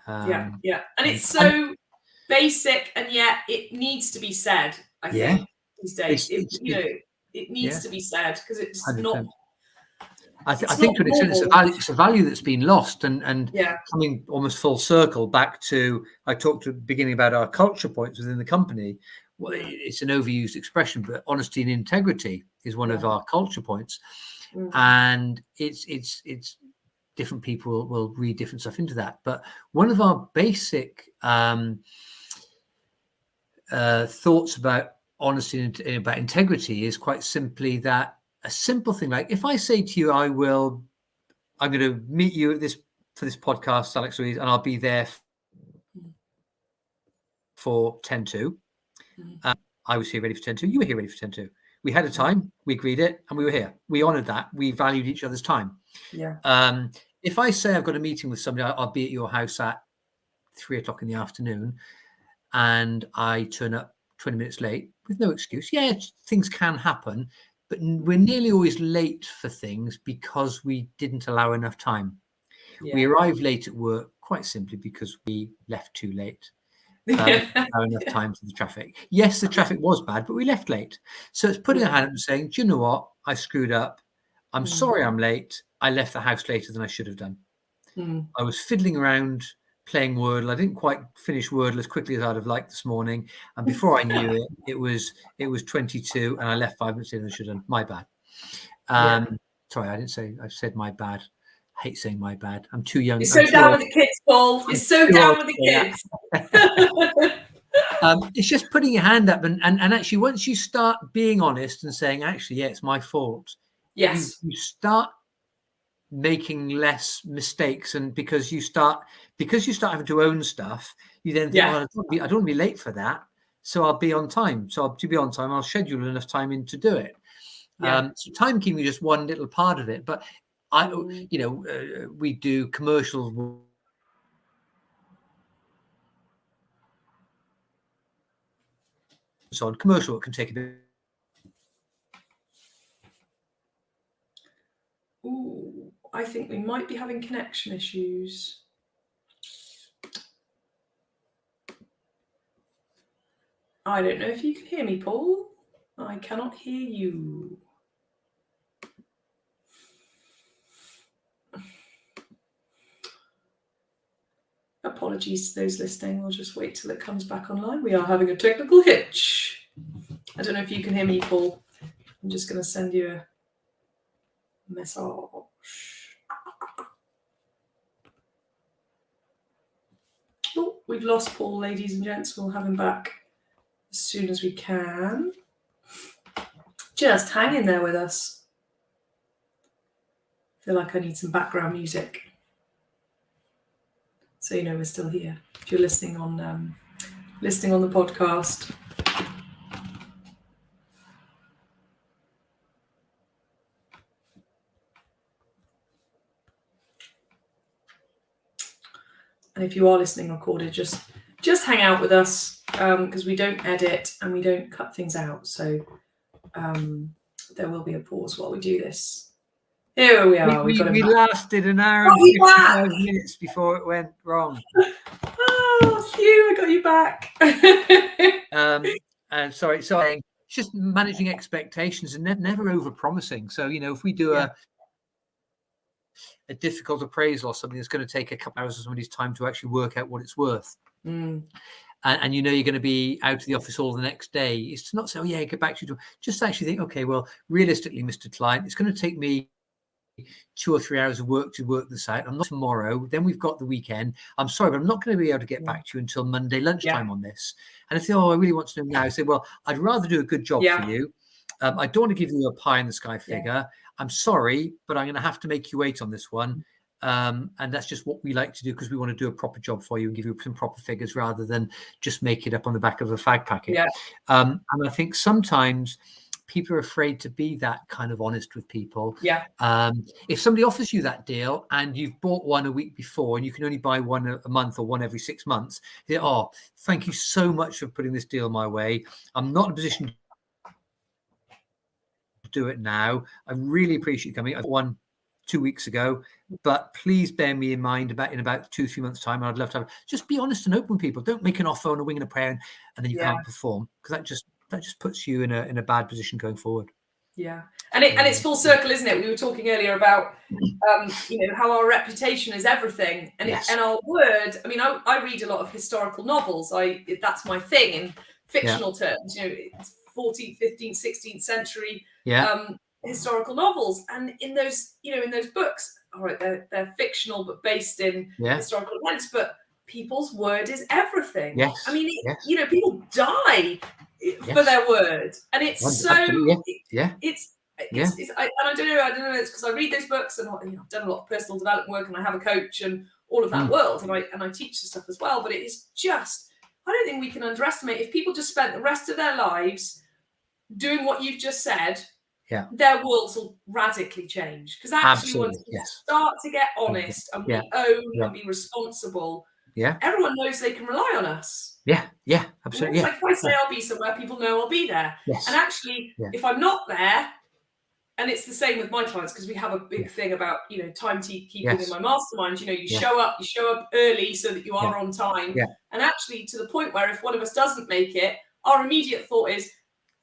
Speaker 1: And it's so basic, and yet it needs to be said. I think these days, it needs to be said, because it's 100%. Not.
Speaker 2: I think to an extent it's a value that's been lost, and coming almost full circle back to, I talked at the beginning about our culture points within the company. Well, it's an overused expression, but honesty and integrity is one of our culture points, and it's different people will read different stuff into that. But one of our basic thoughts about honesty and about integrity is quite simply that a simple thing, like if I say to you, I'm going to meet you for this podcast, Alex Louise, and I'll be there for 10 to. I was here ready for 10 to. You were here ready for 10 to. We had a time, we agreed it, and we were here. We honoured that. We valued each other's time.
Speaker 1: Yeah.
Speaker 2: If I say I've got a meeting with somebody, I'll be at your house at 3 o'clock in the afternoon, and I turn up 20 minutes late with no excuse. Yeah, things can happen, but we're nearly always late for things because we didn't allow enough time. We arrived late at work quite simply because we left too late. Enough time for the traffic. Yes, the traffic was bad, but we left late. So it's putting a hand up and saying, do you know what? I screwed up. I'm sorry I'm late. I left the house later than I should have done. I was fiddling around playing Wordle. I didn't quite finish Wordle as quickly as I'd have liked this morning. And before I knew it, it was 22 and I left 5 minutes in and should have done. My bad. Sorry, I said my bad. I hate saying my bad. I'm too young.
Speaker 1: You're so down with the kids, Paul. You're so down with the kids.
Speaker 2: It's just putting your hand up and actually once you start being honest and saying, actually, yeah, it's my fault.
Speaker 1: Yes.
Speaker 2: You start making less mistakes, and because you start having to own stuff, you then think, well, I don't want to be late for that, so I'll be on time. So to be on time, I'll schedule enough time in to do it. So timekeeping is just one little part of it, but we do commercials. So on commercial, it can take a bit.
Speaker 1: Ooh, I think we might be having connection issues. I don't know if you can hear me, Paul. I cannot hear you. Apologies to those listening. We'll just wait till it comes back online. We are having a technical hitch. I don't know if you can hear me, Paul. I'm just going to send you a message. Oh, we've lost Paul, ladies and gents. We'll have him back as soon as we can. Just hang in there with us. I feel like I need some background music, so you know we're still here. If you're listening on the podcast. And if you are listening recorded, just hang out with us because we don't edit and we don't cut things out. So there will be a pause while we do this. Here we are.
Speaker 2: We lasted an hour and 55 minutes before it went wrong.
Speaker 1: Oh, phew, I got you back.
Speaker 2: And sorry, it's just managing expectations and never over-promising. So, if we do a difficult appraisal or something that's going to take a couple hours of somebody's time to actually work out what it's worth. And you're going to be out of the office all the next day. It's to not say, get back to you. Just actually think, okay, well, realistically, Mr. Client, it's going to take me 2 or 3 hours of work to work this out. I'm not tomorrow. Then we've got the weekend. I'm sorry, but I'm not going to be able to get back to you until Monday lunchtime on this. And if they, I really want to know now, I say, well, I'd rather do a good job for you. I don't want to give you a pie in the sky figure. I'm sorry, but I'm going to have to make you wait on this one. And that's just what we like to do because we want to do a proper job for you and give you some proper figures rather than just make it up on the back of a fag packet. And I think sometimes people are afraid to be that kind of honest with people. If somebody offers you that deal and you've bought one a week before and you can only buy one a month or one every 6 months, you say, thank you so much for putting this deal my way. I'm not in a position to do it now. I really appreciate you coming. I bought one 2 weeks ago, but please bear me in mind in about 2-3 months time. I'd love to have, just be honest and open with people. Don't make an offer on a wing and a prayer and then you can't perform, because that just puts you in a bad position going forward.
Speaker 1: Yeah. And it's full circle, isn't it? We were talking earlier about, how our reputation is everything, and
Speaker 2: Yes.
Speaker 1: and our word. I mean, I read a lot of historical novels. That's my thing in fictional terms. It's 14th, 15th, 16th century historical novels, and in those books, all right, they're fictional but based in historical events, but people's word is everything.
Speaker 2: Yes.
Speaker 1: I mean, people die for their word, and it's I don't know. It's because I read those books, and I've done a lot of personal development work, and I have a coach and all of that world, and I teach the stuff as well. But it is just, I don't think we can underestimate, if people just spent the rest of their lives doing what you've just said, their worlds will radically change. Because actually, once we start to get honest and we own and be responsible, everyone knows they can rely on us.
Speaker 2: Absolutely.
Speaker 1: Like if I say I'll be somewhere, people know I'll be there. And actually, if I'm not there, and it's the same with my clients, because we have a big thing about timekeeping in my mastermind. You show up early so that you are on time. And actually, to the point where if one of us doesn't make it, our immediate thought is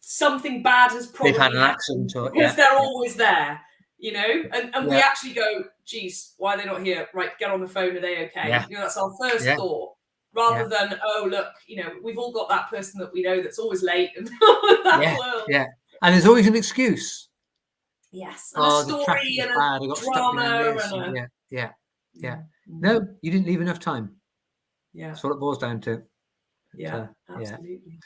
Speaker 1: something bad has probably
Speaker 2: had an
Speaker 1: happened,
Speaker 2: accident,
Speaker 1: because they're always there. And we actually go, geez, why are they not here? Right, get on the phone. Are they okay? That's our first thought, rather than, oh, look, we've all got that person that we know that's always late and that world.
Speaker 2: And there's always an excuse.
Speaker 1: Yes, and a story and a drama and
Speaker 2: No, you didn't leave enough time. That's what it boils down to.
Speaker 1: Absolutely.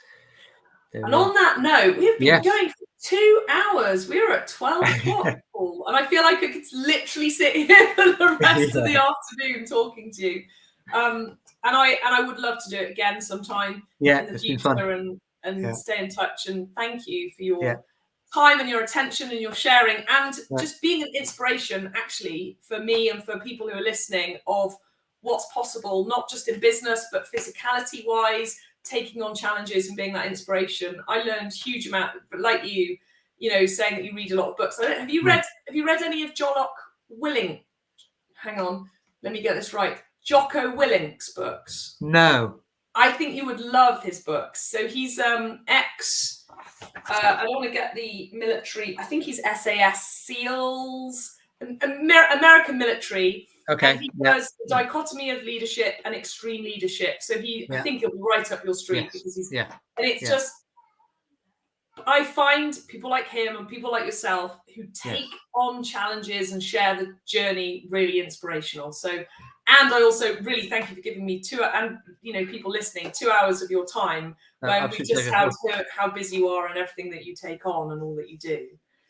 Speaker 1: And on that note, we've been going for 2 hours. We were at 12 o'clock, Paul, and I feel like I could literally sit here for the rest of the afternoon talking to you. And I would love to do it again sometime in the future, and stay in touch. And thank you for your time and your attention and your sharing, and just being an inspiration, actually, for me and for people who are listening, of what's possible, not just in business, but physicality wise, taking on challenges and being that inspiration. I learned a huge amount, but like you saying that you read a lot of books. Have you read any of Jocko Willink? Hang on, let me get this right. Jocko Willink's books?
Speaker 2: No.
Speaker 1: I think you would love his books. So he's ex. I don't want to get the military. I think he's SAS SEALs, American military.
Speaker 2: Okay.
Speaker 1: And he does the dichotomy of leadership and extreme leadership. So I think it'll be right up your street, because he's and it's just, I find people like him and people like yourself who take on challenges and share the journey really inspirational. So, and I also really thank you for giving me people listening, 2 hours of your time, when we just heard how busy you are and everything that you take on and all that you do.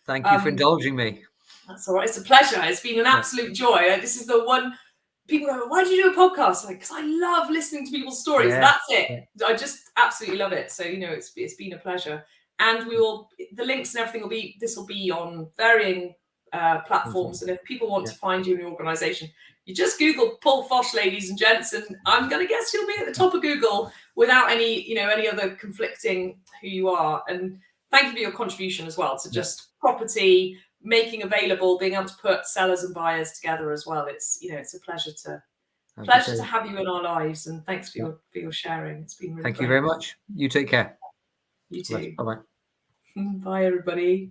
Speaker 2: Thank you for indulging me.
Speaker 1: That's all right. It's a pleasure. It's been an absolute joy. This is the one people go, why do you do a podcast? Like, because I love listening to people's stories. That's it. I just absolutely love it. So, it's been a pleasure. And the links and everything this will be on varying platforms. And if people want to find you in your organization, you just Google Paul Fosh, ladies and gents, and I'm going to guess you'll be at the top of Google without any other conflicting who you are. And thank you for your contribution as well to just property, making available, being able to put sellers and buyers together as well. It's it's a pleasure to have you in our lives, and thanks for your sharing. It's been really
Speaker 2: Thank you very much. You take care.
Speaker 1: You too.
Speaker 2: Bye bye.
Speaker 1: Bye everybody.